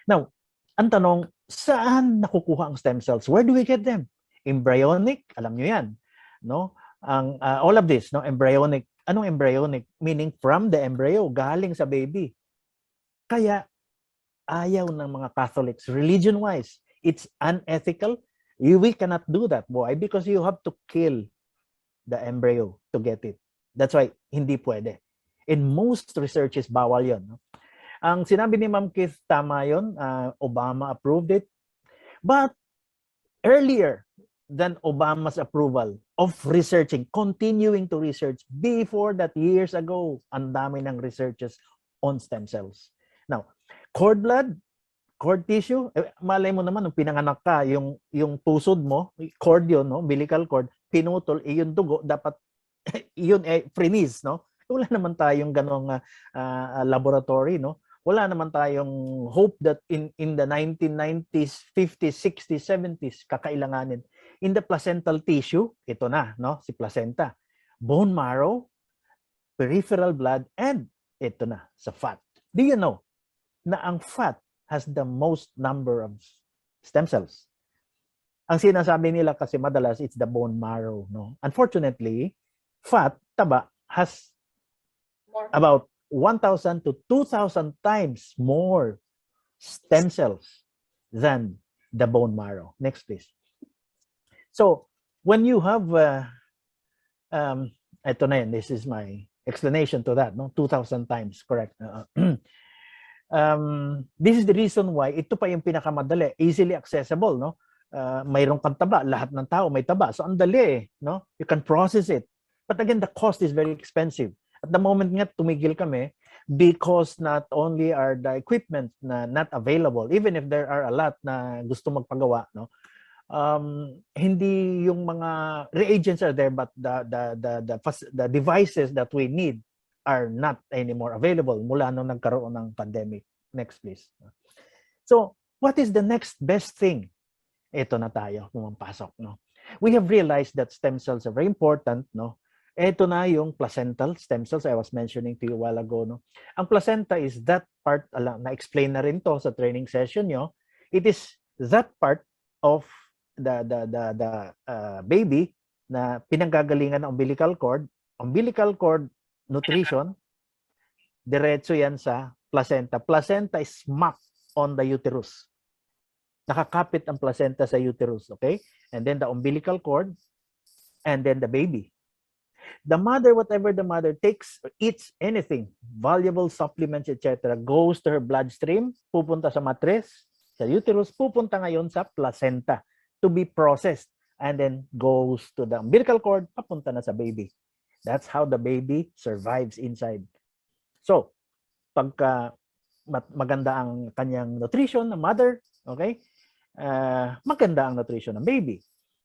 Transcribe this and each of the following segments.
Now, ang tanong, saan nakukuha ang stem cells? Where do we get them? Embryonic, alam nyo yan, no? All of this, no? Embryonic. Anong embryonic? Meaning from the embryo, galing sa baby. Kaya ayaw ng mga Catholics, religion-wise, it's unethical. We cannot do that, boy, because you have to kill the embryo to get it. That's why hindi pwede. In most researches, bawal yun. No? Ang sinabi ni Ma'am Keith, tama yun. Obama approved it. But earlier than Obama's approval of researching, continuing to research, before that, years ago, ang dami ng researches on stem cells. Now, cord blood, cord tissue, malay mo naman, nung pinanganak ka, yung pusod mo, cord yun, no? Umbilical cord, pinutol, yung dugo, dapat, yun freeze, no? Wala naman tayong ganong laboratory, no? Wala naman tayong hope that in the 1990s, 50s, 60s, 70s, kakailanganin. In the placental tissue, ito na, no? Si placenta. Bone marrow, peripheral blood, and ito na, sa fat. Do you know na ang fat has the most number of stem cells? Ang sinasabi nila kasi madalas, it's the bone marrow, no? Unfortunately, fat, taba, has about 1,000 to 2,000 times more stem cells than the bone marrow. Next, please. So, when you have, ito na yun, this is my explanation to that, no? 2,000 times, correct. This is the reason why ito pa yung pinakamadali, easily accessible, no? Mayroong kang taba, lahat ng tao may taba. So, ang dali, no? You can process it. But again, the cost is very expensive. At the moment nga, tumigil kami because not only are the equipment na not available, even if there are a lot na gusto magpagawa, no? Hindi yung mga reagents are there, but the devices that we need are not anymore available mula nung nagkaroon ng pandemic. Next, please. So, what is the next best thing? Ito na tayo, pumapasok, no? We have realized that stem cells are very important, no? Ito na yung placental stem cells I was mentioning to you a while ago, no? Ang placenta is that part, na-explain na rin to sa training session nyo. It is that part of the baby na pinanggagalingan ng umbilical cord nutrition, diretso yan sa placenta. Placenta is smack on the uterus. Nakakapit ang placenta sa uterus, okay? And then the umbilical cord, and then the baby. The mother, whatever the mother takes, eats anything, valuable supplements, etc., goes to her bloodstream, pupunta sa matres, sa uterus, pupunta ngayon sa placenta to be processed, and then goes to the umbilical cord, papunta na sa baby. That's how the baby survives inside. So, pagka maganda ang kanyang nutrition ng mother, okay? Maganda ang nutrition ng baby.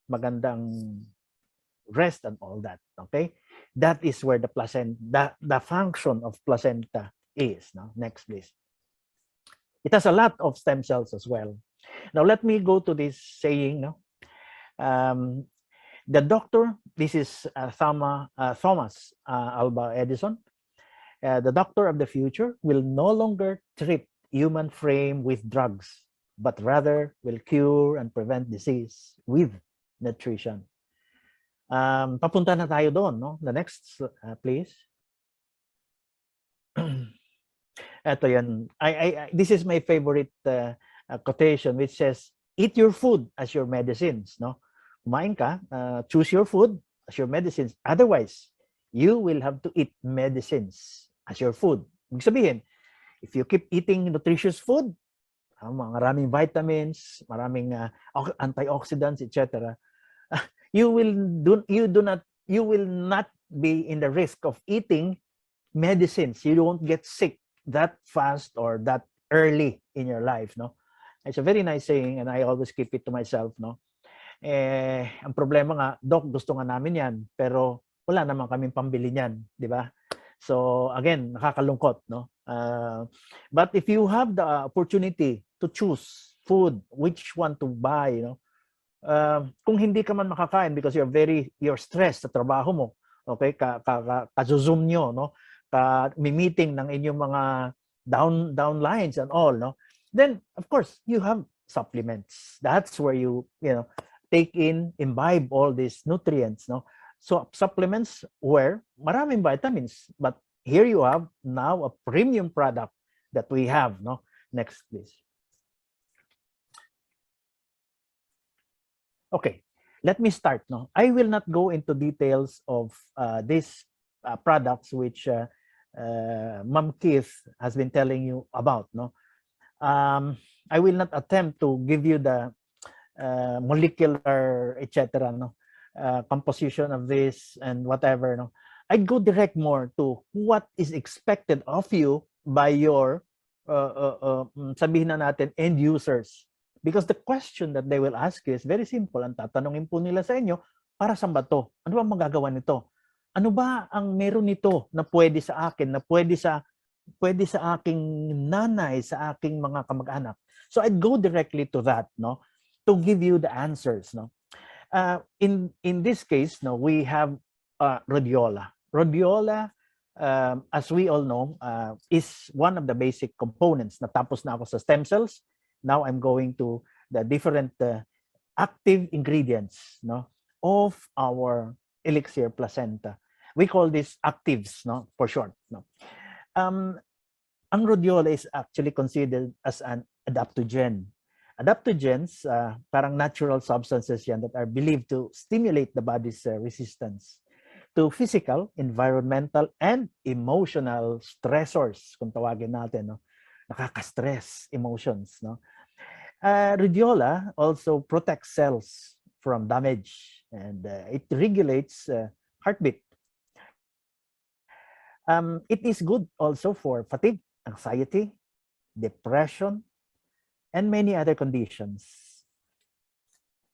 Magandang rest and all that, okay? That is where the placenta, the function of placenta is. No? Next, please. It has a lot of stem cells as well. Now, let me go to this saying, no? The doctor, this is Thomas Alva Edison, the doctor of the future will no longer treat human frame with drugs, but rather will cure and prevent disease with nutrition. Papunta na tayo doon, no? The next, please. Ito yan. This is my favorite quotation, which says, eat your food as your medicines, no? Kumain ka, choose your food as your medicines. Otherwise, you will have to eat medicines as your food. Ibig sabihin, if you keep eating nutritious food, maraming vitamins, maraming antioxidants, etc., you will not be in the risk of eating medicines. You won't get sick that fast or that early in your life, no? It's a very nice saying, and I always keep it to myself, no? Ang problema nga, Doc, gusto nga namin yan, pero wala naman kaming pambili niyan, di ba? So, again, nakakalungkot, no? But if you have the opportunity to choose food, which one to buy, you know, kung hindi ka man makakain because you're stressed sa trabaho mo, okay, ka-zoom nyo, no? Ka-meeting ng inyong mga downlines and all, no? Then, of course, you have supplements. That's where you know, imbibe all these nutrients, no? So supplements where maraming vitamins, but here you have now a premium product that we have, no? Next, please. Okay, let me start, no? I will not go into details of these products which Ma'am Keith has been telling you about, no? I will not attempt to give you the molecular, etc., no, composition of this and whatever, no. I'd go direct more to what is expected of you by your sabihin na natin end users, because the question that they will ask you is very simple. Ang tatanungin po nila sa inyo, para saan ba to? Ano ba magagawa nito? Ano ba ang meron nito na pwede sa akin, na pwede sa aking nanay, sa aking mga kamag-anak? So I'd go directly to that, no, to give you the answers, no. In this case, no, we have rhodiola. Rhodiola, as we all know, is one of the basic components. Natapos na ako sa stem cells. Now I'm going to the different active ingredients, no, of our Elixir placenta. We call this actives, no, for short, no. Ang rhodiola is actually considered as an adaptogen. Adaptogens, parang natural substances yan that are believed to stimulate the body's resistance to physical, environmental, and emotional stressors, kung tawagin natin, no? Nakaka-stress emotions, no? Rhodiola also protects cells from damage, and it regulates heartbeat. It is good also for fatigue, anxiety, depression, and many other conditions.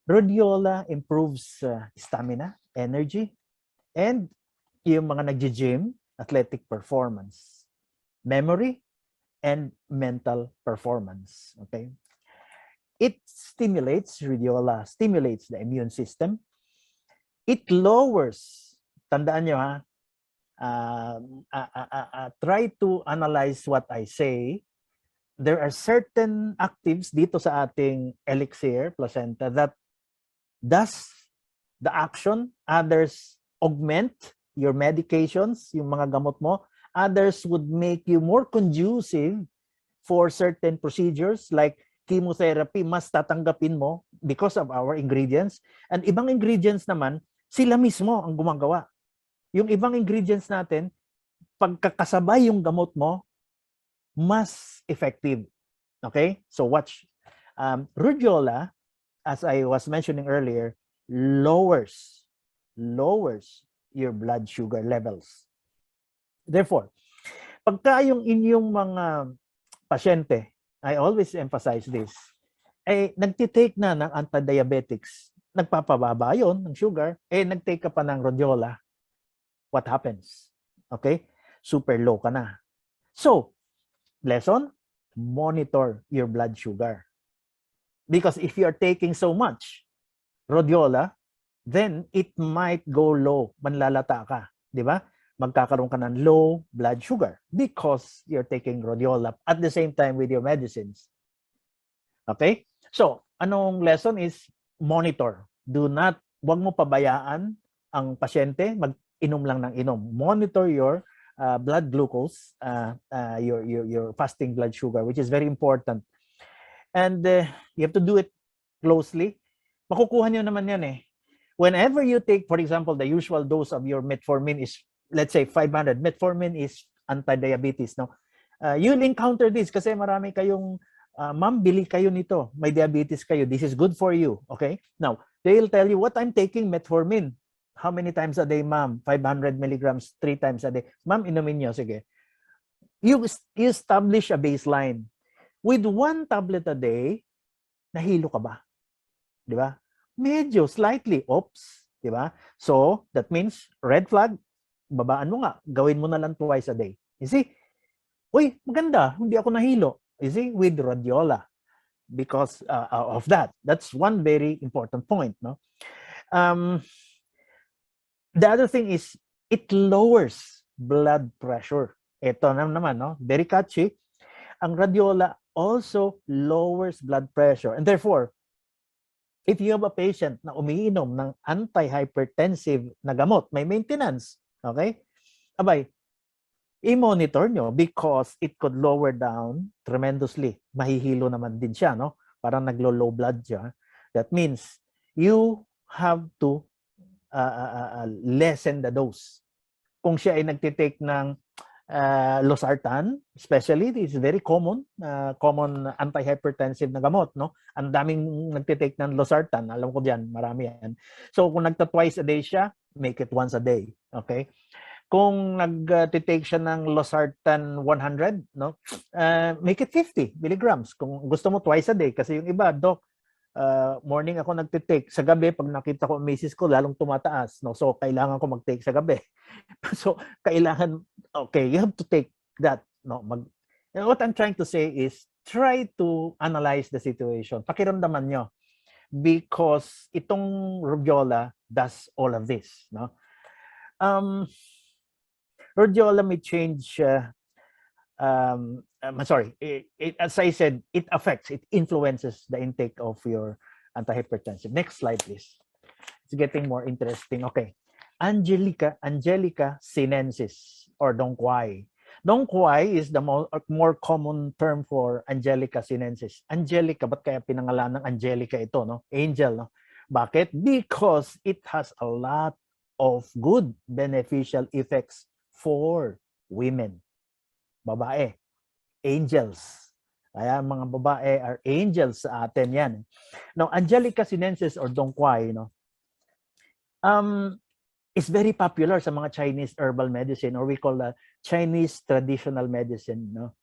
Rhodiola improves stamina, energy, and yung mga nagji-gym, athletic performance, memory, and mental performance. Okay? Rhodiola stimulates the immune system. It lowers, tandaan nyo ha, try to analyze what I say. There are certain actives dito sa ating Elixir placenta that does the action. Others augment your medications, yung mga gamot mo. Others would make you more conducive for certain procedures like chemotherapy, mas tatanggapin mo because of our ingredients. And ibang ingredients naman, sila mismo ang gumagawa. Yung ibang ingredients natin, pagkakasabay yung gamot mo, mas effective. Okay? So watch. Rhodiola, as I was mentioning earlier, lowers your blood sugar levels. Therefore, pagka yung inyong mga pasyente, I always emphasize this, ay nagtitake na ng anti-diabetics, nagpapababa yun ng sugar, nagtake ka pa ng rhodiola, what happens? Okay? Super low ka na. So, lesson, monitor your blood sugar. Because if you are taking so much rhodiola, then it might go low, manlalata ka, di ba? Magkakaroon ka ng low blood sugar because you're taking rhodiola at the same time with your medicines. Okay? So, anong lesson is monitor. Wag mo pabayaan ang pasyente, mag-inom lang ng inom. Monitor your blood glucose, your fasting blood sugar, which is very important. And you have to do it closely. Makukuha nyo naman yan eh. Whenever you take, for example, the usual dose of your metformin is, let's say, 500. Metformin is anti-diabetes. No? You'll encounter this kasi marami kayong, ma'am, bili kayo nito. May diabetes kayo. This is good for you. Okay? Now, they'll tell you, what I'm taking metformin. How many times a day, ma'am? 500 milligrams, 3 times a day. Ma'am, inumin nyo. Sige. You establish a baseline. With 1 tablet a day, nahilo ka ba? Di ba? Medyo, slightly, oops. Di ba? So, that means, red flag, babaan mo nga. Gawin mo na lang twice a day. You see? Uy, maganda. Hindi ako nahilo. You see? With rhodiola. Because of that. That's one very important point. No? The other thing is, it lowers blood pressure. Ito naman, no? Very catchy. Ang radiola also lowers blood pressure. And therefore, if you have a patient na umiinom ng antihypertensive na gamot, may maintenance, okay? Abay, i-monitor nyo because it could lower down tremendously. Mahihilo naman din siya, no? Parang naglo-low blood siya. That means you have to lessen the dose. Kung siya ay nagtitake ng losartan, especially, it's very common, common antihypertensive na gamot, no? Ang daming nagtitake ng losartan, alam ko diyan, marami yan. So kung twice a day siya, make it once a day, okay? Kung nagtitake siya ng losartan 100, no? Make it 50 milligrams. Kung gusto mo twice a day, kasi yung iba, doc, morning ako nagtitake, sa gabi pag nakita ko ang misis ko lalong tumataas, no? So kailangan ko mag-take sa gabi. So kailangan, okay, you have to take that, no? What I'm trying to say is try to analyze the situation. Pakiramdaman nyo, because itong rhodiola does all of this, no? Rhodiola may change sorry, as I said, it affects, it influences the intake of your antihypertensive. Next slide, please. It's getting more interesting. Okay. Angelica sinensis or dongquai. Dongquai is the more common term for Angelica sinensis. Angelica, ba't kaya pinangalan ng Angelica ito, no? Angel, no? Bakit? Because it has a lot of good beneficial effects for women. Babae, angels. Kaya mga babae are angels sa atin yan. Now, Angelica sinensis or dongquai, no, is very popular sa mga Chinese herbal medicine, or we call that Chinese traditional medicine, no.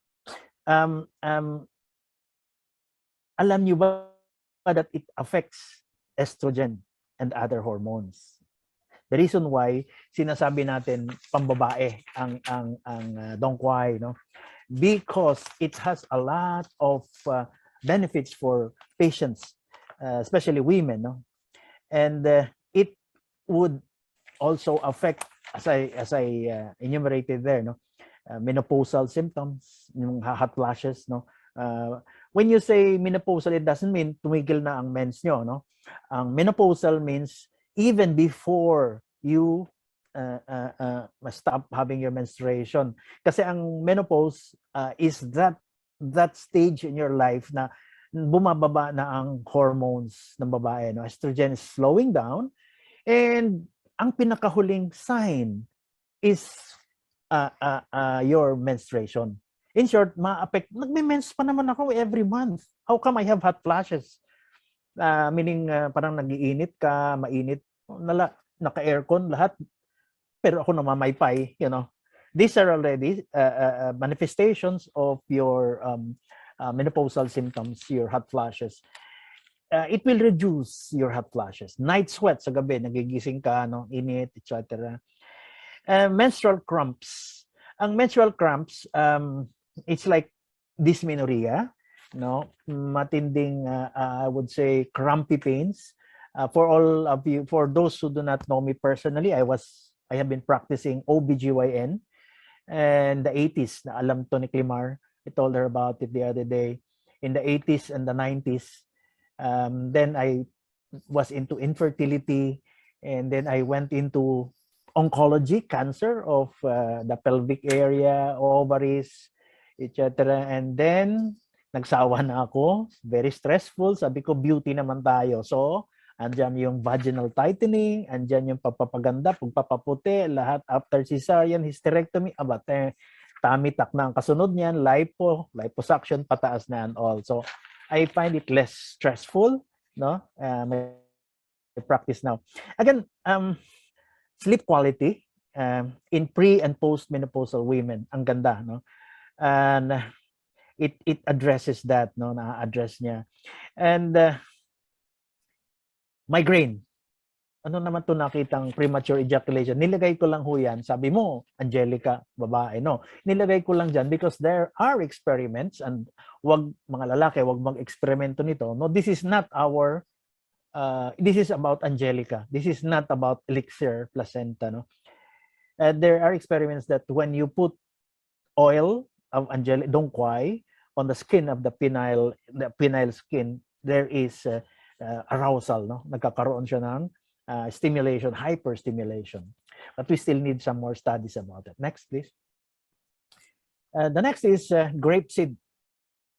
Alam niyo ba that it affects estrogen and other hormones? The reason why sinasabi natin pambabae ang dongquai, no, because it has a lot of benefits for patients, especially women, no, and it would also affect, as I enumerated there, no, menopausal symptoms, yung hot flashes, no. When you say menopausal, it doesn't mean tumigil na ang mens nyo, no. Ang menopausal means even before you stop having your menstruation. Kasi ang menopause is that stage in your life na bumababa na ang hormones ng babae, no? Estrogen is slowing down, and ang pinakahuling sign is your menstruation. In short, nagme-mens pa naman ako every month. How come I have hot flashes? Meaning parang nagiinit ka, mainit, naka-aircon lahat, pero ako namamaypay, you know. These are already manifestations of your menopausal symptoms, your hot flashes. It will reduce your hot flashes. Night sweat sa gabi, nagigising ka, no, init, etc. Menstrual cramps. Ang menstrual cramps, it's like dysmenorrhea, no, matinding I would say crampy pains. For all of you, for those who do not know me personally, I have been practicing OBGYN in the 80s. Na alam to ni Climar. I told her about it the other day. In the 80s and the 90s, then I was into infertility, and then I went into oncology, cancer of the pelvic area, ovaries, etc. And then nagsawa na ako, very stressful. Sabi ko, beauty naman tayo. So, andyan yung vaginal tightening, andyan yung papapaganda, pagpapaputi, lahat after cesarean, hysterectomy, tamitak na ang kasunod niyan, liposuction, pataas na and all. So, I find it less stressful, no? My practice now. Again, sleep quality in pre and post menopausal women, ang ganda, no? And it addresses that, no, na-address niya. And migraine. Ano naman to nakitang premature ejaculation? Nilagay ko lang ho yan. Sabi mo, Angelica, babae, no? Nilagay ko lang dyan because there are experiments, and mga lalaki, wag mag-eksperimento nito. No, this is not our, this is about Angelica. This is not about Elixir, Placenta, no? There are experiments that when you put oil of dongquai on the skin of the penile skin, there is arousal, no? Nagkakaroon siya ng stimulation, hyperstimulation. But we still need some more studies about it. Next, please. The next is grapeseed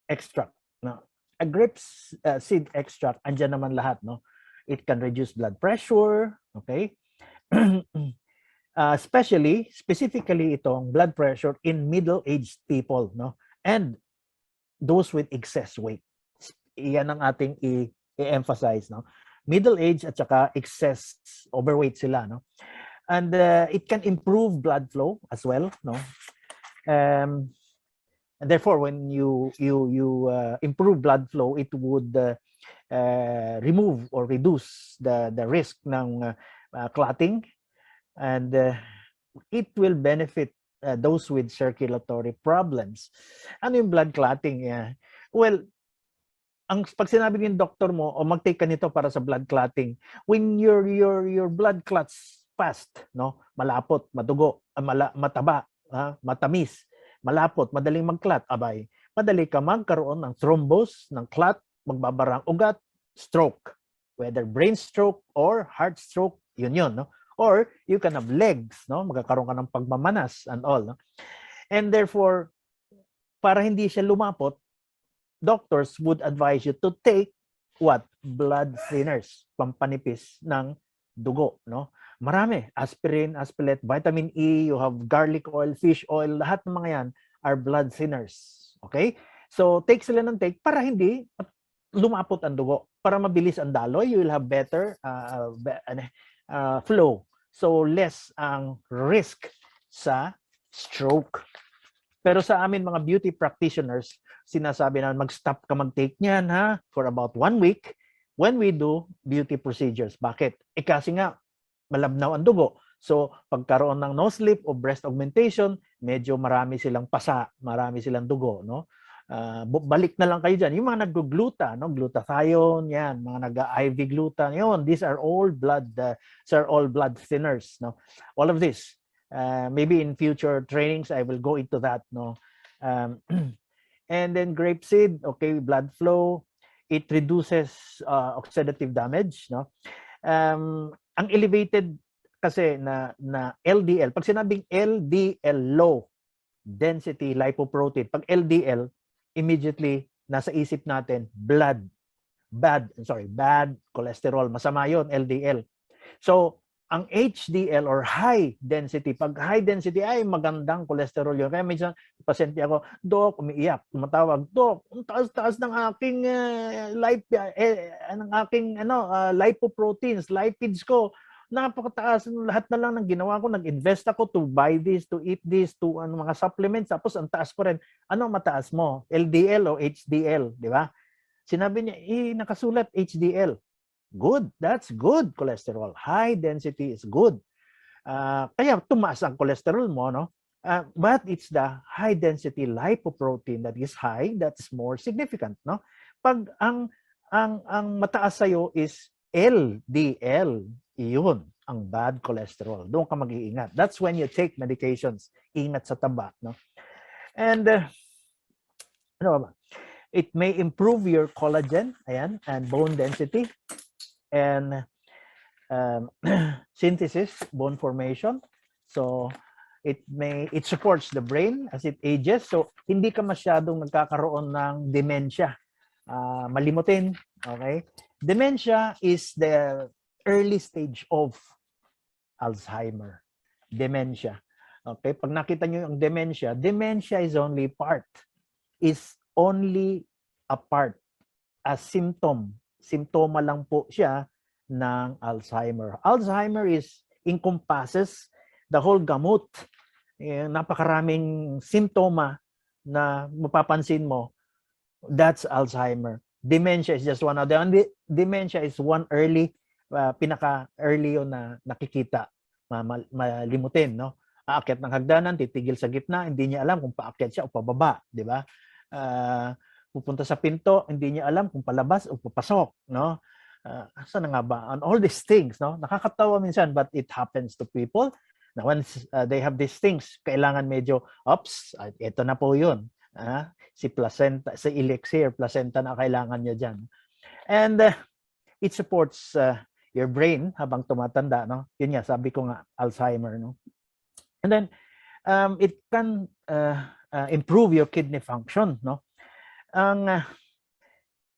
extract. No? A grapeseed extract, andyan naman lahat, no? It can reduce blood pressure, okay? Specifically itong blood pressure in middle-aged people, no? And those with excess weight. Iyan ang ating i-emphasize, no? Middle age at saka excess overweight sila, no? And it can improve blood flow as well, no? And therefore, when you improve blood flow, it would remove or reduce the risk ng clotting, and it will benefit those with circulatory problems. Ano yung blood clotting? Well, pag sinabi ng doktor mo, o mag-take ka nito para sa blood clotting, when your blood clots fast, no? Malapot, madugo, mataba, matamis, malapot, madaling mag-clot, abay, madali ka magkaroon ng thrombus, ng clot, magbabarang ugat, stroke, whether brain stroke or heart stroke, yun, no? Or you can have legs, no? Magkakaroon ka ng pagmamanas and all, no? And therefore, para hindi siya lumapot, doctors would advise you to take what? Blood thinners, pampanipis ng dugo, no? Marami, aspirin, aspilette, vitamin E, you have garlic oil, fish oil, lahat ng mga yan are blood thinners. Okay? So, take sila ng take para hindi lumapot ang dugo. Para mabilis ang daloy, you will have better flow. So, less ang risk sa stroke. Pero sa amin mga beauty practitioners, sinasabi na mag-stop ka mag-take niyan for about 1 week when we do beauty procedures. Bakit? Kasi nga, malabnaw ang dugo. So, pagkaroon ng no slip o breast augmentation, medyo marami silang pasa, marami silang dugo, no? Balik na lang kayo dyan. Yung mga nag-gluta, no? Glutathione, yan, mga nag-IV gluta, yun, these are all blood thinners, no? All of this. Maybe in future trainings, I will go into that, no? And then grapeseed, okay, blood flow, it reduces oxidative damage, no? Ang elevated kasi na LDL, pag sinabing LDL, low density lipoprotein, pag LDL, immediately nasa isip natin bad cholesterol, masama yon, LDL. So ang HDL or high density, pag high density ay magandang cholesterol yun. Kaya minsan pasyente ako, Dok, umiiyak, tumatawag, Dok, ang taas-taas ng aking lipoproteins, lipids ko, napakataas, lahat na lang ng ginawa ko, nag-invest ako to buy this, to eat this, to mga supplements, tapos ang taas ko rin. Ano mataas mo? LDL o HDL, di ba? Sinabi niya, nakasulat HDL. Good, that's good cholesterol. High density is good. Kaya tumaas ang cholesterol mo, no? But it's the high density lipoprotein that is high that's more significant, no? Pag ang mataas sa'yo is LDL, iyon ang bad cholesterol. Doon ka mag-iingat. That's when you take medications. Ingat sa taba, no? And ano ba? It may improve your collagen, ayan, and bone density, and synthesis, bone formation. So it supports the brain as it ages. So hindi ka masyadong nagkakaroon ng dementia. Malimutin, okay? Dementia is the early stage of Alzheimer. Dementia. Okay? Pag nakita nyo yung dementia is only a part, a symptom. Simptoma lang po siya ng Alzheimer. Alzheimer encompasses the whole gamut. Napakaraming simptoma na mapapansin mo. That's Alzheimer. Dementia is just one of them. Dementia is one pinaka-early yun na nakikita. Malimutin, no? Aakyat ng hagdanan, titigil sa gitna, hindi niya alam kung paakyat siya o pababa, di ba? Pupunta sa pinto, hindi niya alam kung palabas o papasok, no? Saan nga ba? And all these things, no? Nakakatawa minsan, but it happens to people. Now, once they have these things, kailangan medyo, ito na po yun. Si placenta, si Elixir, placenta na kailangan niya dyan. And it supports your brain habang tumatanda, no? Yun nga, sabi ko nga, Alzheimer, no? And then, it can improve your kidney function, no? Ang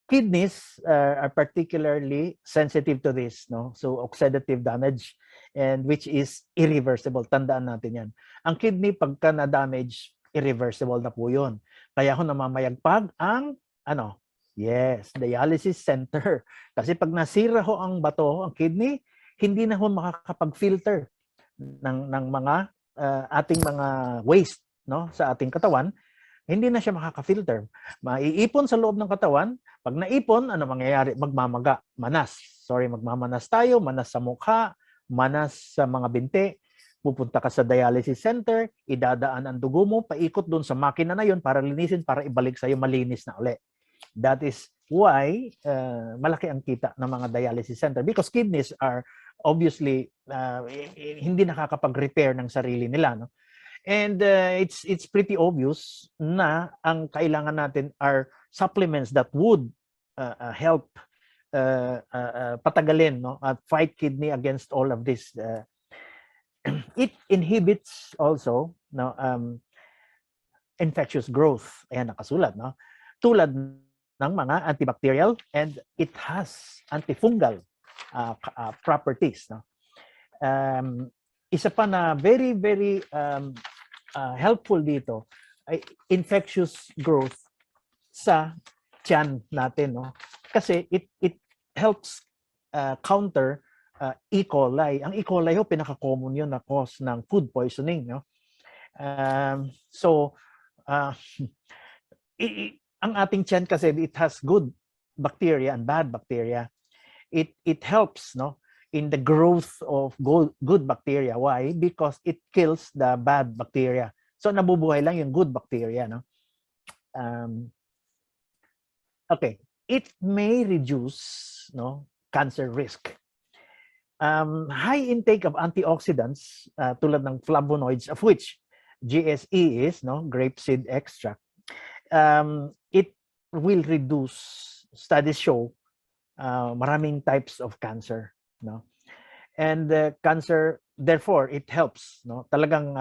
kidneys are particularly sensitive to this, no? So oxidative damage, and which is irreversible. Tandaan natin yan. Ang kidney, pagka na-damage, irreversible na po yun. Kaya ho namamayagpag ang, yes, dialysis center. Kasi pag nasira ho ang bato, ang kidney, hindi na ho makakapag-filter ng mga ating mga waste, no, sa ating katawan. Hindi na siya makaka-filter. Maiipon sa loob ng katawan. Pag naipon, ano mangyayari? Magmamaga, manas. Magmamanas tayo, manas sa mukha, manas sa mga binti. Pupunta ka sa dialysis center, idadaan ang dugo mo, paikot doon sa makina na yun para linisin, para ibalik sa'yo malinis na uli. That is why malaki ang kita ng mga dialysis center, because kidneys are obviously hindi nakakapag-repair ng sarili nila, no? And it's pretty obvious na ang kailangan natin are supplements that would help patagalin, no, at fight kidney against all of this. It inhibits also, no, infectious growth. Ayan, nakasulat, no? Tulad ng mga antibacterial, and it has antifungal properties, no? Isa pa na very, very helpful dito ay infectious growth sa tiyan natin, no? Kasi it helps counter E. coli. Ang E. coli ho, pinaka-common yun na cause ng food poisoning, no? Ang ating tiyan kasi, it has good bacteria and bad bacteria. It helps, no, in the growth of good bacteria. Why? Because it kills the bad bacteria. So nabubuhay lang yung good bacteria, no? Okay, it may reduce, no, cancer risk. High intake of antioxidants tulad ng flavonoids, of which GSE is, no, grapeseed extract. It will reduce, studies show, maraming types of cancer, no? And cancer, therefore, it helps, no? Talagang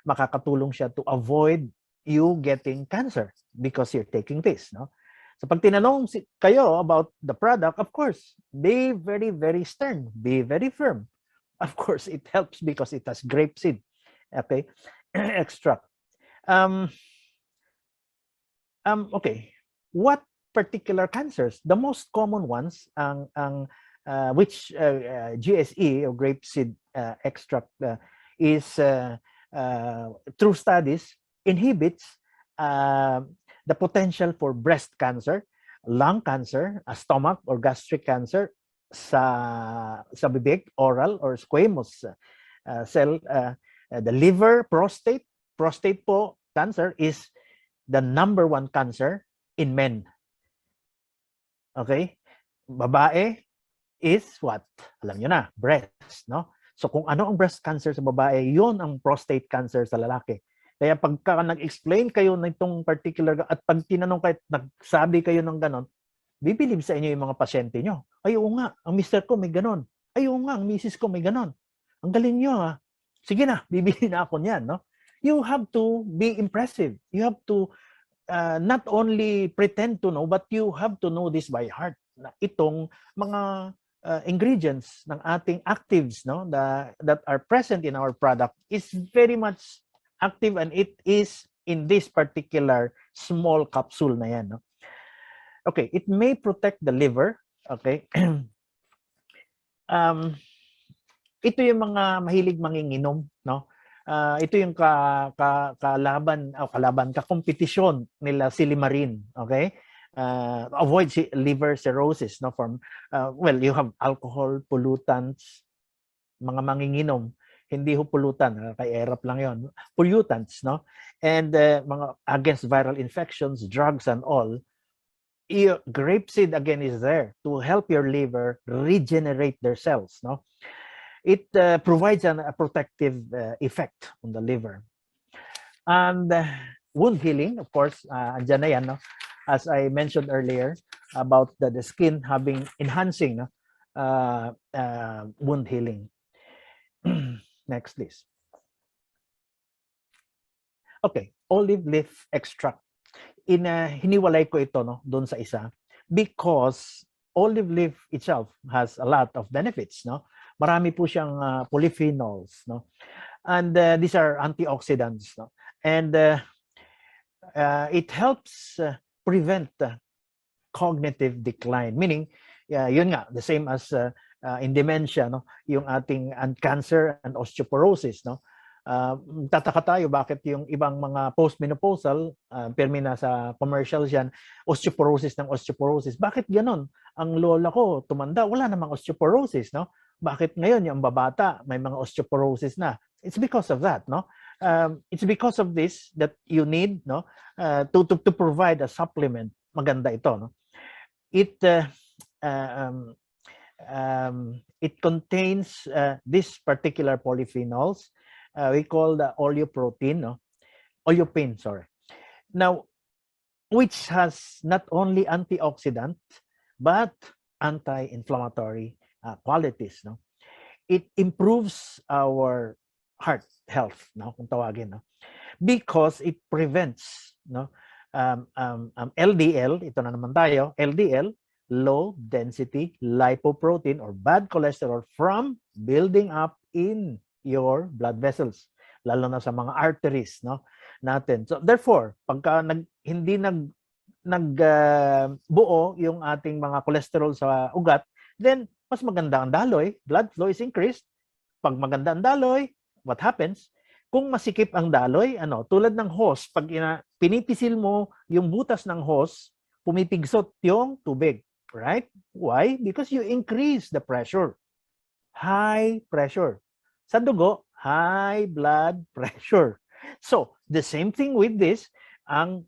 makakatulong siya to avoid you getting cancer because you're taking this, no? So pag tinanong kayo about the product, of course, be very, very stern, be very firm. Of course, it helps because it has grapeseed, okay, extract. Okay, what particular cancers? The most common ones, which GSE or grapeseed extract is through studies inhibits the potential for breast cancer, lung cancer, stomach or gastric cancer, sa bibig, oral or squamous cell, the liver, prostate. Prostate po cancer is the number 1 cancer in men. Okay? Babae is what? Alam nyo na, breast, no? So kung ano ang breast cancer sa babae, yun ang prostate cancer sa lalaki. Kaya pagka nag-explain kayo ng itong particular, at pag tinanong kayo, nagsabi kayo ng ganon, bibilib sa inyo yung mga pasyente nyo. Ay, oo nga, ang mister ko may ganon. Ay, oo nga, ang misis ko may ganon. Ang galing nyo, ha? Sige na, bibili na ako niyan, no? You have to be impressive. You have to not only pretend to know, but you have to know this by heart. Na itong mga ingredients ng ating actives, no, that are present in our product is very much active, and it is in this particular small capsule na yan, no? Okay, it may protect the liver, okay? Ito yung mga mahilig manginginom, no? Ito yung kakompetisyon nila silimarin, okay? Avoid liver cirrhosis, no, from well, you have alcohol, pollutants, mga manginginom. Hindi ho pollutant, kay erap lang yon. Pollutants, no? And mga against viral infections, drugs and all. Grapeseed again is there to help your liver regenerate their cells, no? It provides a protective effect on the liver. And wound healing, of course, andyan na yan, no? As I mentioned earlier, about the skin having enhancing, no? Wound healing. Next, please. Okay, olive leaf extract. Hiniwalay ko ito, no, doon sa isa because olive leaf itself has a lot of benefits, no? Marami po siyang polyphenols, no? And these are antioxidants, no? And it helps prevent cognitive decline, meaning yun nga, the same as in dementia, no, yung ating cancer and osteoporosis, no. Tataka tayo bakit yung ibang mga postmenopausal, permina sa commercials yan, osteoporosis ng osteoporosis. Bakit ganon? Ang lola ko tumanda, wala namang osteoporosis, no? Bakit ngayon yung babata may mga osteoporosis na? It's because of that, no? It's because of this that you need, no, to provide a supplement. Maganda ito, no? It contains this particular polyphenols. We call the oleoprotein, no? Oleopin, sorry. Now, which has not only antioxidant but anti-inflammatory qualities, no? It improves our heart health, no? Kung tawagin, no? Because it prevents, no, LDL, ito na naman tayo, LDL, low density lipoprotein or bad cholesterol from building up in your blood vessels, lalo na sa mga arteries, no, natin. So therefore, pagka hindi nagbuo yung ating mga cholesterol sa ugat, then mas maganda ang daloy, blood flow is increased. Pag maganda ang daloy, what happens? Kung masikip ang daloy, tulad ng hose, pag pinipisil mo yung butas ng hose, pumipigsot yung tubig, right? Why? Because you increase the pressure. High pressure. Sa dugo, high blood pressure. So, the same thing with this, ang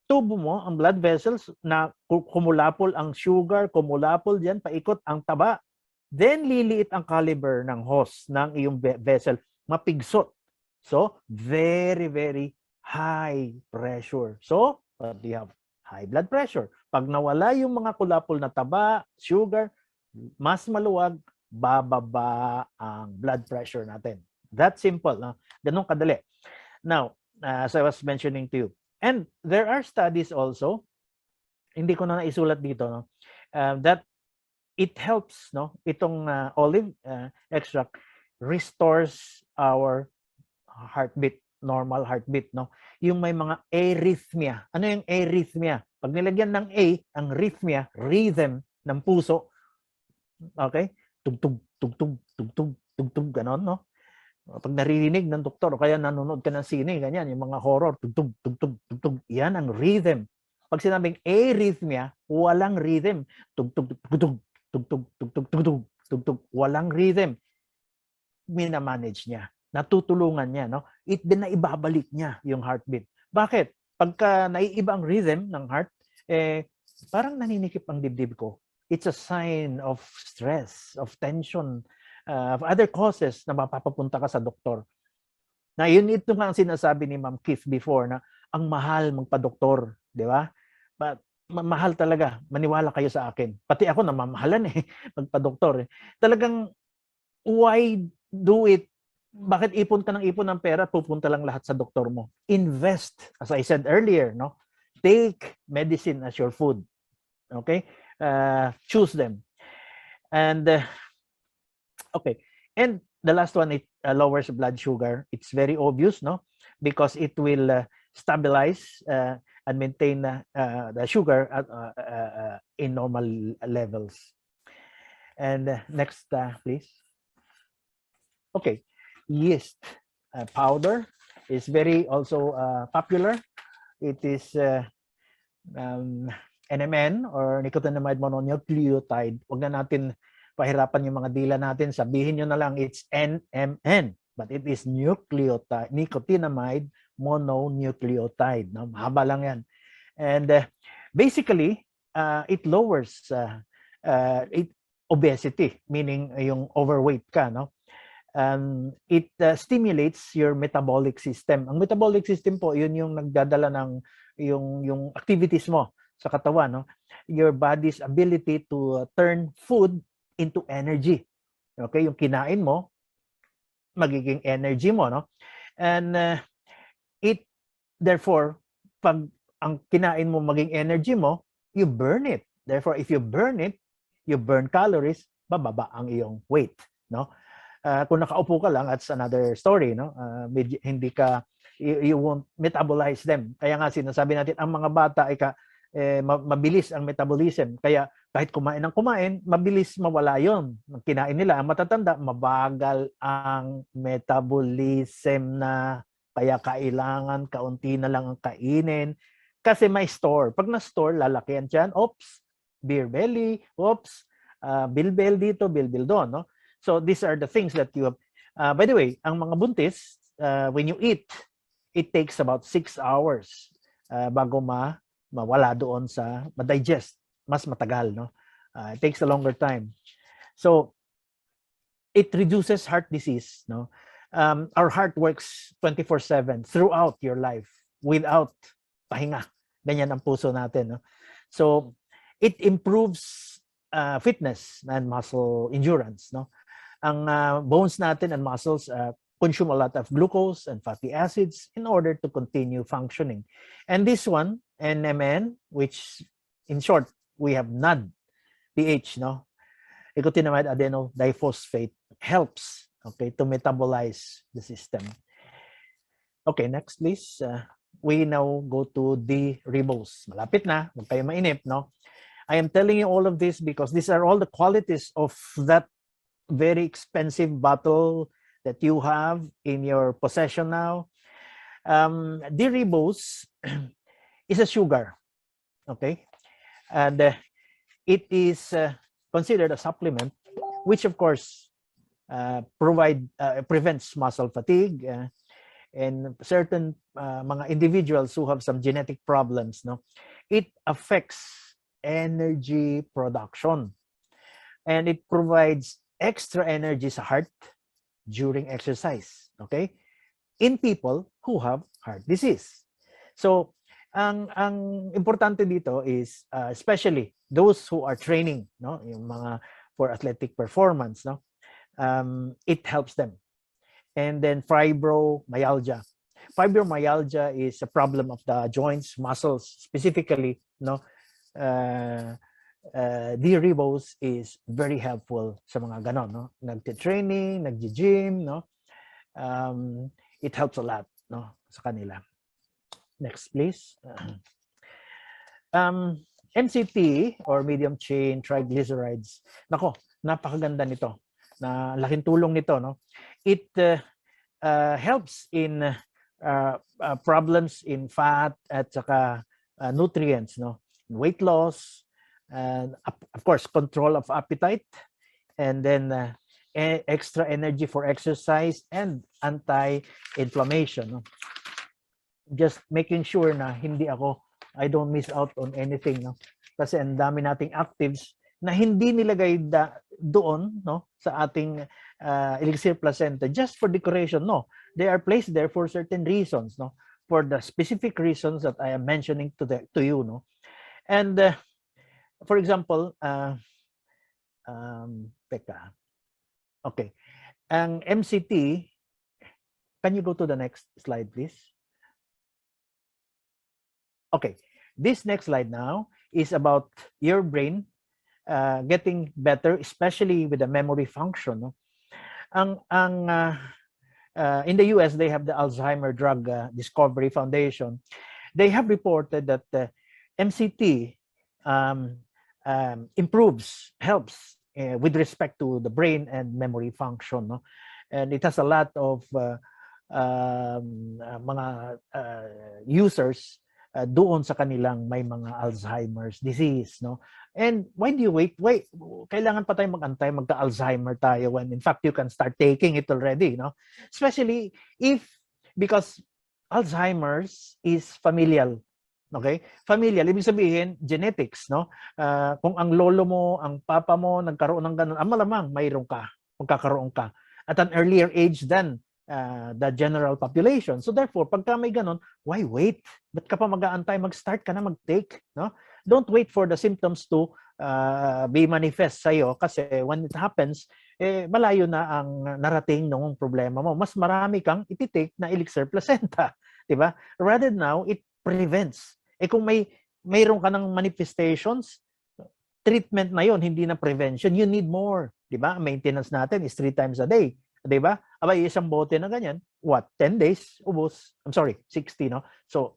tubo mo, ang blood vessels, na kumulapol ang sugar, kumulapol diyan, paikot ang taba, then liliit ang caliber ng hose ng iyong vessel, mapigsot. So, very, very high pressure. So, what do you have? High blood pressure. Pag nawala yung mga kulapol na taba, sugar, mas maluwag, bababa ang blood pressure natin. That simple, no? Ganun kadali. Now, as I was mentioning to you, and there are studies also, hindi ko na naisulat dito, no, that it helps, no, itong olive extract restores our heartbeat, normal heartbeat, no? Yung may mga arrhythmia. Ano yung arrhythmia? Pag nilagyan ng A, ang rhythmia, rhythm ng puso, okay? Tugtog, tugtog, tugtog, tugtog, ganon, no? Pag naririnig ng doktor o kaya nanonood ka ng sine, ganyan, yung mga horror, tugtog, tugtog, tugtog, yan ang rhythm. Pag sinabing arrhythmia, walang rhythm. Tugtog, tugtog, tugtog, tugtog, tugtog, tugtog, walang rhythm. Minamanage niya, natutulungan niya, no? It din na ibabalik niya yung heartbeat. Bakit? Pagka naiiba ang rhythm ng heart, parang naninikip ang dibdib ko. It's a sign of stress, of tension, of other causes na mapapapunta ka sa doktor. Na yun, ito nga ang sinasabi ni Ma'am Keith before, na ang mahal magpa-doktor, di ba? Mahal talaga, maniwala kayo sa akin. Pati ako namamahalan magpa-doktor. Talagang, why do it? Bakit ipon ka ng ipon ng pera at pupunta lang lahat sa doktor mo? Invest, as I said earlier, no? Take medicine as your food. Okay? Choose them. And okay, and the last one, it lowers blood sugar. It's very obvious, no, because it will stabilize and maintain the sugar at, in normal levels. And next, please. Okay, yeast powder is very also popular. It is NMN or nicotinamide mononucleotide. Huwag na natin pahirapan yung mga dila natin. Sabihin nyo na lang it's NMN. But it is nucleotide, nicotinamide mononucleotide. No? Mahaba lang yan. And basically, it lowers obesity, meaning yung overweight ka. No? It stimulates your metabolic system. Ang metabolic system po, yun yung nagdadala ng yung activities mo sa katawan, no? Your body's ability to turn food into energy. Okay, yung kinain mo magiging energy mo, no? And it therefore pag ang kinain mo maging energy mo, you burn it. Therefore, if you burn it, you burn calories, bababa ang iyong weight, no? Kung nakaupo ka lang, that's another story, no? Hindi ka, you won't metabolize them. Kaya nga sinasabi natin, ang mga bata ay mabilis ang metabolism. Kaya kahit kumain ng kumain, mabilis mawala yon. Kinain nila, ang matatanda, mabagal ang metabolism na. Kaya kailangan kaunti na lang ang kainin. Kasi may store. Pag na-store, lalaki yan dyan. Oops, beer belly. Oops, bilbil dito, bilbil doon, no? So these are the things that you have. By the way, ang mga buntis, when you eat, it takes about 6 hours bago mawala doon sa ma-digest. Mas matagal, no? It takes a longer time. So it reduces heart disease, no? Our heart works 24/7 throughout your life without pahinga. Ganyan ang puso natin, no? So it improves fitness and muscle endurance, no? Ang bones natin and muscles consume a lot of glucose and fatty acids in order to continue functioning. And this one, NMN, which in short, we have NAD, PH, no? Nicotinamide adenodiphosphate helps, okay, to metabolize the system. Okay, next please. We now go to the ribose. Malapit na, huwag kayo mainip, no? I am telling you all of this because these are all the qualities of that very expensive bottle that you have in your possession now. The ribose is a sugar, okay? And it is considered a supplement, which of course prevents muscle fatigue and certain mga individuals who have some genetic problems, no? It affects energy production and it provides extra energy sa heart during exercise, okay? In people who have heart disease. So, ang importante dito is especially those who are training, no, yung mga for athletic performance, no, it helps them. And then fibromyalgia. Fibromyalgia is a problem of the joints, muscles specifically, no. The ribose is very helpful sa mga ganon, no? Nagte-training, nagji-gym, no? It helps a lot, no, sa kanila. Next, please. MCT or medium chain triglycerides. Nako, napakaganda nito. Na laking tulong nito, no? It helps in problems in fat at saka nutrients, no? Weight loss, and of course control of appetite, and then extra energy for exercise and anti-inflammation, no? Just making sure na I don't miss out on anything, no? Kasi ang dami nating actives na hindi nilagay doon, no, sa ating Elixir Placenta just for decoration. No, they are placed there for certain reasons, no, for the specific reasons that I am mentioning to you, no. And for example, okay, ang MCT, can you go to the next slide, please? Okay, this next slide now is about your brain getting better, especially with the memory function, no? In the US, they have the Alzheimer Drug Discovery Foundation. They have reported that MCT helps with respect to the brain and memory function, no? And it has a lot of mga users doon sa kanilang may mga Alzheimer's disease, no? And why do you wait? Wait, kailangan pa tayong mag-antay magka-Alzheimer tayo when in fact you can start taking it already, no? Especially because Alzheimer's is familial. Okay? Familial, ibig sabihin genetics, no? Kung ang lolo mo, ang papa mo nagkaroon ng ganun, malamang mayroon ka, magkakaroon ka. at an earlier age than the general population. So therefore, pagka may ganon, why wait? Ba't ka pa mag-aantay? Mag-start ka na mag-take, no? Don't wait for the symptoms to be manifest sa'yo kasi when it happens, malayo na ang narating ng problema mo. Mas marami kang ititake na Elixir Placenta, di ba? Rather now, it prevents. Kung mayroon ka ng manifestations, treatment na yon, hindi na prevention. You need more, di ba? Maintenance natin is 3 times a day. Di ba? Abay, isang bote na ganyan, what, 10 days, ubos. I'm sorry, 60, no? So,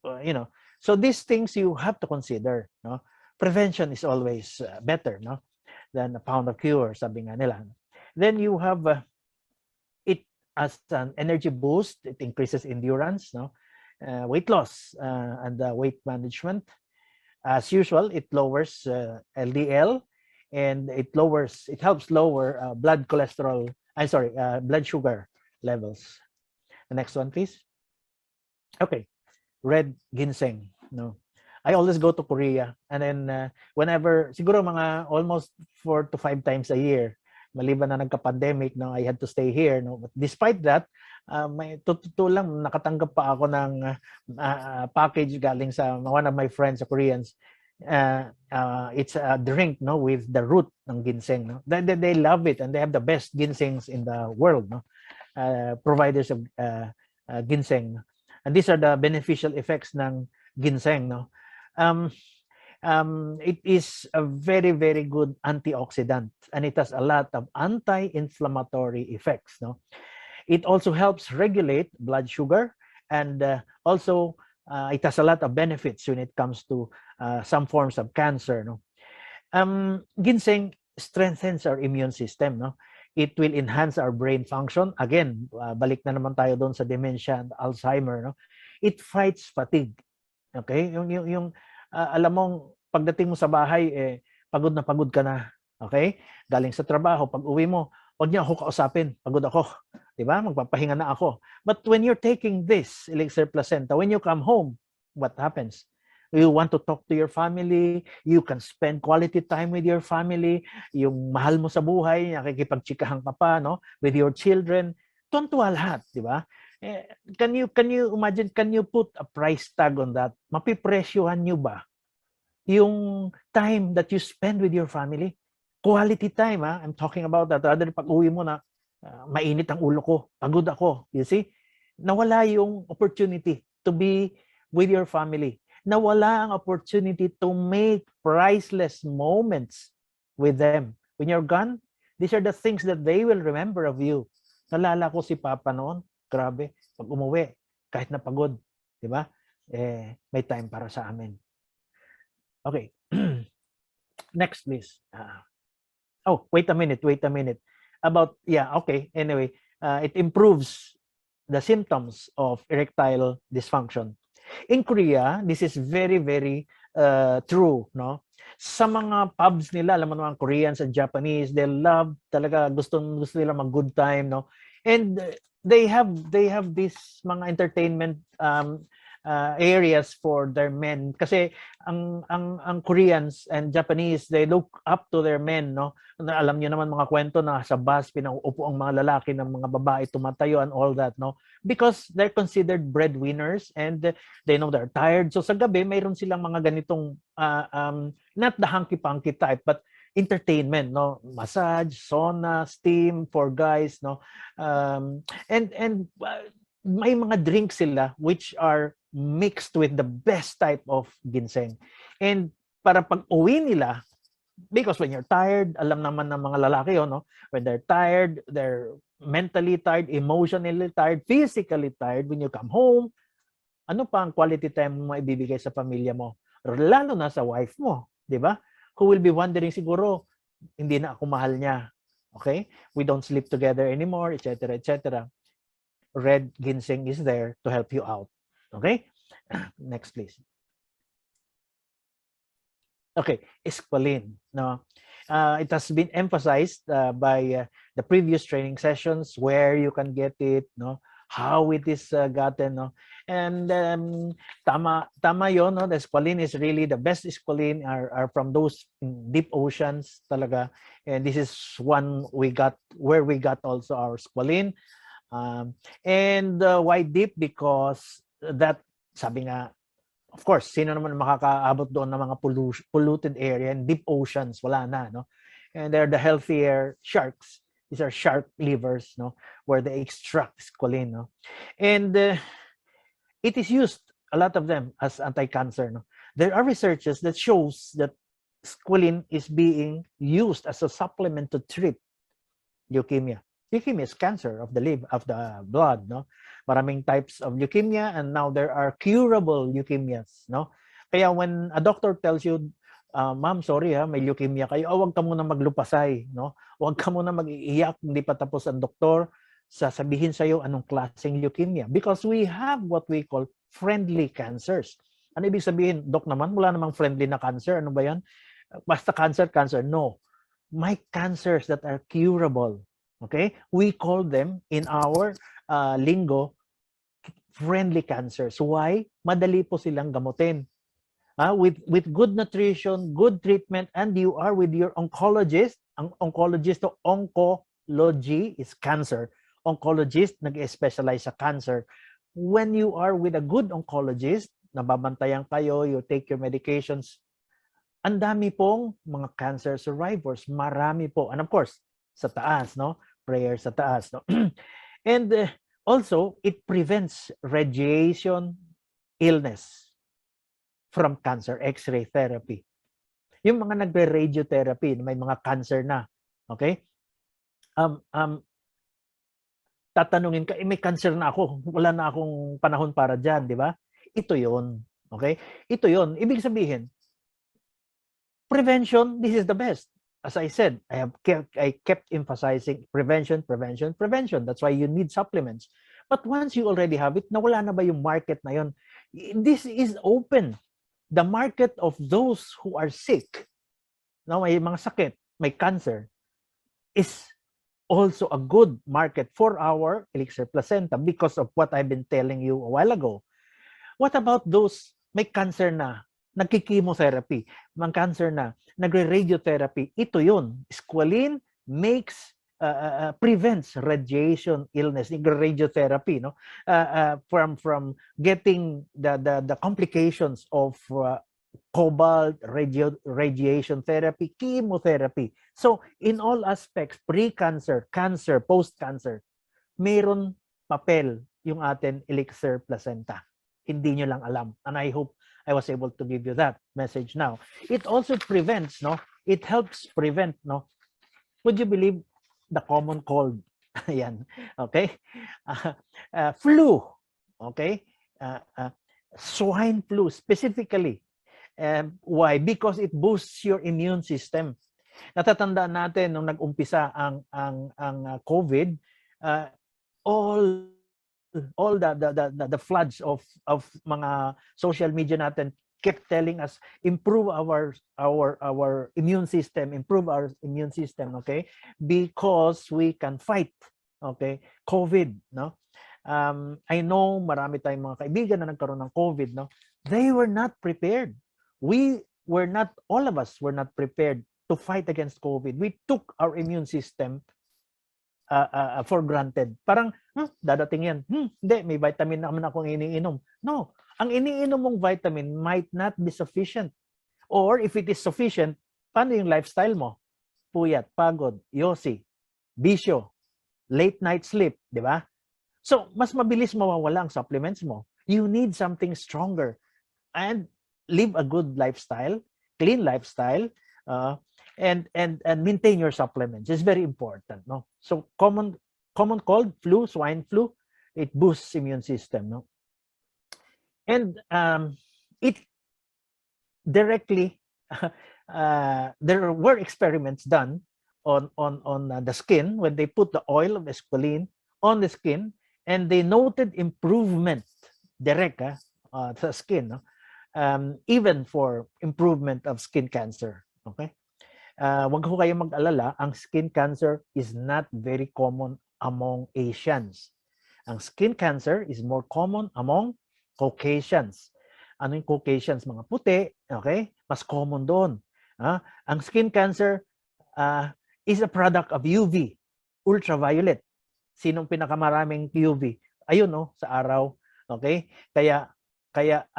so these things you have to consider, no? Prevention is always better, no? Than a pound of cure, sabi nga nila. Then you have it as an energy boost. It increases endurance, no? Weight loss and weight management. As usual, it lowers LDL, and it helps lower blood cholesterol. Blood sugar levels. The next one, please. Okay, red ginseng. No, I always go to Korea, and then whenever, siguro mga almost 4 to 5 times a year, maliban na nagka-pandemic, no, I had to stay here. No, but despite that, may totoo lang, nakatanggap pa ako ng package galing sa one of my friends, Koreans. It's a drink, no, with the root ng ginseng, no. They love it, and they have the best ginsengs in the world, no, providers of ginseng, and these are the beneficial effects ng ginseng, no. It is a very, very good antioxidant, and it has a lot of anti-inflammatory effects, no. It also helps regulate blood sugar, and also it has a lot of benefits when it comes to some forms of cancer, no. Ginseng strengthens our immune system, no. It will enhance our brain function. Again, balik na naman tayo doon sa dementia and Alzheimer, no. It fights fatigue. Okay? Yung alam mong pagdating mo sa bahay, pagod na pagod ka na. Okay? Galing sa trabaho, pag uwi mo, huwag niya ako kausapin, pagod ako. Diba? Magpapahinga na ako. But when you're taking this Elixir Placenta, when you come home, what happens? You want to talk to your family, you can spend quality time with your family, yung mahal mo sa buhay, nakikipagtsikahan ka pa, no, with your children, tuwan-tuwa lahat, di ba? Can you imagine, can you put a price tag on that? Mapipresyohan nyo ba yung time that you spend with your family? Quality time, ha? I'm talking about that. Rather pag uwi mo na, mainit ang ulo ko, pagod ako, you see? Nawala yung opportunity to be with your family. Nawala ang opportunity to make priceless moments with them. When you're gone, these are the things that they will remember of you. Nalala ko si Papa noon, grabe, pag umuwi, kahit na pagod, di ba? May time para sa amin. Okay. Next, please. Wait a minute. Anyway, it improves the symptoms of erectile dysfunction. In Korea, this is very, very true, no? Sa mga pubs nila, alam mo naman, Koreans and Japanese, they love talaga, gusto nila mag good time, no? And they have this mga entertainment areas for their men, kasi ang Koreans and Japanese, they look up to their men, no. Alam niyo naman mga kwento na sa bus pinauupo ang mga lalaki ng mga babae tumatayo and all that, no, because they're considered breadwinners and they know they're tired. So sa gabi mayroon silang mga ganitong not the hanky-panky type but entertainment, no, massage, sauna, steam for guys, no, and may mga drinks sila which are mixed with the best type of ginseng. And para pag uwi nila, because when you're tired, alam naman ng mga lalaki yun, no? When they're tired, they're mentally tired, emotionally tired, physically tired. When you come home, ano pa ang quality time mo ibibigay sa pamilya mo? Lalo na sa wife mo, di ba? Who will be wondering siguro, hindi na ako mahal niya. Okay? We don't sleep together anymore, etc., etc. Red ginseng is there to help you out. Okay? Next, please. Okay, squalene. No, it has been emphasized by the previous training sessions where you can get it. No, how it is gotten, no? And tama yon, no? The squalene is really the best squalene are from those deep oceans talaga. And this is one where we got also our squalene. And why deep? Because that, sabi nga, of course, sino naman makakaabot doon ng mga polluted area and deep oceans? Wala na, no? And they're the healthier sharks. These are shark livers, no, where they extract squalene, no, and it is used, a lot of them, as anti-cancer, no. There are researches that shows that squalene is being used as a supplement to treat leukemia. Leukemia is cancer of the liver, of the blood, no. Maraming types of leukemia, and now there are curable leukemias, no. Kaya when a doctor tells you, ma'am, sorry may leukemia kayo, huwag ka muna maglupasay, no? Huwag ka muna mag-iiyak, hindi pa tapos ang doktor, sasabihin sa'yo anong klaseng leukemia. Because we have what we call friendly cancers. Ano ibig sabihin? Dok naman, wala namang friendly na cancer. Ano ba yan? Basta cancer, cancer. No. My cancers that are curable. Okay? We call them, in our lingo, friendly cancers. Why? Madali po silang gamutin. With good nutrition, good treatment, and you are with your oncologist. Ang oncologist to oncology is cancer. Oncologist nag-specialize sa cancer. When you are with a good oncologist, nababantayan kayo, you take your medications, ang dami pong mga cancer survivors. Marami po. And of course, sa taas, no? Prayer sa taas, no? And also, it prevents radiation illness from cancer, X-ray therapy. Yung mga nagre-radiotherapy, may mga cancer na, okay? Tatanungin ka, may cancer na ako, wala na akong panahon para dyan, di ba? Ito yon, okay? Ito yon. Ibig sabihin, prevention, this is the best. As I said, I kept emphasizing prevention, prevention, prevention. That's why you need supplements. But once you already have it, nawala na ba yung market na yon? This is open. The market of those who are sick, no, may mga sakit, may cancer, is also a good market for our Elixir Placenta because of what I've been telling you a while ago. What about those may cancer na, nagki-chemotherapy, may cancer na, nagre-radiotherapy? Ito yun. Squalene prevents radiation illness, radiotherapy, no, from getting the complications of cobalt, radiation therapy, chemotherapy. So in all aspects, pre-cancer, cancer, post-cancer, mayroon papel yung atin Elixir Placenta. Hindi nyo lang alam. And I hope I was able to give you that message now. It also prevents, no, it helps prevent, no, would you believe, the common cold. Ayan. Okay? Flu. Okay? Swine flu specifically. Why? Because it boosts your immune system. Natatandaan natin nung nag-umpisa ang COVID, all the floods of mga social media natin kept telling us, improve our immune system, okay, because we can fight, okay, COVID, no. I know marami tayong mga kaibigan na nagkaroon ng COVID, no. They were not prepared. All of us were not prepared to fight against COVID. We took our immune system for granted. Parang, dadating yan. Hindi, may vitamin naman akong iniinom. No, ang iniinom mong vitamin might not be sufficient. Or if it is sufficient, paano yung lifestyle mo? Puyat, pagod, yosi, bisyo, late night sleep, di ba? So, mas mabilis mawawala ang supplements mo. You need something stronger. And live a good lifestyle, clean lifestyle, and maintain your supplements. It's very important, no? So common cold, flu, swine flu, it boosts immune system, no? And it directly there were experiments done on the skin when they put the oil of squalene on the skin, and they noted improvement direct sa skin, no? Even for improvement of skin cancer, okay? Wag ho kayo mag-alala, ang skin cancer is not very common among Asians. Ang skin cancer is more common among Caucasians. Ano yung Caucasians? Mga puti, okay? Mas common doon. Ang skin cancer is a product of UV, ultraviolet. Sinong pinakamaraming UV? Ayun, no, sa araw. Okay? Kaya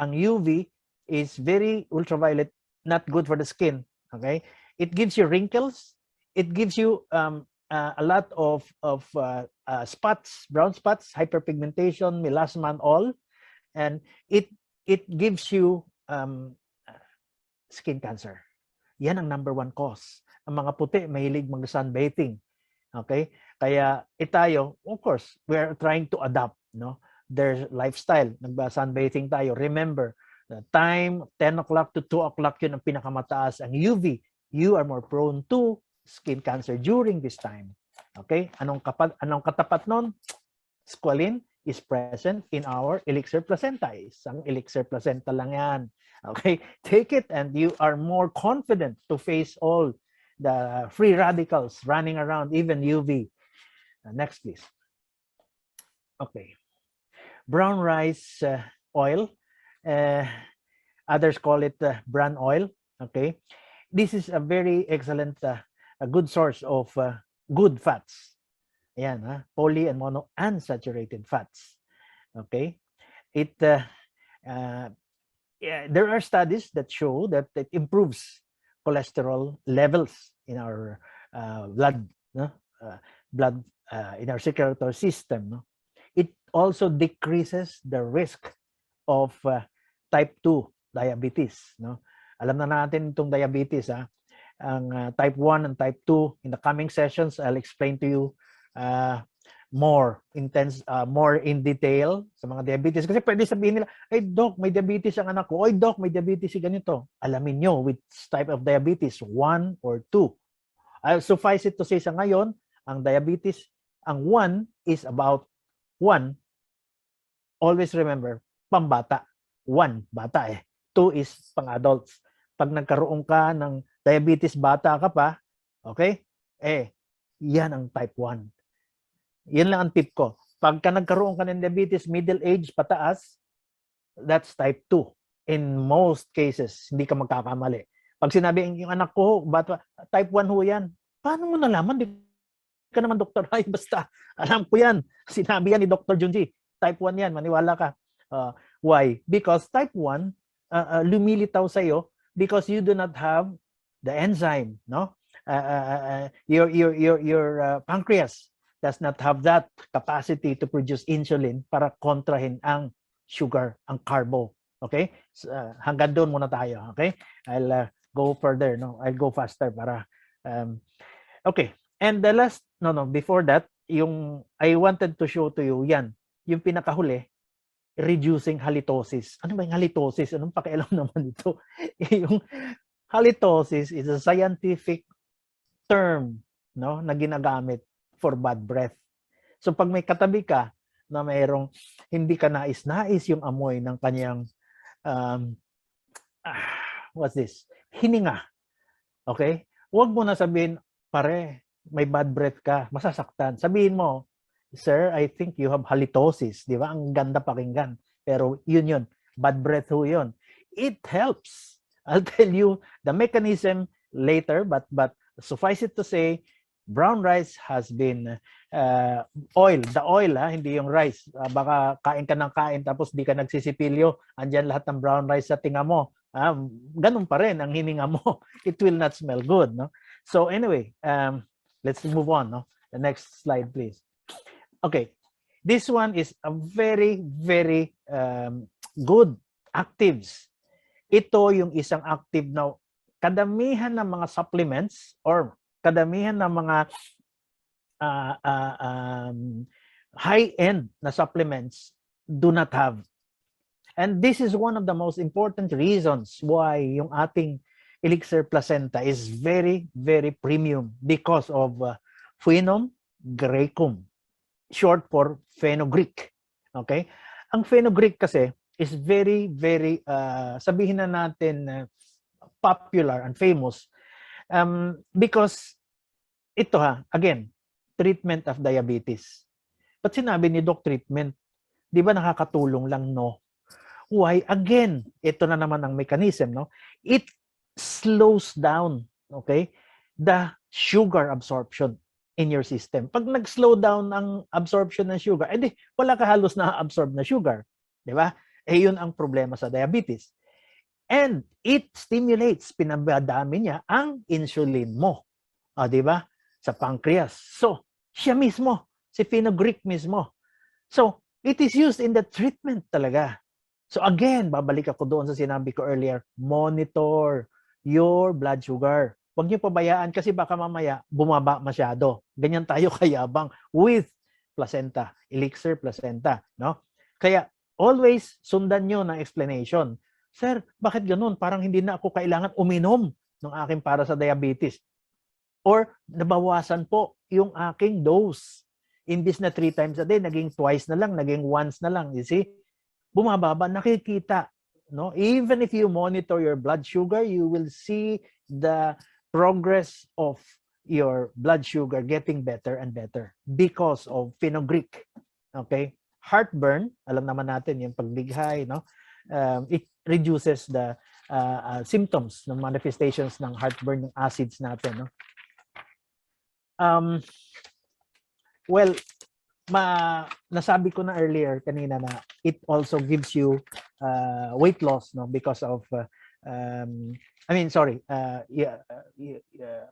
ang UV is very ultraviolet, not good for the skin. Okay? It gives you wrinkles. It gives you a lot of spots, brown spots, hyperpigmentation, melasma, and all, and it gives you skin cancer. Yan ang number one cause. Ang mga puti mahilig mag-sunbathing. Okay? Kaya tayo, of course, we are trying to adapt, no, their lifestyle. Nagba-sunbathing tayo. Remember, the time 10 o'clock to 2 o'clock yun ang pinakamataas ang UV. You are more prone to skin cancer during this time. Okay? Anong katapat nun? Squalene is present in our Elixir placenta. Isang Elixir placenta lang yan. Okay? Take it and you are more confident to face all the free radicals running around, even UV. Next, please. Okay. Brown rice oil. Others call it bran oil. Okay. This is a very excellent, a good source of good fats. Ayan, poly and monounsaturated fats. Okay. There are studies that show that it improves cholesterol levels in our blood, in our circulatory system. No? It also decreases the risk of type 2 diabetes. No? Alam na natin itong diabetes. Ang type 1 and type 2, in the coming sessions, I'll explain to you more in detail sa mga diabetes. Kasi pwede sabihin nila, ay doc, may diabetes ang anak ko. Ay doc, may diabetes si ganito. Alamin nyo which type of diabetes, 1 or 2. I'll suffice it to say sa ngayon, ang diabetes, ang 1 is about 1. Always remember, pambata. 1, bata 2 is pang-adults. Pag nagkaroon ka ng diabetes, bata ka pa, okay? Yan ang type 1. Yan lang ang tip ko. Pagka nagkaroon ka ng diabetes, middle age, pataas, that's type 2. In most cases, hindi ka magkakamali. Pag sinabi yung anak ko, bata, type 1 ho yan. Paano mo nalaman? Di ka naman doktor. Ay, basta. Alam ko yan. Sinabi yan ni Dr. Junji. Type 1 yan. Maniwala ka. Why? Because type 1, lumilitaw sa'yo because you do not have the enzyme, no? Your pancreas does not have that capacity to produce insulin para kontrahin ang sugar, ang carbo. Okay? Hanggang doon muna tayo. Okay? I'll go further. No? I'll go faster para... okay. And the last... before that, yung I wanted to show to you, yan. Yung pinakahuli, reducing halitosis. Ano ba yung halitosis? Anong pakialam naman ito? Yung halitosis is a scientific term, no, na ginagamit for bad breath. So pag may katabi ka na mayroong hindi ka nais-nais yung amoy ng kanyang what's this? Hininga. Okay? Huwag mo na sabihin, pare, may bad breath ka, masasaktan. Sabihin mo, sir, I think you have halitosis. Di ba? Ang ganda pakinggan. Pero yun. Bad breath ho yun. It helps. I'll tell you the mechanism later, but suffice it to say, brown rice has been oil. The oil, hindi yung rice. Baka kain ka ng kain tapos di ka nagsisipilyo. Andyan lahat ng brown rice sa tinga mo. Ganun pa rin ang hininga mo. It will not smell good. No? So anyway, let's move on. No? The next slide, please. Okay, this one is a very, very good actives. Ito yung isang active na kadamihan ng mga supplements or kadamihan ng mga high-end na supplements do not have. And this is one of the most important reasons why yung ating Elixir placenta is very, very premium because of Phenum graecum. Short for fenugreek. Okay? Ang fenugreek kasi is very, very, sabihin na natin, popular and famous because ito again, treatment of diabetes. Ba't sinabi ni Doc treatment? Di ba nakakatulong lang? No. Why? Again, ito na naman ang mechanism, no? It slows down, okay, the sugar absorption in your system. Pag nag-slow down ang absorption ng sugar, edi wala ka halos na-absorb na sugar. Di ba? Eh, yun ang problema sa diabetes. And it stimulates, pinabadami niya ang insulin mo. Di ba? Sa pancreas. So, siya mismo, si fenugreek mismo. So, it is used in the treatment talaga. So again, babalik ako doon sa sinabi ko earlier, monitor your blood sugar. Huwag niyo pabayaan kasi baka mamaya bumaba masyado. Ganyan tayo kayabang with placenta, Elixir placenta, no? Kaya always sundan niyo ng explanation. Sir, bakit ganoon? Parang hindi na ako kailangan uminom ng aking para sa diabetes. Or nabawasan po yung aking dose. Imbis na 3 times a day, naging twice na lang, naging once na lang. You see? Bumababa, nakikita. No? Even if you monitor your blood sugar, you will see the progress of your blood sugar getting better and better because of fenugreek. Okay? Heartburn, alam naman natin yung pagbighay, no? It reduces the symptoms, ng manifestations ng heartburn, ng acids natin. No? Well, nasabi ko na earlier kanina na it also gives you weight loss, no, because of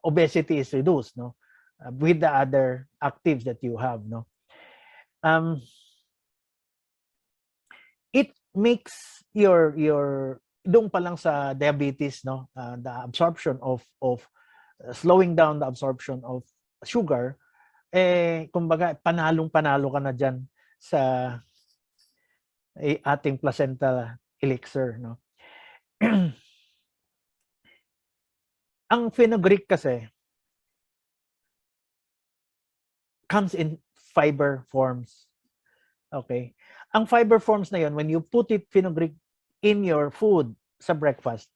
obesity is reduced, no, with the other actives that you have, no. It makes your doon pa lang sa diabetes, no, the absorption of slowing down the absorption of sugar. Kumbaga, panalong-panalo ka na dyan sa ating placenta elixir, no? Ang fenugreek kasi comes in fiber forms. Okay? Ang fiber forms na yon, when you put fenugreek in your food sa breakfast,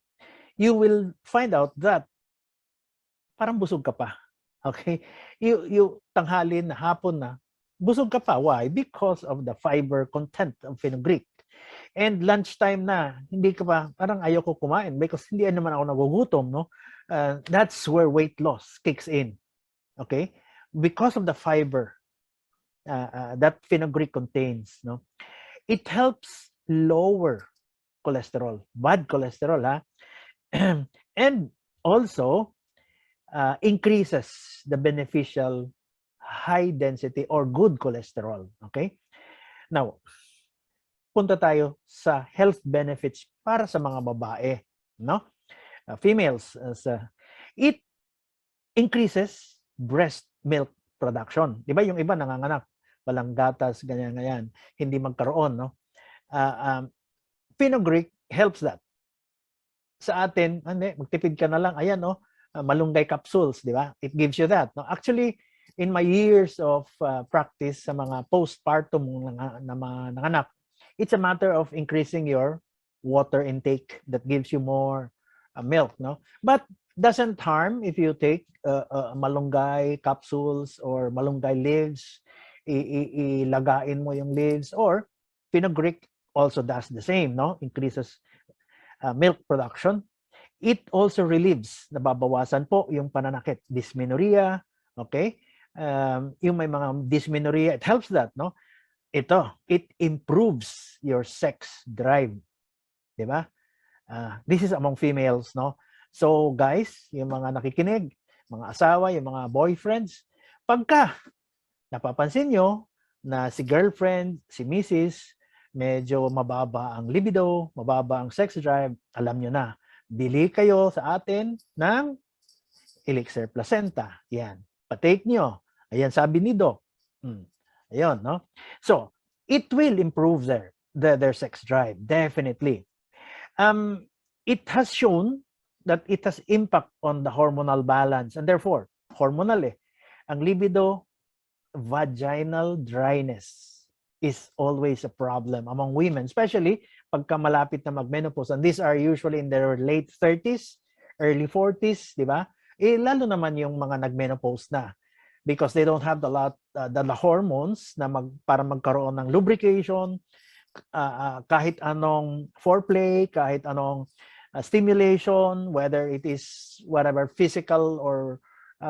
you will find out that parang busog ka pa. Okay? You tanghali na, hapon na, busog ka pa. Why? Because of the fiber content of fenugreek. And lunchtime na, hindi ka pa, parang ayaw ko kumain because hindi naman ako nagugutom, no? That's where weight loss kicks in. Okay? Because of the fiber that fenugreek contains, no? It helps lower cholesterol, bad cholesterol, ha? And also, increases the beneficial high density or good cholesterol. Okay? Now, punta tayo sa health benefits para sa mga babae, no? Females, it increases breast milk production. Di ba yung iba nanganganak, walang gatas, ganyan-ganyan, hindi magkaroon, no? Fenugreek helps that. Sa atin, magtipid ka na lang, ayan, no? Malunggay capsules, di ba? It gives you that. No? Actually, in my years of practice sa mga postpartum na mga nanganak, it's a matter of increasing your water intake that gives you more milk, no? But doesn't harm if you take malunggay capsules or malunggay leaves, ilagain mo yung leaves, or fenugreek also does the same, no? Increases milk production. It also relieves, nababawasan po yung pananakit, dysmenorrhea, okay? Yung may mga dysmenorrhea, it helps that, no? It improves your sex drive, di ba? This is among females, no? So guys, yung mga nakikinig, mga asawa, yung mga boyfriends, pagka napapansin nyo na si girlfriend, si Mrs., medyo mababa ang libido, mababa ang sex drive, alam nyo na, bili kayo sa atin ng Elixir Placenta. Yan. Patake nyo. Ayan, sabi ni Doc. Ayun, no? So, it will improve their sex drive. Definitely. It has shown that it has impact on the hormonal balance. And therefore, hormonal ang libido, vaginal dryness is always a problem among women, especially pagka malapit na magmenopause. And these are usually in their late 30s, early 40s, di ba? Lalo naman yung mga nagmenopause na. because they don't have the hormones na para magkaroon ng lubrication, kahit anong foreplay, kahit anong stimulation, whether it is whatever physical or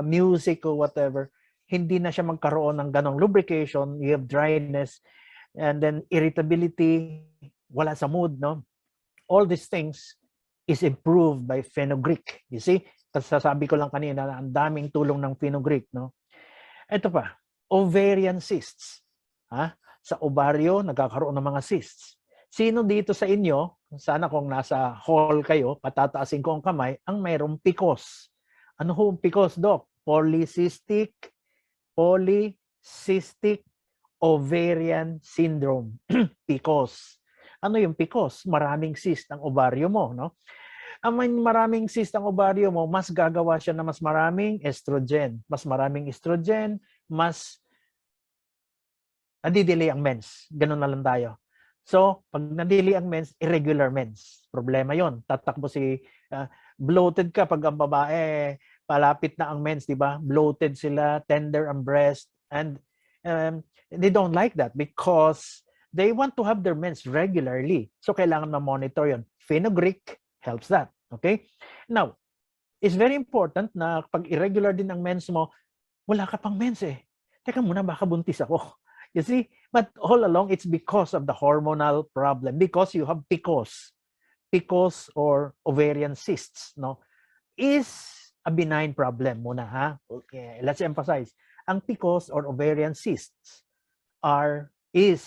music or whatever, hindi na siya magkaroon ng ganong lubrication. You have dryness, and then irritability, wala sa mood, no? All these things is improved by fenugreek. You see? Sasabi ko lang kanina na ang daming tulong ng fenugreek, no? Ito pa, ovarian cysts. Ha? Sa ovaryo, nagkakaroon ng mga cysts. Sino dito sa inyo, sana kung nasa hall kayo, patataasin ko ang kamay, ang mayroong PCOS. Ano ho ang PCOS, Doc? Polycystic ovarian syndrome. PCOS. Ano yung PCOS? Maraming cyst ang ovaryo mo, no? Ang maraming cyst ang ovaryo mo, mas gagawa siya na mas maraming estrogen. Mas maraming estrogen, mas nadidelay ang mens. Ganun na lang tayo. So, pag nadelay ang mens, irregular mens. Problema yon. Tatakbo bloated ka pag ang babae, palapit na ang mens, di ba? Bloated sila, tender ang breast, and they don't like that because they want to have their mens regularly. So, kailangan ma-monitor yon. Fenugreek helps that. Okay? Now, it's very important na pag irregular din ang mens mo, wala ka pang mens eh. Teka muna, baka buntis ako. You see? But all along, it's because of the hormonal problem. Because you have PCOS. PCOS or ovarian cysts, no? Is a benign problem muna, ha? Okay, let's emphasize. Ang PCOS or ovarian cysts is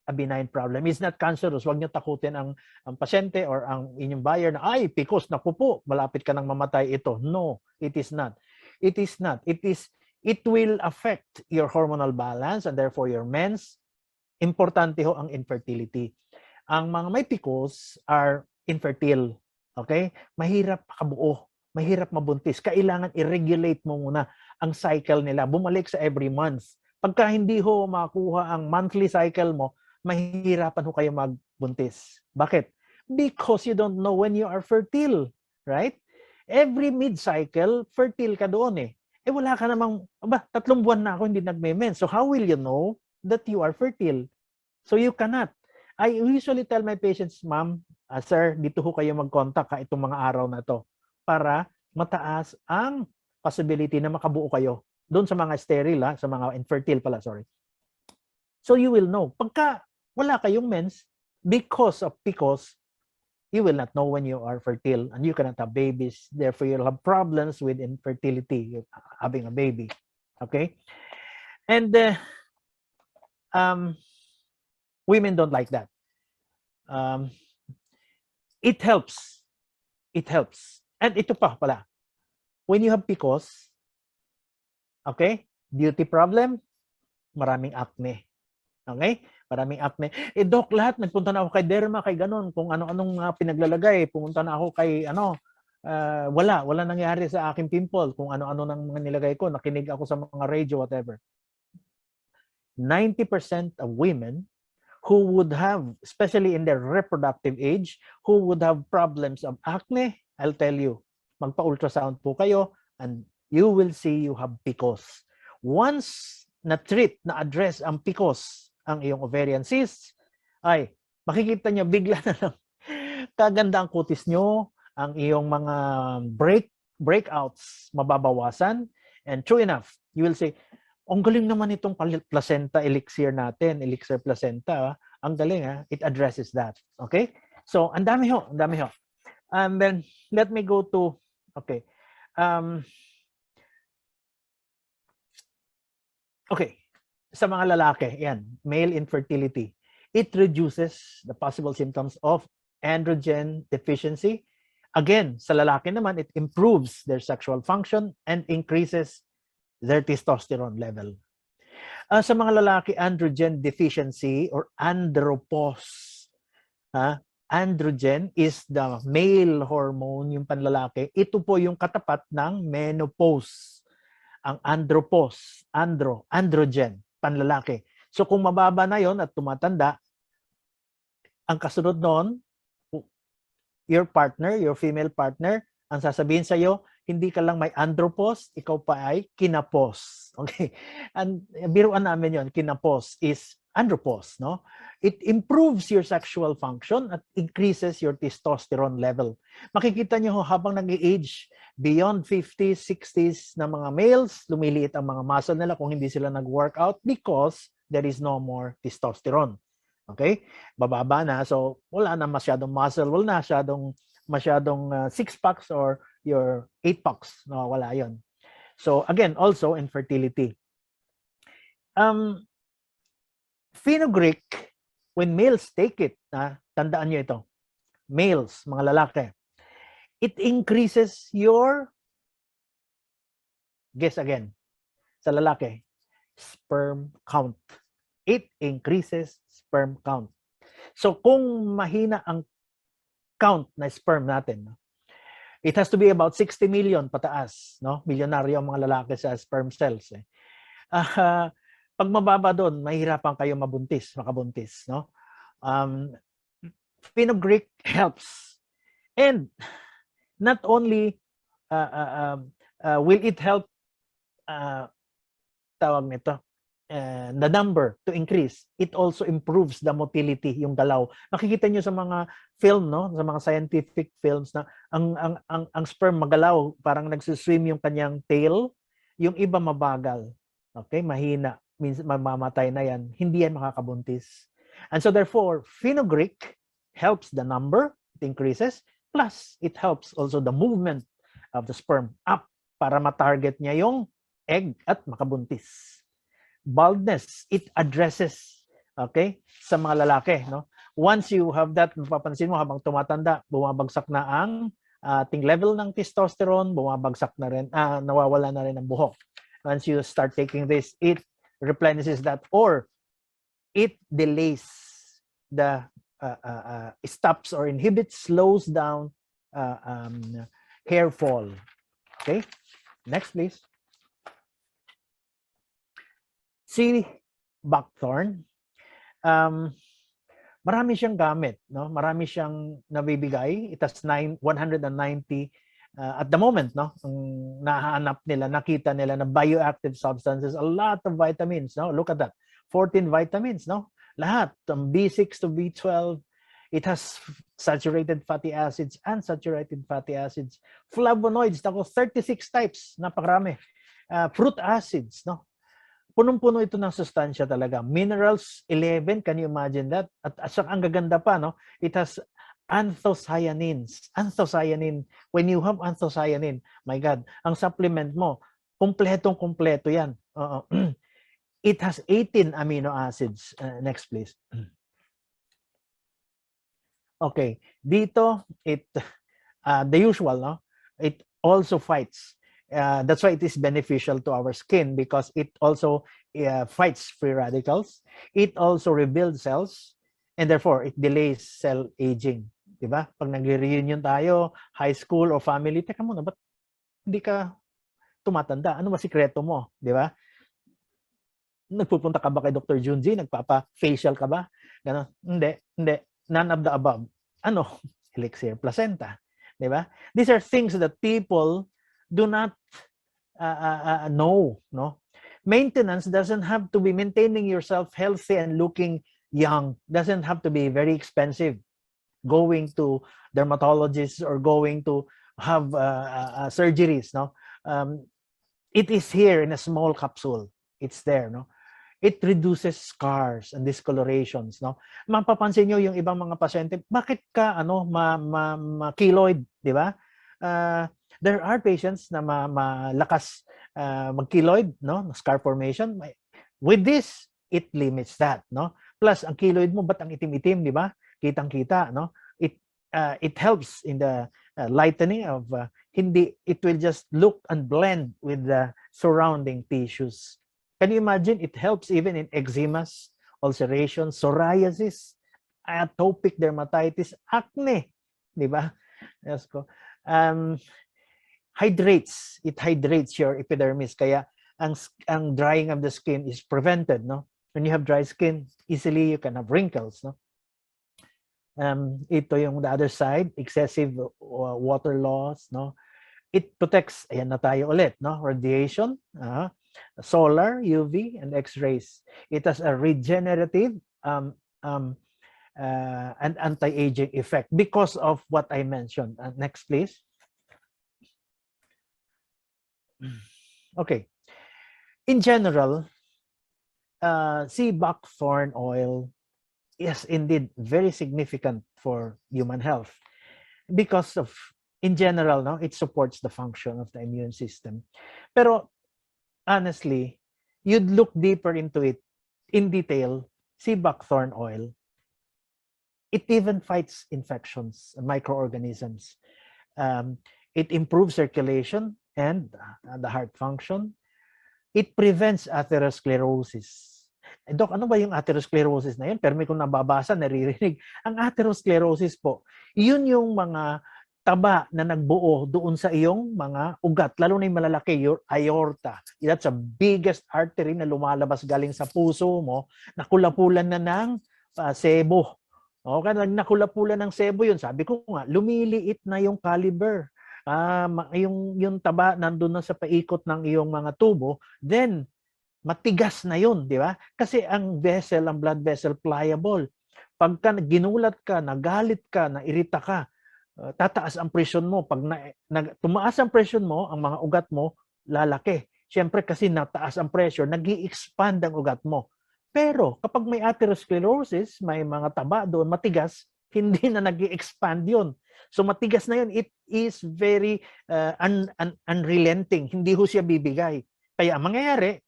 a benign problem. It's not cancerous. Huwag niyo takutin ang pasyente or ang inyong buyer na, ay, PCOS, naku po, malapit ka nang mamatay ito. No, it is not. It is not. It will affect your hormonal balance and therefore your mens. Importante ho ang infertility. Ang mga may PCOS are infertile. Okay? Mahirap kabuo. Mahirap mabuntis. Kailangan i-regulate mo muna ang cycle nila. Bumalik sa every month. Pagka hindi ho makuha ang monthly cycle mo, mahihirapan ho kayo magbuntis. Bakit? Because you don't know when you are fertile. Right? Every mid-cycle, fertile ka doon eh. Eh wala ka namang, 3 buwan na ako hindi nagme-mens. So how will you know that you are fertile? So you cannot. I usually tell my patients, ma'am, sir, dito ho kayo mag-contact itong mga araw na to para mataas ang possibility na makabuo kayo doon sa mga sterile, sa mga infertile pala, sorry. So you will know. Pagka wala kayong mens, because of PCOS, you will not know when you are fertile and you cannot have babies. Therefore, you'll have problems with infertility, having a baby. Okay? And women don't like that. It helps. It helps. And ito pa pala. When you have PCOS, okay? Beauty problem, maraming acne. Okay? Maraming acne. Eh, Doc, lahat, nagpunta na ako kay derma, kay ganon, kung ano-anong pinaglalagay. Pumunta na ako kay, wala nangyari sa aking pimple, kung ano-ano nang mga nilagay ko, nakinig ako sa mga radio, whatever. 90% of women who would have, especially in their reproductive age, who would have problems of acne, I'll tell you, magpa-ultrasound po kayo, and you will see you have PCOS. Once na-treat, na-address ang PCOS, ang iyong ovarian cysts, ay makikita niyo bigla na lang kaganda ang kutis niyo, ang iyong mga breakouts mababawasan, and true enough, you will say, ang galing naman itong placenta elixir natin, elixir placenta, ang galing it addresses that. Okay? So, ang dami ho. And then, let me go to, okay. Okay. Sa mga lalaki, yan, male infertility. It reduces the possible symptoms of androgen deficiency. Again, sa lalaki naman, it improves their sexual function and increases their testosterone level. Sa mga lalaki, androgen deficiency or andropause. Androgen is the male hormone, yung panlalaki. Ito po yung katapat ng menopause. Ang andropause, androgen, panlalaki. So kung mababa na yon at tumatanda, ang kasunod noon, your partner, your female partner, Ang sasabihin sa iyo, hindi ka lang may andropause, ikaw pa ay kinapause. Okay? And biruan namin yon, kinapause is andropause, no? It improves your sexual function at increases your testosterone level. Makikita niyo habang nag-age, beyond 50s, 60s na mga males, lumiliit ang mga muscle nila kung hindi sila nag-workout because there is no more testosterone. Okay? Bababa na. So, wala na masyadong muscle, wala na masyadong six-packs or your eight-packs. No, wala yon. So, again, also infertility. Fenugreek, when males take it, tandaan nyo ito, males, mga lalaki, it increases your, guess again, sa lalaki, sperm count. It increases sperm count. So, kung mahina ang count na sperm natin, it has to be about 60 million pataas, no? Milyonaryo ang mga lalaki sa sperm cells. Pag mababa doon, mahirapan kayo makabuntis, no? Fenugreek helps. And not only will it help tawag nito, the number to increase, it also improves the motility, yung galaw. Makikita nyo sa mga film, no, sa mga scientific films na ang sperm magalaw, parang nagsuswim yung kanyang tail, yung iba mabagal. Okay, mahina, means mamamatay na yan, hindi yan makakabuntis. And so therefore, fenugreek helps the number, it increases, plus it helps also the movement of the sperm up para matarget niya yung egg at makabuntis. Baldness, it addresses, okay, sa mga lalaki, no? Once you have that, mapapansin mo habang tumatanda, bumabagsak na ang ating level ng testosterone, bumabagsak na rin, nawawala na rin ang buhok. Once you start taking this, it replenishes that, or it delays the stops or inhibits, slows down hair fall. Okay, next please. Si buckthorn, marami siyang gamit, no? Marami siyang nabibigay. It has 190 at the moment, no? Nahanap nila, nakita nila na bioactive substances, a lot of vitamins, no? Look at that. 14 vitamins, no? Lahat, from B6 to B12. It has saturated fatty acids, unsaturated fatty acids, flavonoids, 36 types, napakarami. Fruit acids, no? Punong-puno ito ng sustansya talaga. Minerals, 11, can you imagine that? At ang gaganda pa, no? It has anthocyanins. Anthocyanin, when you have anthocyanin, my God, ang supplement mo, kumpletong-kumpleto yan. It has 18 amino acids. Next, please. Okay, dito, the usual, no? It also fights. That's why it is beneficial to our skin because it also fights free radicals. It also rebuilds cells and therefore it delays cell aging. Diba? Pag nag-reunion tayo, high school o family, teka muna, ba't hindi ka tumatanda? Ano ba sikreto mo? Diba? Nagpupunta ka ba kay Dr. Junji? Nagpapa-facial ka ba? Ganon. Hindi. None of the above. Ano? Elixir, placenta. Diba? These are things that people do not know, no? Maintenance doesn't have to be maintaining yourself healthy and looking young. Doesn't have to be very expensive. Going to dermatologists or going to have surgeries, no? It is here in a small capsule. It's there, no? It reduces scars and discolorations, no? Mapapansin nyo yung ibang mga pasyente, bakit ka keloid, di ba? There are patients na malakas mag-keloid, no? Scar formation. With this, it limits that, no? Plus, ang keloid mo, ba't ang itim-itim, di ba? Kitang-kita, no? It helps in the lightening of, it will just look and blend with the surrounding tissues. Can you imagine? It helps even in eczemas, ulceration, psoriasis, atopic dermatitis, acne, di ba? Yes ko. Hydrates. It hydrates your epidermis. Kaya ang drying of the skin is prevented, no? When you have dry skin, easily you can have wrinkles, no? Ito yung the other side, excessive water loss, no? It protects, ayan na tayo ulit, no? Radiation, solar, UV, and X-rays. It has a regenerative and anti-aging effect because of what I mentioned. Next, please. Okay. In general, sea buckthorn oil is indeed very significant for human health because of, in general, no, it supports the function of the immune system. Pero honestly, you'd look deeper into it in detail, sea buckthorn oil, it even fights infections, microorganisms. It improves circulation and the heart function. It prevents atherosclerosis. Doc, ano ba yung atherosclerosis na yun? Pero may kung nababasa, naririnig. Ang atherosclerosis po, yun yung mga taba na nagbuo doon sa iyong mga ugat, lalo na yung malalaki, your aorta. That's the biggest artery na lumalabas galing sa puso mo, nakulapulan na ng sebo. Okay, nakulapulan ng sebo yun. Sabi ko nga, lumiliit na yung caliber. Yung taba nandun na sa paikot ng iyong mga tubo, then matigas na yun, di ba? Kasi ang vessel, ang blood vessel, pliable. Pagka ginulat ka, nagalit ka, nairita ka, tataas ang presyon mo. Pag tumaas ang presyon mo, ang mga ugat mo, lalaki. Siyempre kasi nataas ang pressure, nag-i-expand ang ugat mo. Pero kapag may atherosclerosis, may mga taba doon, matigas, hindi na nag-i-expand yun. So matigas na yun, it is very unrelenting. Hindi ho siya bibigay. Kaya ang mangyayari,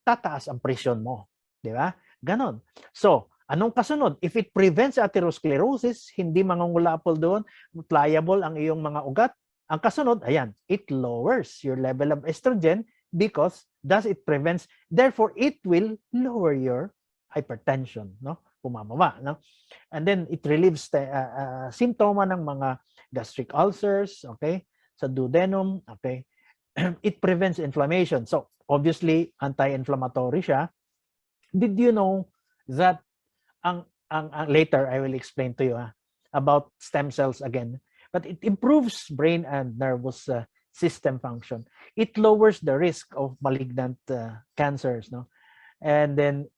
tataas ang presyon mo. Di ba? Ganon. So, anong kasunod? If it prevents atherosclerosis, hindi mangungulapol doon, pliable ang iyong mga ugat, ang kasunod, ayan, it lowers your level of estrogen because thus it prevents, therefore it will lower your hypertension, no? Pumamaba, no? And then it relieves the symptoma ng mga gastric ulcers, okay? Sa duodenum, okay? It prevents inflammation. So, obviously, anti-inflammatory siya. Did you know that later I will explain to you about stem cells again, but it improves brain and nervous system function. It lowers the risk of malignant cancers, no? And then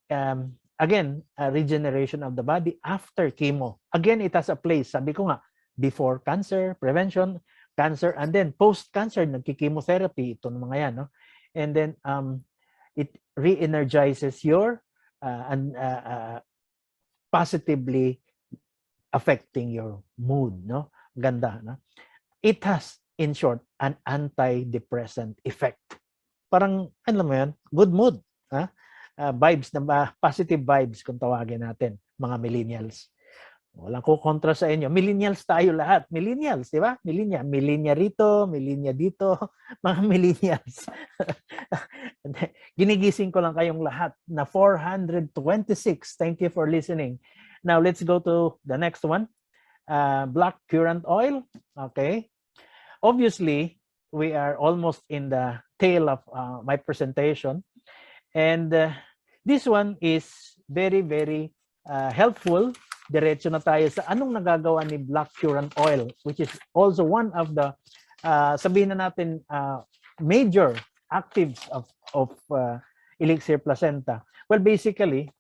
again, regeneration of the body after chemo. Again, it has a place. Sabi ko nga, before cancer, prevention, cancer, and then post-cancer, nagki-chemotherapy, ito ng mga yan, no? And then it re-energizes your positively affecting your mood, no? Ganda, no? It has, in short, an antidepressant effect. Parang, ano mo yan? Good mood, ha? Vibes, positive vibes kung tawagin natin, mga millennials. Walang ko kontra sa inyo. Millennials tayo lahat. Millennials, di ba? Millennia rito, millennia dito. Mga millennials. Ginigising ko lang kayong lahat na 426. Thank you for listening. Now, let's go to the next one. Black currant oil. Okay. Obviously, we are almost in the tail of my presentation. And this one is very, very helpful. Diretso na tayo sa anong nagagawa ni black currant oil, which is also one of the, sabihin na natin, major actives of Elixir Placenta. Well, basically,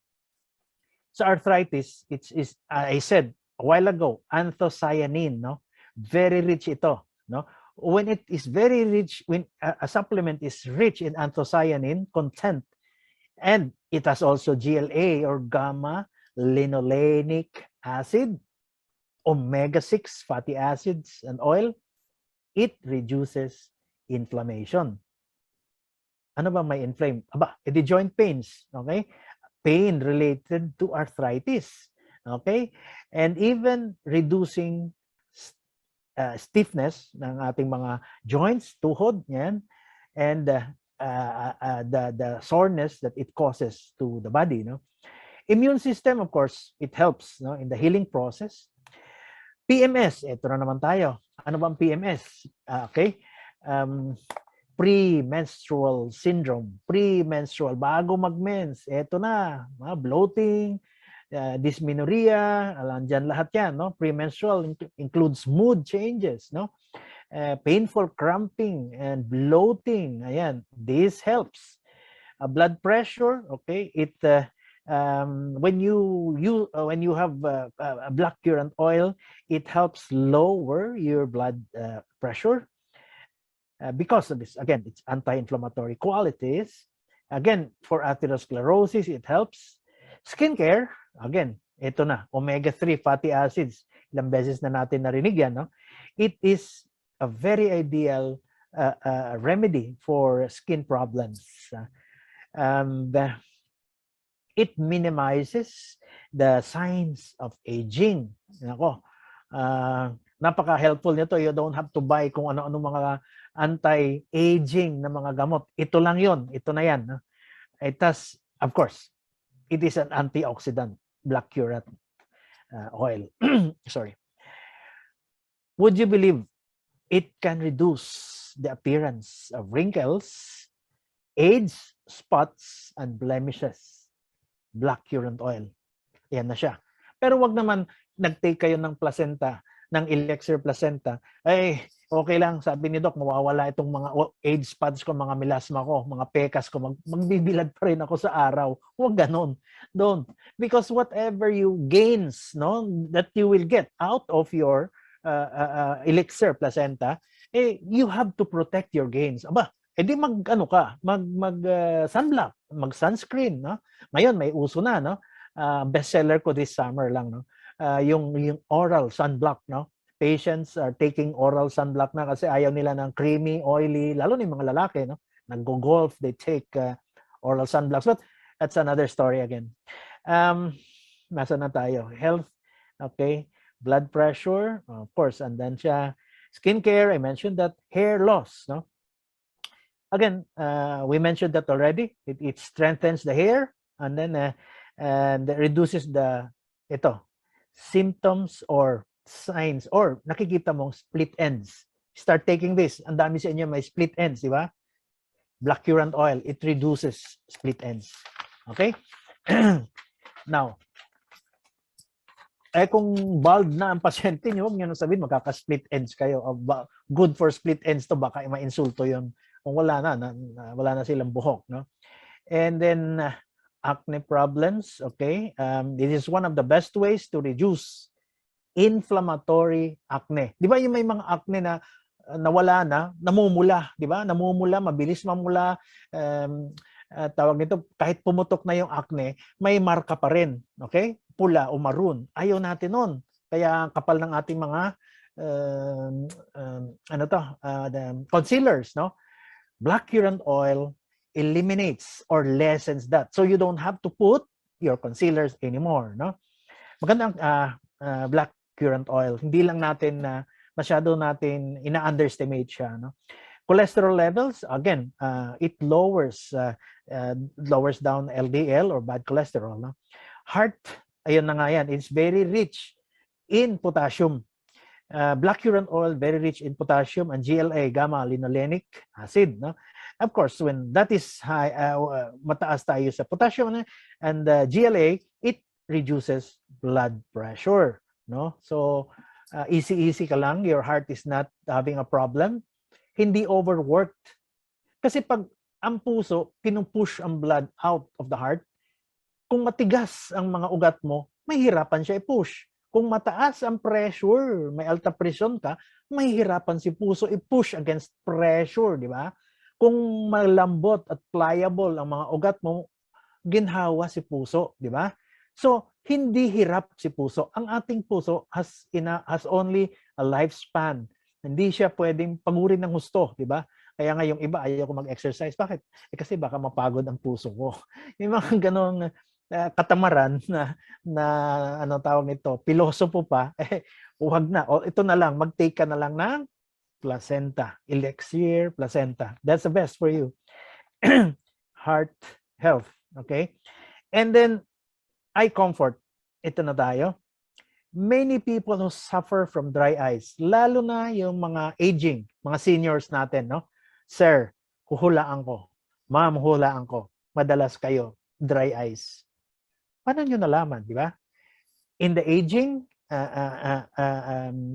sa arthritis, it's I said a while ago, anthocyanin, no? Very rich ito, no? When it is very rich, when a supplement is rich in anthocyanin content, and it has also GLA or gamma linolenic acid, omega-6 fatty acids and oil, it reduces inflammation. Ano ba may inflame? Aba, edi joint pains, okay? Pain related to arthritis, okay? And even reducing stiffness ng ating mga joints, tuhod, yan, and the soreness that it causes to the body, no? Immune system, of course, it helps, no, in the healing process. PMS, ito na naman tayo. Ano ba ang PMS? Okay. Premenstrual syndrome. Premenstrual, bago mag-mens. Ito na, bloating, dysmenorrhea, andyan lahat yan, no? Premenstrual includes mood changes, no? Painful cramping and bloating. Ayan, this helps. Blood pressure, okay? When you have a black currant oil, it helps lower your blood pressure because of this. Again, it's anti-inflammatory qualities. Again, for atherosclerosis, it helps. Skincare, again, ito na, omega-3 fatty acids. Ilang beses na natin narinig yan, no? It is a very ideal remedy for skin problems. And it minimizes the signs of aging. Nako, napaka-helpful nito. You don't have to buy kung ano-ano mga anti-aging na mga gamot. Ito lang yon, ito na yan. It has, of course, it is an antioxidant, black currant oil. Sorry. Would you believe it can reduce the appearance of wrinkles, age, spots, and blemishes? Black currant oil. Yan na siya. Pero wag naman nag-take kayo ng placenta, ng Elixir placenta. Ay, okay lang. Sabi ni Doc, mawawala itong mga age spots ko, mga melasma ko, mga pekas ko. Magbibilad pa rin ako sa araw. Huwag ganon. Don't. Because whatever you gains, no, that you will get out of your Elixir placenta, you have to protect your gains. Aba, edi mag-ano ka, sunblock, mag-sunscreen, no? Ngayon may uso na, no? Bestseller ko this summer lang, no? Yung oral sunblock, no? Patients are taking oral sunblock na kasi ayaw nila ng creamy, oily, lalo na yung mga lalaki, no? Nag-golf, they take oral sunblocks. But that's another story again. Nasa na tayo? Health, okay? Blood pressure, of course, and then siya, skincare, I mentioned that, hair loss, no? Again, we mentioned that already. It strengthens the hair and then and reduces the symptoms or signs or nakikita mong split ends. Start taking this. Ang dami sa inyo may split ends, di ba? Black currant oil, it reduces split ends. Okay? Now, kung bald na ang pasyente nyo, huwag nyo sabihin magkaka-split ends kayo. Good for split ends to, baka ma-insulto yun. Kung wala na silang buhok, no? And then acne problems, okay? This is one of the best ways to reduce inflammatory acne. Di ba yung may mga acne na nawala na, namumula, di ba? Namumula, mabilis mamula. Tawag nito, kahit pumutok na yung acne, may marka pa rin, okay? Pula o maroon. Ayaw natin nun. Kaya kapal ng ating mga concealers, no? Black currant oil eliminates or lessens that. So you don't have to put your concealers anymore, no? Magandang black currant oil. Hindi lang natin masyado natin ina-underestimate siya, no? Cholesterol levels, again, it lowers down LDL or bad cholesterol, no? Heart, ayun na nga yan, it's very rich in potassium. Black currant oil, very rich in potassium and GLA, gamma linolenic acid, no? Of course, when that is high, mataas tayo sa potassium and GLA, it reduces blood pressure, no? So easy ka lang, your heart is not having a problem, hindi overworked. Kasi pag ang puso pinupush ang blood out of the heart, kung matigas ang mga ugat mo, mahihirapan siya i-push. Kung mataas ang pressure, may alta presyon ka, mahihirapan si puso i-push against pressure, di ba? Kung malambot at pliable ang mga ugat mo, ginhawa si puso, di ba? So, hindi hirap si puso. Ang ating puso has only a lifespan. Hindi siya pwedeng pagurin ng husto, di ba? Kaya nga yung iba ayaw ko mag-exercise. Bakit? Kasi baka mapagod ang puso ko. Yung mga ganong katamaran na ano tawag nito, pilosopo pa, huwag na. O ito na lang, mag-take ka na lang ng placenta, Elixir placenta. That's the best for you. Heart health, okay? And then eye comfort. Ito na tayo. Many people who suffer from dry eyes, lalo na yung mga aging, mga seniors natin, no? Sir, huhulaan ko. Ma'am, huhulaan ko. Madalas kayo dry eyes. Paano nyo nalaman, di ba? In the aging,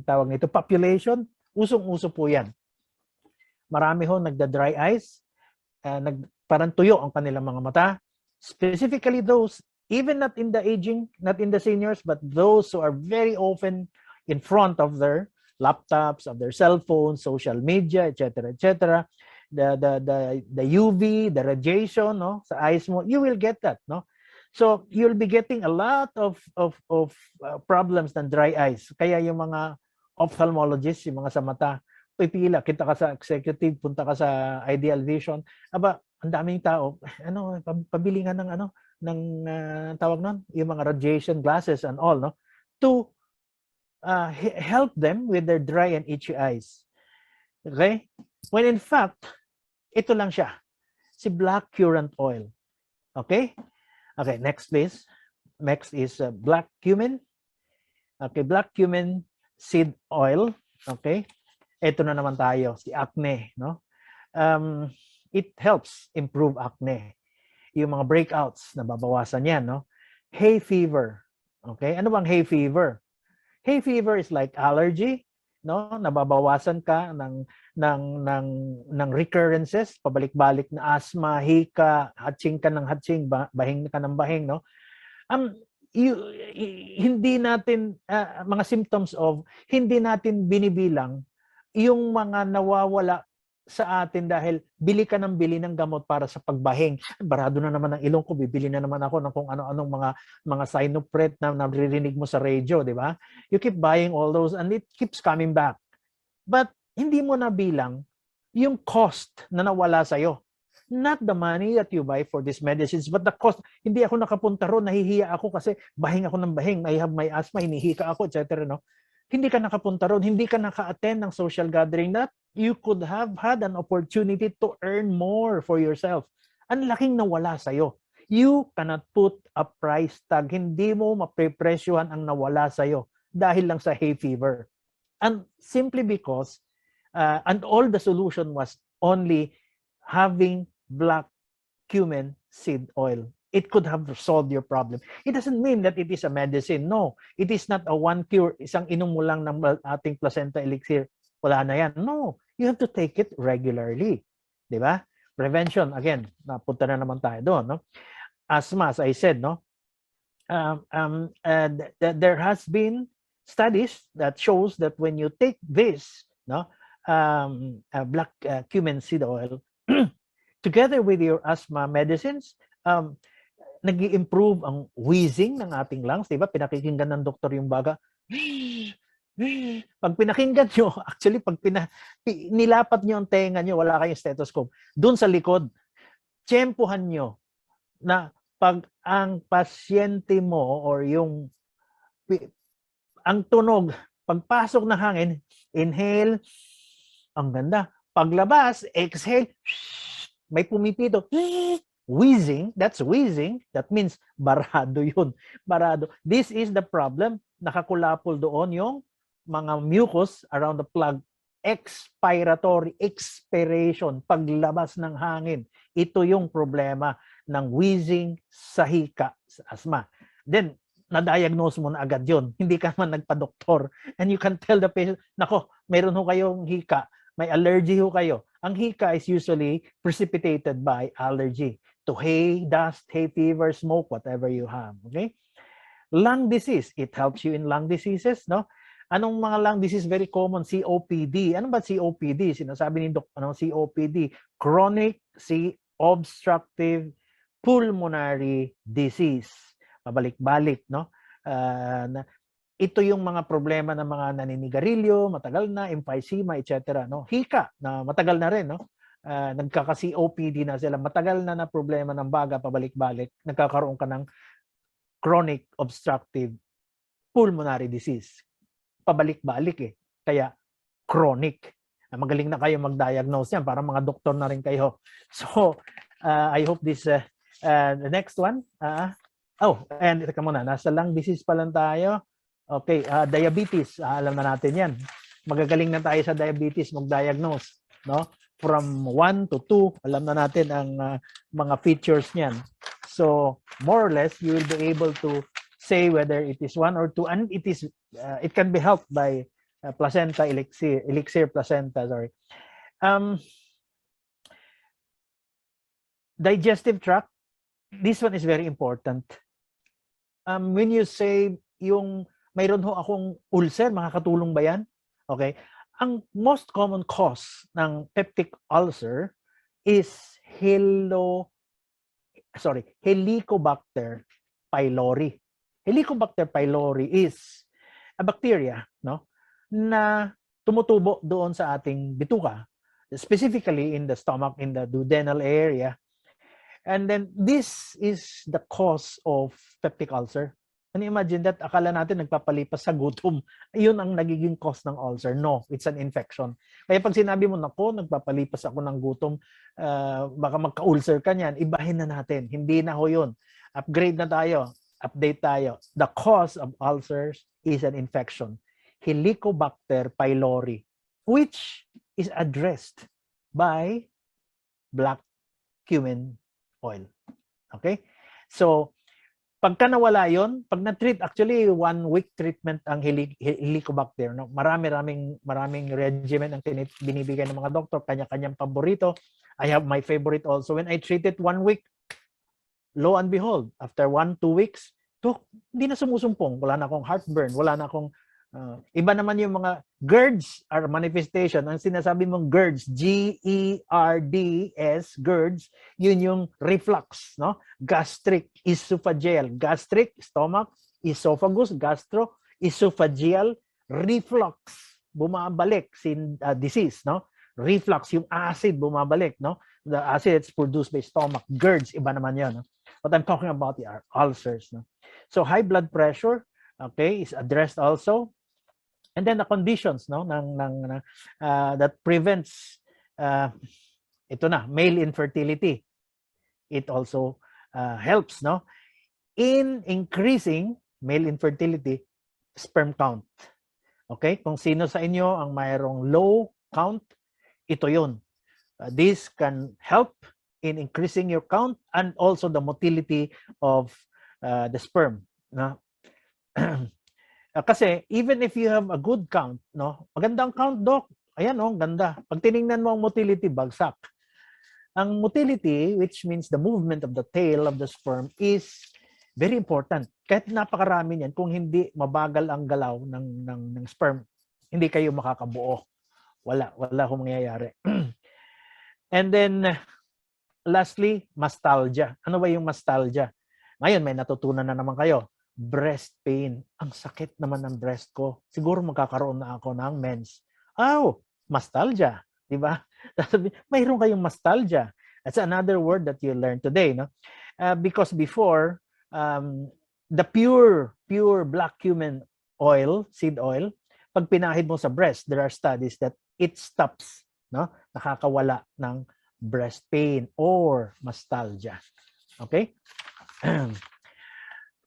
tawag nito, population, usong-uso po yan. Marami ho nagda-dry eyes, parang tuyo ang kanilang mga mata. Specifically those, even not in the aging, not in the seniors, but those who are very often in front of their laptops, of their cell phones, social media, etc., etc. The UV, the radiation, no, sa eyes mo, you will get that, no. So you'll be getting a lot of problems ng dry eyes. Kaya yung mga ophthalmologists, yung mga sa mata, pipila, kita ka sa executive, punta ka sa Ideal Vision, aba, ang daming tao, ano, pabili nga ng ano, ng tawag nun, yung mga radiation glasses and all, no, to help them with their dry and itchy eyes. Okay? When in fact, ito lang siya, si black currant oil. Okay? Okay, next please. Next is black cumin. Okay, black cumin seed oil. Okay? Ito na naman tayo, si acne, no? It helps improve acne. Yung mga breakouts, nababawasan yan, no? Hay fever. Okay? Ano bang hay fever? Hay fever is like allergy, no? Nababawasan ka ng recurrences, pabalik-balik na asthma, hika, hatching ka ng hatching, bahing ka ng bahing, no? Hindi natin mga symptoms of, hindi natin binibilang yung mga nawawala sa atin dahil bili ka ng bili ng gamot para sa pagbahing. Barado na naman ang ilong ko, bibili na naman ako ng kung ano-anong mga sinopret na naririnig mo sa radio, di ba? You keep buying all those and it keeps coming back. But hindi mo na bilang yung cost na nawala sa'yo. Not the money that you buy for these medicines, but the cost. Hindi ako nakapunta ron, nahihiya ako kasi bahing ako ng bahing, I have my asthma, hinihika ako, etc. No? Hindi ka nakapunta ron, hindi ka naka-attend ng social gathering that you could have had an opportunity to earn more for yourself. Ang laking nawala sa'yo. You cannot put a price tag. Hindi mo maprepresyohan ang nawala sa'yo dahil lang sa hay fever. And simply because, and all the solution was only having black cumin seed oil. It could have solved your problem. It doesn't mean that it is a medicine. No, it is not a one cure. Isang inom mo lang ng ating placenta elixir, wala na yan. No, you have to take it regularly. Di ba? Prevention, again, napunta na naman tayo doon. No? Asthma, as I said, no? There has been studies that shows that when you take this, no, black cumin seed oil, together with your asthma medicines, nag-i-improve ang wheezing ng ating lungs, di ba? Pinakikinggan ng doktor yung baga. Pag pinakinggan nyo, actually, pag nilapat nyo ang tenga nyo, wala kayong stethoscope, dun sa likod, tiyempuhan nyo na pag ang pasyente mo or yung ang tunog, pagpasok ng hangin, inhale, ang ganda. Paglabas, exhale, may pumipito, wheezing, that's wheezing, that means barado yun. Barado. This is the problem. Nakakulapol doon yung mga mucus around the plug. Expiratory, expiration, paglabas ng hangin. Ito yung problema ng wheezing sa hika, sa asthma. Then, na-diagnose mo na agad yun. Hindi ka man nagpa-doktor. And you can tell the patient, nako, meron ho kayong hika, may allergy ho kayo. Ang hika is usually precipitated by allergy to hay, dust, hay fever, smoke, whatever you have. Okay? Lung disease, it helps you in lung diseases, no? Anong mga lung disease very common? COPD. Ano ba COPD? Sinasabi ni Doc, anong COPD? Chronic obstructive pulmonary disease. Pabalik-balik, no? Ito yung mga problema ng mga naninigarilyo, matagal na, emphysema, etc. No? Hika, na matagal na rin, no? Nagkaka-COPD na sila, matagal na problema ng baga, pabalik-balik, nagkakaroon ka ng chronic obstructive pulmonary disease. Pabalik-balik eh. Kaya chronic. Magaling na kayo mag-diagnose yan, para mga doktor na rin kayo. So, I hope this, the next one, and teka muna, nasa lung disease pa lang tayo. Okay, diabetes, alam na natin yan. Magagaling na tayo sa diabetes, mag-diagnose, no? From 1 to 2, alam na natin ang mga features niyan. So more or less, you will be able to say whether it is 1 or 2, and it can be helped by placenta elixir placenta. Sorry. Digestive tract. This one is very important. When you say yung mayroon ho akong ulcer, makakatulong ba yan? Okay. Ang most common cause ng peptic ulcer is Helicobacter pylori. Helicobacter pylori is a bacteria, no, na tumutubo doon sa ating bituka, specifically in the stomach, in the duodenal area. And then this is the cause of peptic ulcer. And imagine that, akala natin nagpapalipas sa gutom. Yun ang nagiging cause ng ulcer. No, it's an infection. Kaya pag sinabi mo, nako, nagpapalipas ako ng gutom, baka magka-ulcer ka niyan, ibahin na natin. Hindi na ho yun. Upgrade na tayo. Update tayo. The cause of ulcers is an infection. Helicobacter pylori, which is addressed by black cumin oil. Okay? So, pagka nawala yon, pag na-treat, actually 1 week treatment ang Helicobacter, no? Maraming regimen ang binibigay ng mga doktor, kanya-kanyang paborito. I have my favorite also. When I treat it 1 week, lo and behold, after 1-2 weeks, hindi na sumusumpong, wala na akong heartburn, wala na akong iba naman yung mga GERDs are manifestation. Ang sinasabi mong GERDs, GERDS, GERDs, yun yung reflux, no? Gastric, esophageal, gastric, stomach, esophagus, gastro, esophageal, reflux, bumabalik, disease, no? Reflux, yung acid bumabalik, no? The acid is produced by stomach. GERDs, iba naman yun, no? What I'm talking about are ulcers, no? So high blood pressure, okay, is addressed also. And then the conditions, no, that prevents ito na, male infertility. It also helps, no, in increasing male infertility, sperm count. Okay, kung sino sa inyo ang mayroong low count, ito yun. This can help in increasing your count and also the motility of the sperm, no? Kasi even if you have a good count, no, magandang count, doc, ayan, oh, ganda. Pag tiningnan mo ang motility, bagsak. Ang motility, which means the movement of the tail of the sperm, is very important. Kahit napakarami niyan, kung hindi mabagal ang galaw ng sperm, hindi kayo makakabuo. Wala kung mangyayari. And then, lastly, mastalgia. Ano ba yung mastalgia? Ngayon, may natutunan na naman kayo. Breast pain. Ang sakit naman ng breast ko. Siguro magkakaroon na ako ng mens. Oh, mastalgia. Diba? Mayroon kayong mastalgia. That's another word that you learned today, no? Because before, the pure black cumin oil, seed oil, pag pinahid mo sa breast, there are studies that it stops, no? Nakakawala ng breast pain or mastalgia. Okay?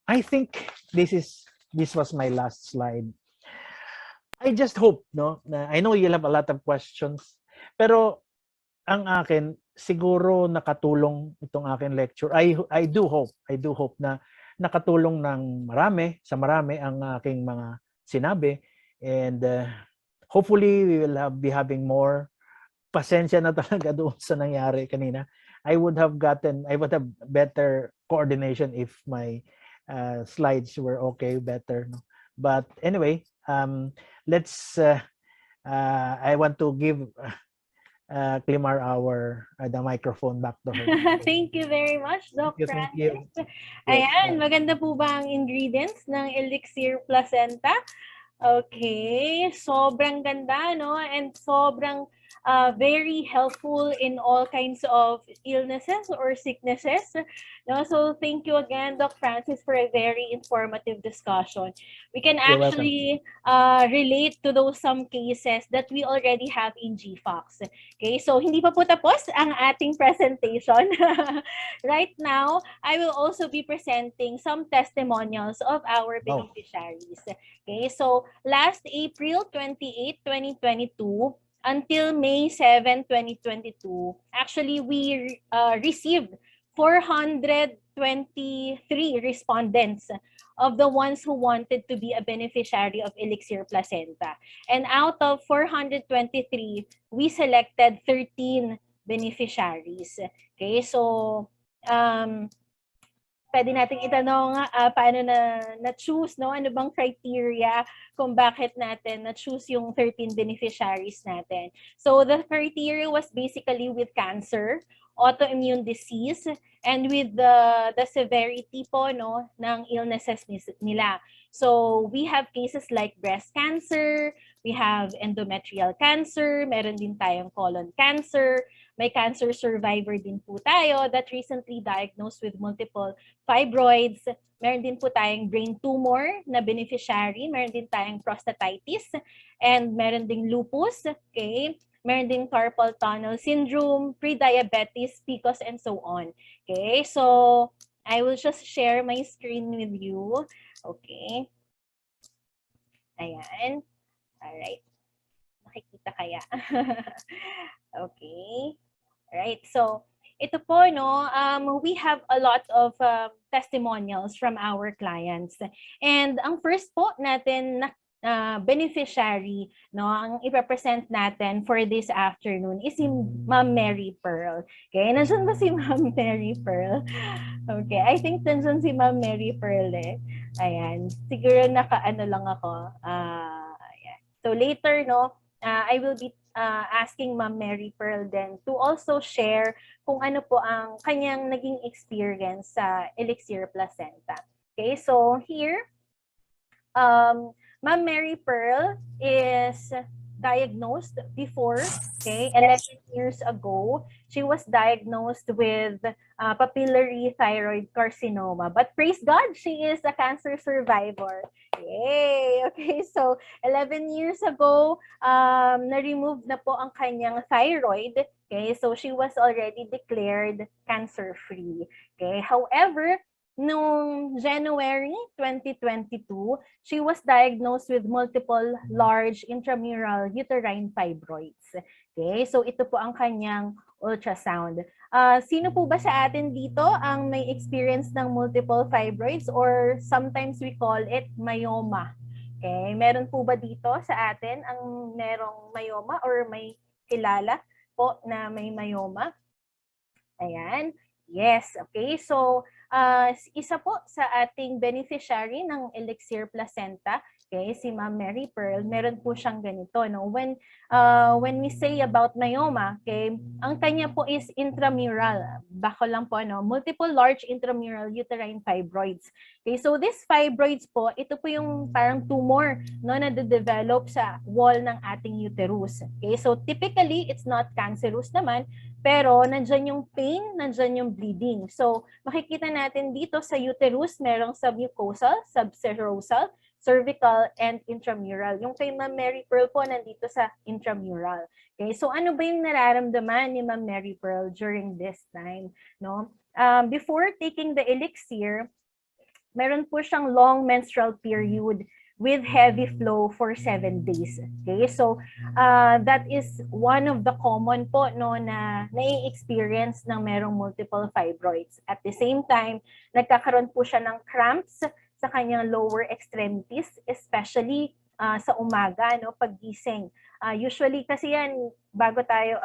I think this was my last slide. I just hope, no, I know you'll have a lot of questions, pero ang akin, siguro nakatulong itong akin lecture. I do hope na nakatulong ng marami ang aking mga sinabi, and hopefully we will be having more. Pasensya na talaga doon sa nangyari kanina. I would have better coordination if my slides were okay, better, no? But anyway, let's I want to give Climar the microphone back to her. Thank you very much, Doc Thank you. Ayan, maganda po ba ang ingredients ng Elixir Placenta? Okay, sobrang ganda, no? And sobrang very helpful in all kinds of illnesses or sicknesses. No? So thank you again, Doc Francis, for a very informative discussion. We can actually relate to those some cases that we already have in GFOX. Okay, so hindi pa po tapos ang ating presentation. Right now, I will also be presenting some testimonials of our beneficiaries. Okay, so last April 28, 2022, until May 7, 2022, actually we received 423 respondents of the ones who wanted to be a beneficiary of Elixir Placenta. And out of 423, we selected 13 beneficiaries. Okay, so pwede nating itanong paano na-choose, no? Ano bang criteria kung bakit natin na-choose yung 13 beneficiaries natin. So the criteria was basically with cancer, autoimmune disease, and with the severity po, no, ng illnesses nila. So we have cases like breast cancer, we have endometrial cancer, meron din tayong colon cancer, may cancer survivor din po tayo that recently diagnosed with multiple fibroids. Meron din po tayong brain tumor na beneficiary. Meron din tayong prostatitis. And meron ding lupus. Okay? Meron din carpal tunnel syndrome, pre-diabetes, PCOS, and so on. Okay? So, I will just share my screen with you. Okay? Ayan. Alright. Makikita kaya? Okay. Right. So, ito po, no, we have a lot of testimonials from our clients. And ang first po natin na beneficiary, no, ang i-represent natin for this afternoon is si Ma'am Mary Pearl. Okay, nandiyan ba si Ma'am Mary Pearl? Okay, I think nandiyan si Ma'am Mary Pearl eh. Ayan, siguro naka-ano lang ako. Ayan. So later, no, I will be asking Ma'am Mary Pearl then to also share kung ano po ang kanyang naging experience sa Elixir Placenta. Okay, so here, Ma'am Mary Pearl is diagnosed before, okay, 11 years ago. She was diagnosed with papillary thyroid carcinoma. But praise God, she is a cancer survivor. Yay! Okay, so 11 years ago, na-remove na po ang kanyang thyroid. Okay, so she was already declared cancer-free. Okay, however, noong January 2022, she was diagnosed with multiple large intramural uterine fibroids. Okay, so ito po ang kanyang ultrasound. Sino po ba sa atin dito ang may experience ng multiple fibroids or sometimes we call it myoma? Okay, meron po ba dito sa atin ang merong myoma or may kilala po na may myoma? Ayan. Yes, okay. So, isa po sa ating beneficiary ng Elixir Placenta, okay, si Ma'am Mary Pearl, meron po siyang ganito, no? When we say about myoma, okay, ang kanya po is intramural. Bako lang po, no? Multiple large intramural uterine fibroids. Okay, so these fibroids po, ito po yung parang tumor, no, na de-develop sa wall ng ating uterus. Okay, so typically, it's not cancerous naman, pero nandyan yung pain, nandyan yung bleeding. So, makikita natin dito sa uterus, merong submucosal, subserosal, cervical, and intramural. Yung kay Ma'am Mary Pearl po, nandito sa intramural. Okay, so ano ba yung nararamdaman ni Ma'am Mary Pearl during this time? No? Before taking the elixir, meron po siyang long menstrual period with heavy flow for 7 days. Okay, so that is one of the common po, no, na nai-experience ng merong multiple fibroids. At the same time, nagkakaroon po siya ng cramps sa kanyang lower extremities, especially sa umaga, no, paggising. Usually kasi yan, bago tayo,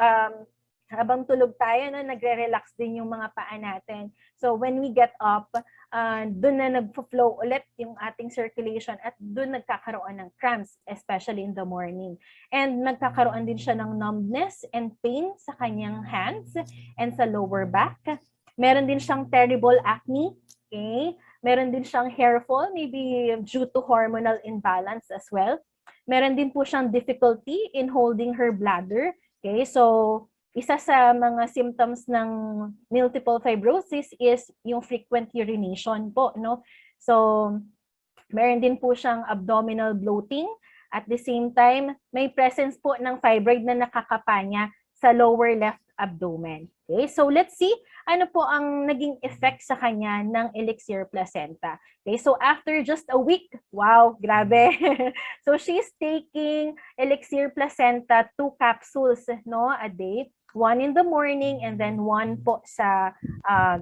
habang tulog tayo, no, nagre-relax din yung mga paa natin. So when we get up, doon na nagfo-flow ulit yung ating circulation at doon nagkakaroon ng cramps, especially in the morning. And nagkakaroon din siya ng numbness and pain sa kanyang hands and sa lower back. Meron din siyang terrible acne, okay? Meron din siyang hair fall, maybe due to hormonal imbalance as well. Meron din po siyang difficulty in holding her bladder, okay? So, isa sa mga symptoms ng multiple fibrosis is yung frequent urination po, no? So, meron din po siyang abdominal bloating. At the same time, may presence po ng fibroid na nakakapanya sa lower left abdomen. Okay, so let's see ano po ang naging effect sa kanya ng Elixir Placenta. Okay, so after just a week, wow, grabe. So she's taking Elixir Placenta 2 capsules no a day, 1 in the morning and then 1 po sa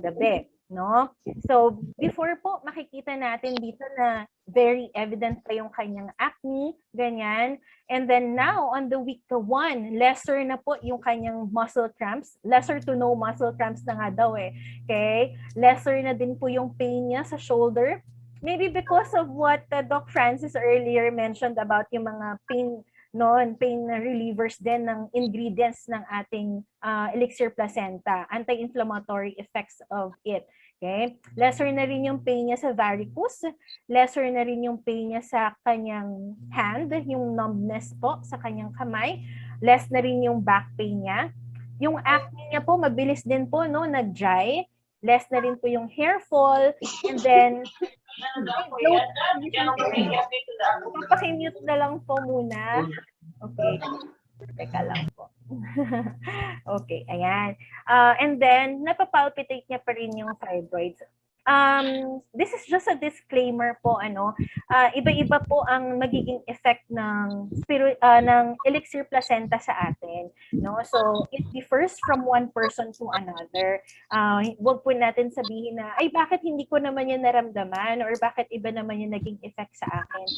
gabi, no? So before po makikita natin dito na very evident pa yung kanyang acne, ganyan. And then now, on the week 1, lesser na po yung kanyang muscle cramps. Lesser to no muscle cramps na nga daw eh. Okay? Lesser na din po yung pain niya sa shoulder. Maybe because of what Doc Francis earlier mentioned about yung mga pain relievers din ng ingredients ng ating Elixir Placenta, anti-inflammatory effects of it. Okay? Lesser na rin yung pain niya sa varicose, lesser na rin yung pain niya sa kanyang hand, yung numbness po sa kanyang kamay, less na rin yung back pain niya. Yung acne niya po, mabilis din po, no, nag-dry. Less na rin po yung hair fall, and then papakimute na lang po muna. Okay. Teka lang po. Okay, ayan. And then, napapalpitate niya pa rin yung fibroids. This is just a disclaimer po, iba-iba po ang magiging effect ng Elixir Placenta sa atin, no? So it differs from one person to another. Huwag po natin sabihin na ay bakit hindi ko naman yan naramdaman or bakit iba naman yung naging effect sa akin,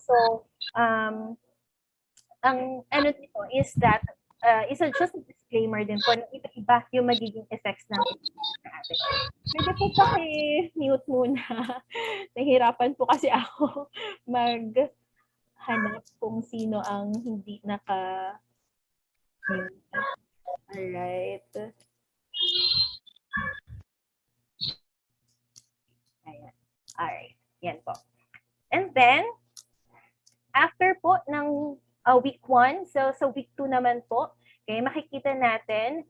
So ang dito is that isa just a disclaimer din po na iba-iba yung magiging effects ng natin. Pwede po paki-mute muna. Nahihirapan po kasi ako maghanap kung sino ang hindi naka-mute. Alright. Ayan. Alright. Yan po. And then, after po ng week 1, so week 2 naman po, okay, makikita natin,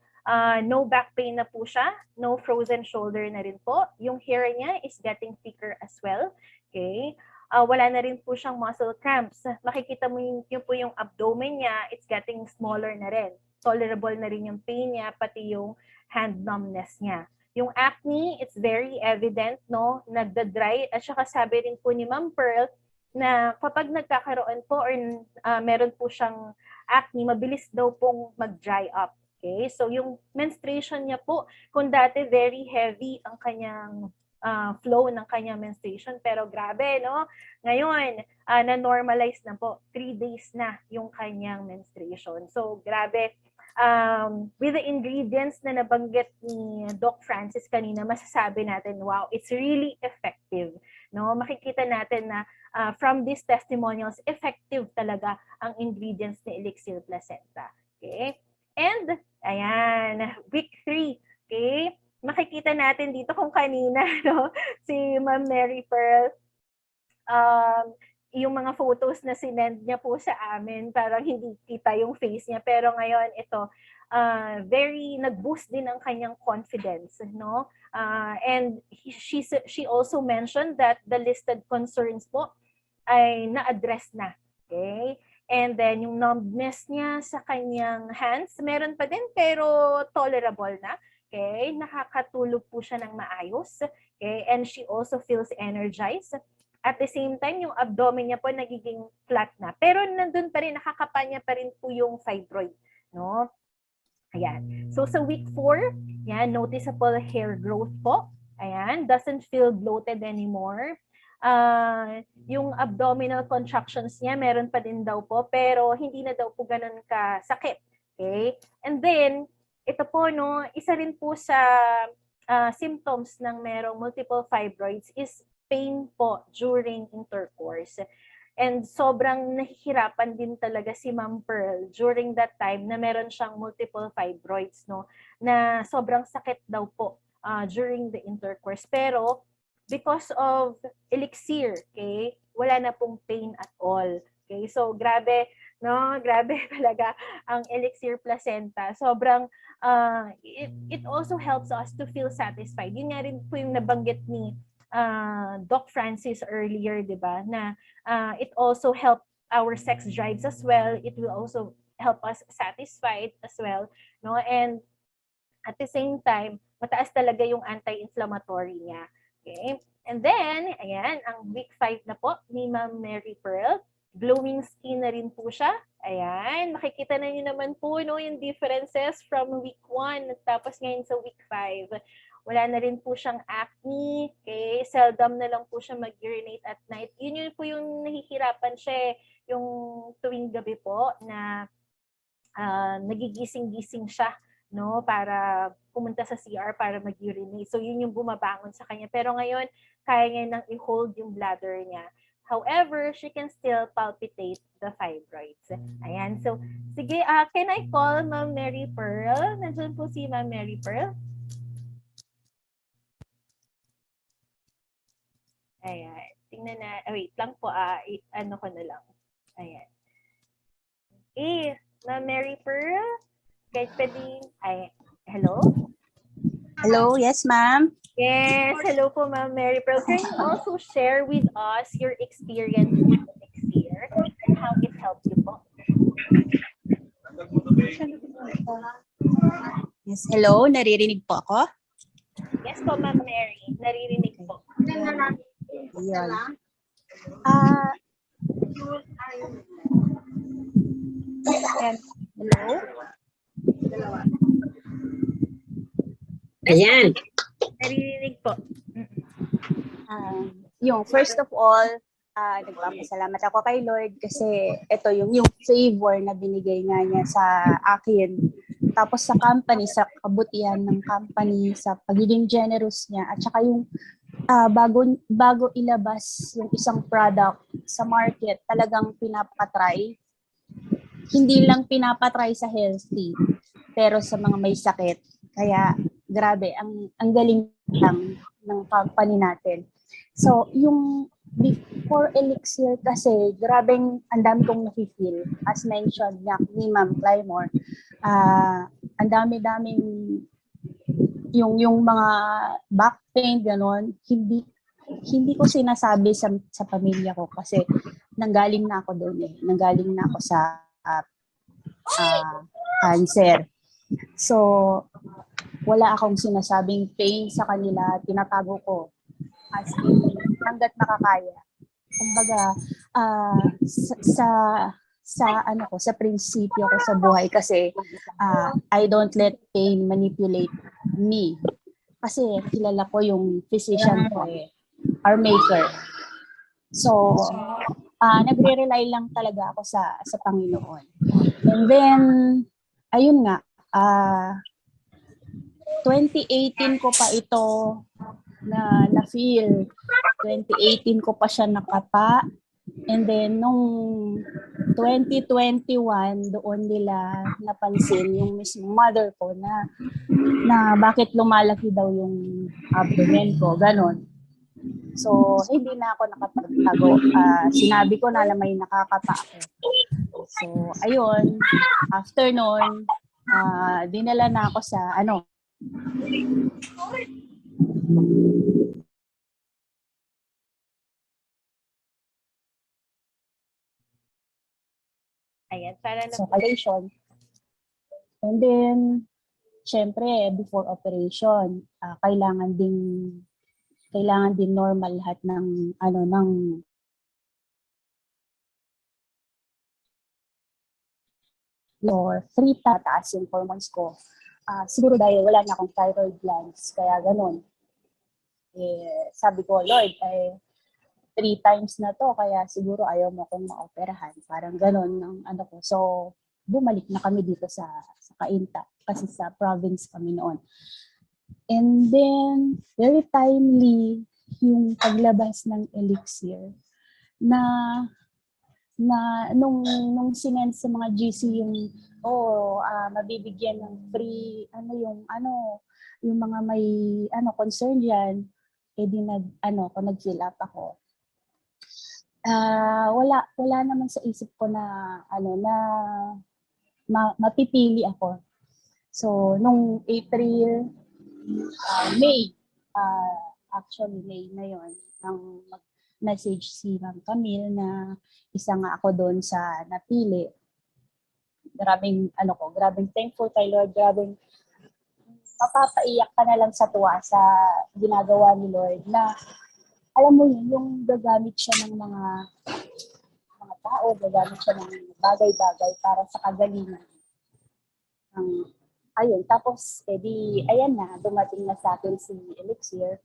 no back pain na po siya, no frozen shoulder na rin po. Yung hair niya is getting thicker as well. Okay? Wala na rin po siyang muscle cramps. Makikita mo yung po yung abdomen niya, it's getting smaller na rin. Tolerable na rin yung pain niya, pati yung hand numbness niya. Yung acne, it's very evident, no? Nagda-dry. At saka sabi rin po ni Ma'am Pearl, na kapag nagkakaroon po or meron po siyang acne, mabilis daw pong mag-dry up. Okay? So yung menstruation niya po, kung dati very heavy ang kanyang flow ng kanyang menstruation, pero grabe, no? Ngayon, na-normalize na po. 3 days na yung kanyang menstruation. So grabe. With the ingredients na nabanggit ni Doc Francis kanina, masasabi natin, wow, it's really effective. No? Makikita natin na from these testimonials, effective talaga ang ingredients ni Elixir Placenta. Okay? And, ayan, week 3. Okay? Makikita natin dito kung kanina, no? Si Ma'am Mary Pearl, yung mga photos na sinend niya po sa amin, parang hindi kita yung face niya. Pero ngayon, ito, very nag-boost din ang kanyang confidence, no? And she also mentioned that the listed concerns po ay na-address na. Okay? And then, yung numbness niya sa kanyang hands, meron pa din pero tolerable na. Okay? Nakakatulog po siya ng maayos. Okay? And she also feels energized. At the same time, yung abdomen niya po nagiging flat na. Pero nandun pa rin, nakakapanya pa rin po yung fibroid. No? Ayan. So, sa week 4, yan, noticeable hair growth po. Ayan. Doesn't feel bloated anymore. Yung abdominal contractions niya, meron pa din daw po, pero hindi na daw po ganun kasakit. Okay? And then, ito po, no, isa rin po sa symptoms ng merong multiple fibroids is pain po during intercourse. And sobrang nahihirapan din talaga si Ma'am Pearl during that time na meron siyang multiple fibroids, no, na sobrang sakit daw po during the intercourse. Pero, because of Elixir, okay, wala na pong pain at all. Okay, so grabe, no? Grabe talaga ang Elixir Placenta. Sobrang, it also helps us to feel satisfied. Yun nga rin po yung nabanggit ni Doc Francis earlier, di ba? Na it also help our sex drives as well. It will also help us satisfied as well, no? And At the same time, mataas talaga yung anti-inflammatory niya. Okay? And then, ayan, ang week 5 na po ni Ma'am Mary Pearl. Glowing skin na rin po siya. Ayan, makikita na niyo naman po no, yung differences from week 1 at tapos ngayon sa week 5. Wala na rin po siyang acne. Okay? Seldom na lang po siya mag-urinate at night. Yun po yung nahihirapan siya, yung tuwing gabi po na nagigising-gising siya, no, para pumunta sa CR para mag-urinate. So, yun yung bumabangon sa kanya. Pero ngayon, kaya niya nang i-hold yung bladder niya. However, she can still palpitate the fibroids. Ayan. So, sige, can I call Ma'am Mary Pearl? Nandiyan po si Ma'am Mary Pearl. Ayan. Tingnan na. Wait lang po. Ano ko na lang. Ayan. Ma'am Mary Pearl? Kahit pwedeng, hello? Hello, yes ma'am. Yes, hello po Ma'am Mary Pearl. Can you also share with us your experience with Elixir and how it helped you po? Yes, hello, naririnig po ako? Yes po Ma'am Mary, naririnig po. Ayun. Hello? Ayan. Naririnig po. Yung first of all, nagpapasalamat ako kay Lord kasi ito yung favor na binigay nga niya sa akin. Tapos sa company, sa kabutihan ng company, sa pagiging generous niya, at saka yung bago ilabas yung isang product sa market, talagang pinapatry. Hindi lang pinapatry sa healthy, pero sa mga may sakit. Kaya grabe, ang galing lang ng company natin. So, yung before Elixir kasi, grabeng ang dami kong nafe-feel. As mentioned ni Ma'am Clymore, ang dami-daming yung mga back pain, gano'n, hindi ko sinasabi sa pamilya ko kasi nanggaling na ako doon eh. Nanggaling na ako sa cancer. So, wala akong sinasabing pain sa kanila, tinatago ko as in hangga't nakakaya. Kumbaga, sa prinsipyo ko sa buhay kasi I don't let pain manipulate me. Kasi kilala ko yung physician ko our maker. So, nagre-rely lang talaga ako sa Panginoon. And then, ayun nga, 2018 ko pa ito na-feel. 2018 ko pa siya nakapa. And then, nung 2021, doon nila napansin yung mismo mother ko na bakit lumalaki daw yung abdomen ko, ganon. So, hindi na ako nakapagtago. Sinabi ko na may nakakapa ako. So, ayun, after nun, dinala na ako sa, Ayan, para na sa operation. And then, syempre, before operation, kailangan din normal lahat ng or 3 tataas yung hormones ko. Siguro dahil wala na akong thyroid glands, kaya ganun. Sabi ko, Lord, 3 times na to, kaya siguro ayaw mo akong maoperahan. Parang ganun ng ko. So, bumalik na kami dito sa Cainta, kasi sa province kami noon. And then, very timely yung paglabas ng Elixir na nung sinend sa mga GC yung mabibigyan ng free yung mga may concern diyan, nag-fill up ako. Wala naman sa isip ko na mapipili ako. So nung April, May, actually May na yon, nang mag-message si Ma'am Camille na isa nga ako doon sa napili. Grabing thankful kay Lord, grabing mapapaiyak ka na lang sa tuwa sa ginagawa ni Lord na alam mo yun, yung gagamit siya ng mga tao, gagamit siya ng bagay-bagay para sa kagalingan. Ayun, tapos, ayan na, dumating na sa akin si Elixir.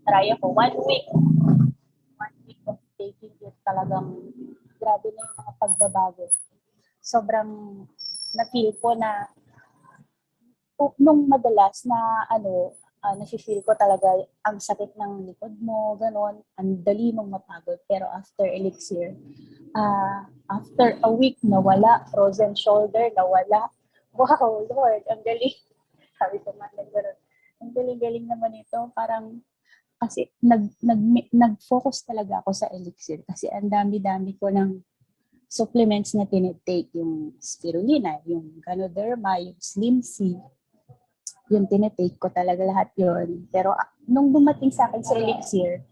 Try ako, 1 week. 1 week of taking it, talagang grabe na yung mga pagbabago. Sobrang na-feel ko na nung madalas na nafe-feel ko talaga ang sakit ng likod mo, ganon, ang dali mong mapagod. Pero after Elixir, after a week, nawala, frozen shoulder, nawala. Wow, Lord, ang galing. Sabi ko man, gano'n. Ang galing-galing naman ito. Parang, kasi nag-focus talaga ako sa Elixir kasi ang dami-dami ko ng supplements na tinitake, yung spirulina, yung ganoderma, yung slim C, yung tinitake ko talaga lahat yon. Pero nung dumating sa akin sa Elixir,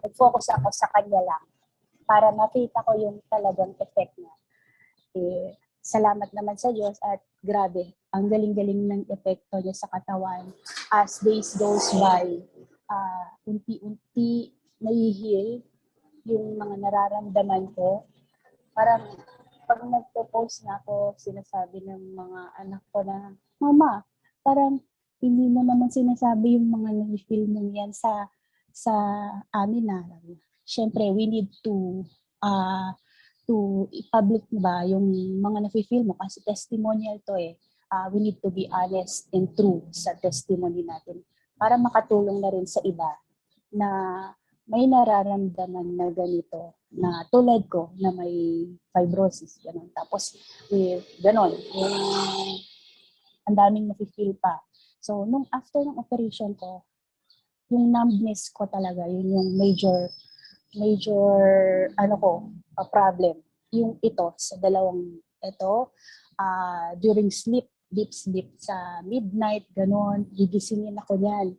nag-focus ako sa kanya lang para makita ko yung talagang effect niya. Salamat naman sa Diyos at grabe, ang galing-galing ng epekto niya sa katawan. As days goes by, unti-unti nai-heal yung mga nararamdaman ko. Parang pag nagpo-post na ako, sinasabi ng mga anak ko na, Mama, parang hindi mo naman sinasabi yung mga na-feel mo yan sa amin na. Siyempre, we need to i-public ba yung mga nafe-feel mo kasi testimonial to we need to be honest and true sa testimony natin para makatulong na rin sa iba na may nararamdaman na ganito na tulad ko na may fibrosis ganun. Tapos ganon yung ang daming nafe-feel pa. So nung after ng operation ko, yung numbness ko talaga yun yung major problem. Yung ito, sa dalawang ito, during sleep, deep sleep, sa midnight, ganon, gigisingin ako niyan.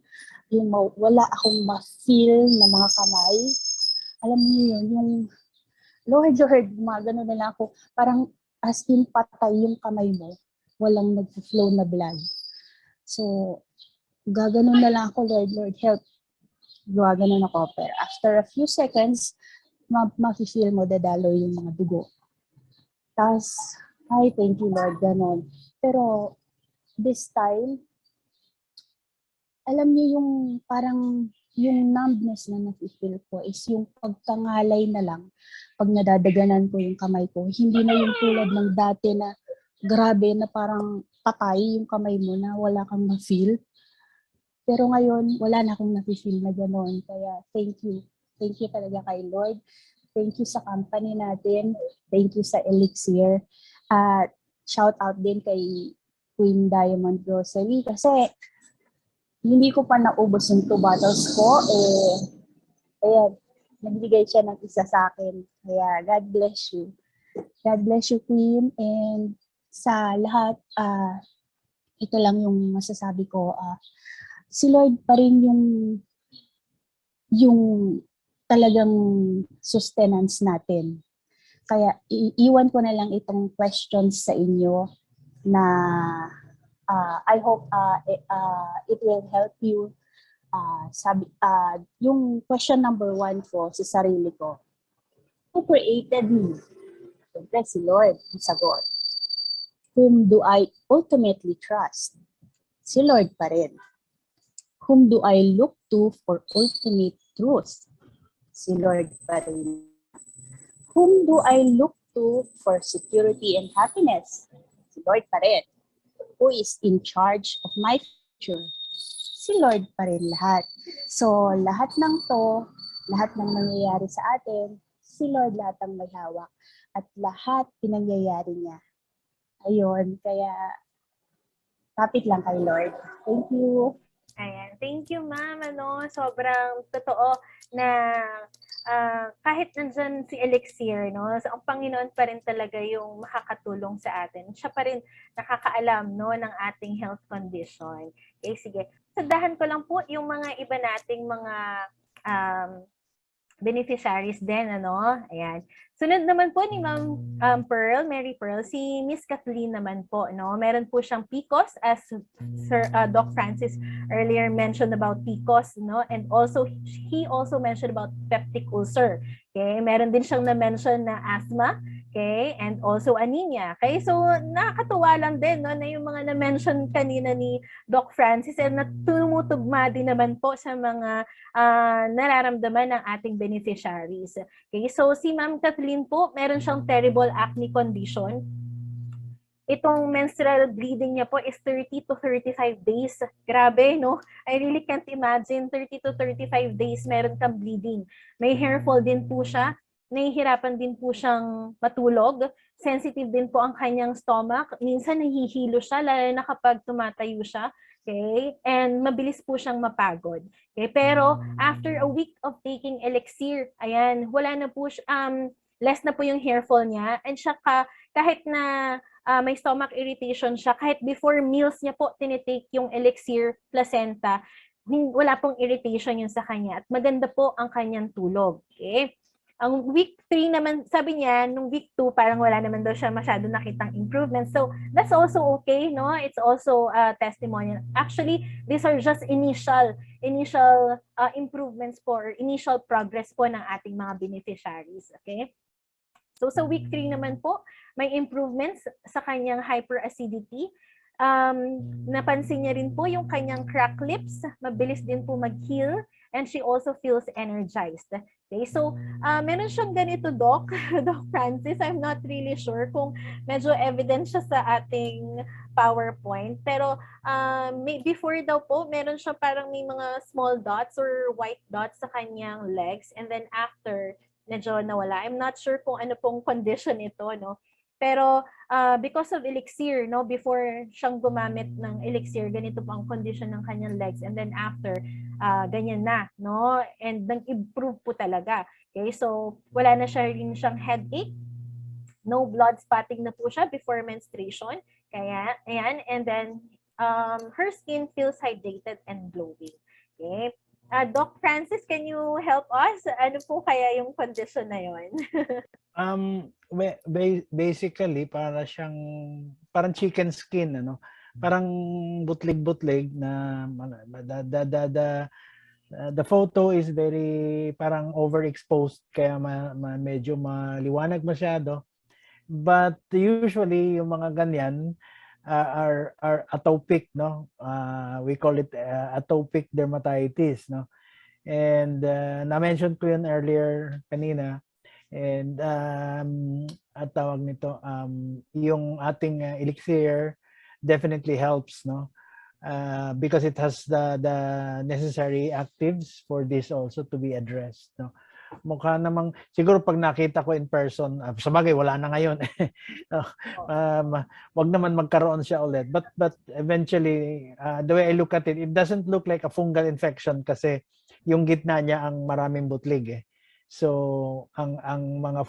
Yung wala akong ma-feel na mga kamay. Alam niyo yun, yung Lord, mga ganon na lang ako. Parang as in patay yung kamay mo, walang nag-flow na blood. So, gaganon na lang ako, Lord, help. Gaganon ako. Pero after a few seconds, ma-feel mo dadalo yung mga dugo. Tapos, ay, thank you Lord, ganon. Pero, this time, alam niyo yung parang yung numbness na nafe-feel ko is yung pagkangalay na lang. Pag nadadaganan ko yung kamay ko, hindi na yung tulad ng dati na grabe na parang patay yung kamay mo na wala kang ma-feel. Pero ngayon, wala na akong nafe-feel na ganon. Kaya, thank you. Thank you talaga kay Lord. Thank you sa company natin. Thank you sa Elixir. At shout out din kay Queen Diamond Grocery kasi hindi ko pa naubos yung 2 bottles ko. Ayan, nagbigay siya ng isa sa akin. Kaya God bless you. God bless you, Queen. And sa lahat, ito lang yung masasabi ko. Si Lord pa rin yung talagang sustenance natin. Kaya iiwan ko na lang itong questions sa inyo na I hope it will help you. Yung question number 1 ko sa sarili ko. Who created me? Siyempre si Lord, ang sagot. Whom do I ultimately trust? Si Lord pa rin. Whom do I look to for ultimate truth? Si Lord pa rin. Whom do I look to for security and happiness? Si Lord pa rin. Who is in charge of my future? Si Lord pa rin lahat. So, lahat ng lahat ng nangyayari sa atin, si Lord lahat ang may hawak. At lahat pinangyayari niya. Ayun, kaya kapit lang kay Lord. Thank you. Ayan. Thank you, ma'am. Sobrang totoo na kahit nandyan si Elixir, no? So, ang Panginoon pa rin talaga yung makakatulong sa atin. Siya pa rin nakakaalam, no, ng ating health condition. Okay, sige. Sadahan ko lang po yung mga iba nating mga beneficiaries din, Ayan. Sunod naman po ni Ma'am Pearl, Mary Pearl, si Miss Kathleen naman po, no? Meron po siyang PCOS as Doc Francis earlier mentioned about PCOS, no? And also he also mentioned about peptic ulcer. Okay? Meron din siyang na-mention na asthma, okay? And also anemia. Okay? So nakakatuwa lang din, no, na yung mga na-mention kanina ni Doc Francis and tumutugma din naman po sa mga nararamdaman ng ating beneficiaries. Okay, so si Ma'am Kathleen po, meron siyang terrible acne condition. Itong menstrual bleeding niya po is 30 to 35 days. Grabe, no? I really can't imagine 30 to 35 days meron kang bleeding. May hair fall din po siya. Nahihirapan din po siyang matulog. Sensitive din po ang kanyang stomach. Minsan nahihilo siya, lalo na kapag tumatayo siya. Okay? And mabilis po siyang mapagod. Okay? Pero after a week of taking Elixir, ayan, wala na po less na po yung hair fall niya. And siya kahit na may stomach irritation siya, kahit before meals niya po tinitake yung Elixir Placenta, wala pong irritation yun sa kanya. At maganda po ang kanyang tulog. Okay? Ang week 3 naman, sabi niya, nung week 2, parang wala naman daw siya masyado nakitang improvement. So, that's also okay, no? It's also testimonial. Actually, these are just initial improvements po, or initial progress po ng ating mga beneficiaries, okay? So, sa week 3 naman po, may improvements sa kanyang hyperacidity. Napansin niya rin po yung kanyang cracked lips, mabilis din po mag-heal, and she also feels energized. Okay, so meron siyang ganito, Doc Francis. I'm not really sure kung medyo evident siya sa ating PowerPoint. Pero before daw po, meron siya parang may mga small dots or white dots sa kanyang legs. And then after, medyo nawala. I'm not sure kung ano pong condition ito, no? Pero because of Elixir, no, before siyang gumamit ng Elixir, ganito po ang condition ng kanyang legs. And then after, ganyan na, no? And nag-improve po talaga. Okay, so wala na siyang headache. No blood spotting na po siya before menstruation. Kaya, ayan. And then, her skin feels hydrated and glowing. Okay. Doc Francis, can you help us? Ano po kaya yung condition na yon? Basically, parang chicken skin, ano? Parang butlig-butlig na the photo is very parang overexposed, kaya medyo maliwanag masyado. But usually yung mga ganyan are atopic, no? We call it atopic dermatitis, no? And na-mention ko yun earlier kanina. And at tawag nito, yung ating Elixir definitely helps, no? Because it has the necessary actives for this also to be addressed, no? Mukha namang, siguro pag nakita ko in person, sa bagay wala na ngayon. Wag naman magkaroon siya ulit. But eventually, the way I look at it, it doesn't look like a fungal infection kasi yung gitna niya ang maraming butlig, eh. So, ang mga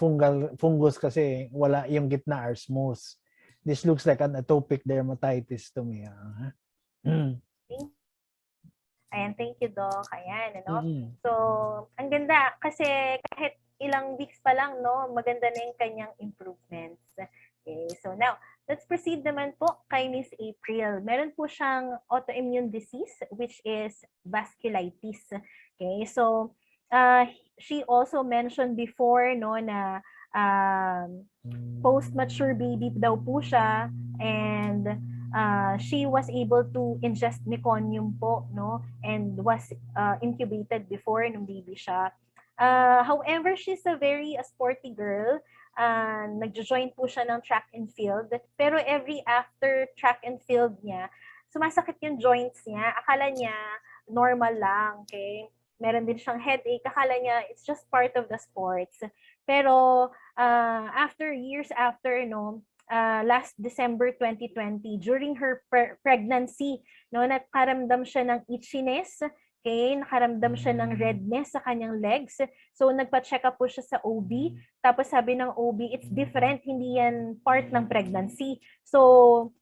fungus kasi wala, yung gitna are smooth. This looks like an atopic dermatitis to me. Ayan, thank you, Doc. Ayan, ano? So, ang ganda kasi kahit ilang weeks pa lang, no, maganda na yung kanyang improvements. Okay, so now, let's proceed naman po kay Miss April. Meron po siyang autoimmune disease, which is vasculitis. Okay, so, she also mentioned before, no, na post-mature baby daw po siya, and she was able to ingest meconium po, no, and was incubated before nung baby siya. However, she's a very sporty girl. Nagjo-join po siya ng track and field, pero every after track and field niya, sumasakit yung joints niya. Akala niya normal lang, okay? Meron din siyang headache. Akala niya it's just part of the sports. Pero years after, no, last December 2020, during her pregnancy, no, nakaramdam siya ng itchiness, okay, nakaramdam siya ng redness sa kanyang legs. So, nagpa-check up po siya sa OB. Tapos sabi ng OB, it's different, hindi yan part ng pregnancy. So,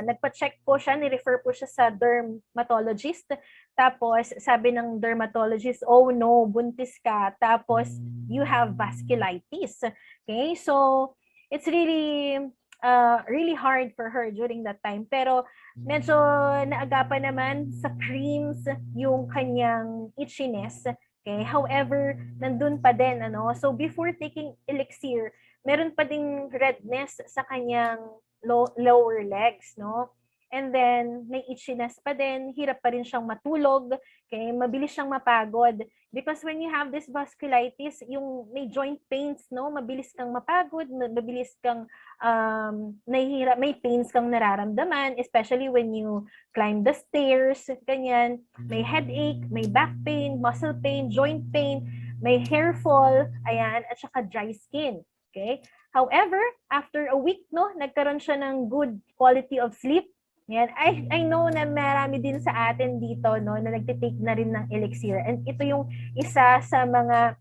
nagpa-check po siya, ni-refer po siya sa dermatologist. Tapos, sabi ng dermatologist, oh no, buntis ka. Tapos, you have vasculitis. Okay? So, it's really really hard for her during that time. Pero, medyo naagapan naman sa creams yung kanyang itchiness. Okay? However, nandun pa din. So, before taking Elixir, meron pa ding redness sa kanyang lower legs, no? And then, may itchiness pa din, hirap pa rin siyang matulog, okay? Mabilis siyang mapagod. Because when you have this vasculitis, yung may joint pains, no? Mabilis kang mapagod, mabilis kang nahihirap, may pains kang nararamdaman, especially when you climb the stairs, ganyan. May headache, may back pain, muscle pain, joint pain, may hair fall, ayan, at saka dry skin, okay? However, after a week, no, nagkaroon siya ng good quality of sleep. Yan. I know na marami din sa atin dito, no, na nagtitake na rin ng Elixir. And ito yung isa sa mga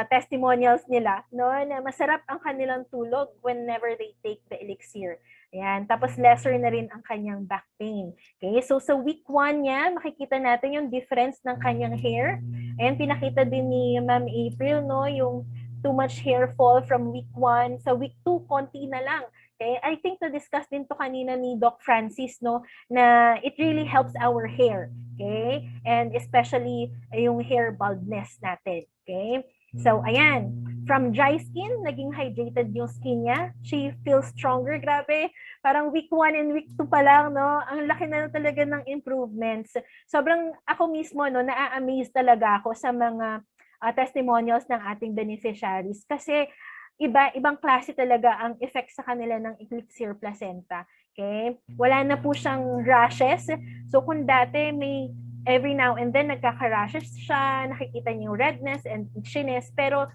testimonials nila, no, na masarap ang kanilang tulog whenever they take the Elixir. Ayan. Tapos lesser na rin ang kanyang back pain. Okay? So sa week 1 niya, makikita natin yung difference ng kanyang hair. Ayan, pinakita din ni Ma'am April, no, yung too much hair fall from week 1. Sa week 2, konti na lang. Okay? I think na-discuss din to kanina ni Doc Francis, no, na it really helps our hair. Okay? And especially yung hair baldness natin. Okay? So, ayan. From dry skin, naging hydrated yung skin niya. She feels stronger. Grabe. Parang week 1 and week 2 pa lang, no? Ang laki na talaga ng improvements. Sobrang ako mismo, no, na-amaze talaga ako sa mga testimonials ng ating beneficiaries kasi ibang klase talaga ang effect sa kanila ng Elixir Placenta. Okay? Wala na po siyang rashes. So kung dati may every now and then nagkaka-rashes siya, nakikita niyo yung redness and itchiness, pero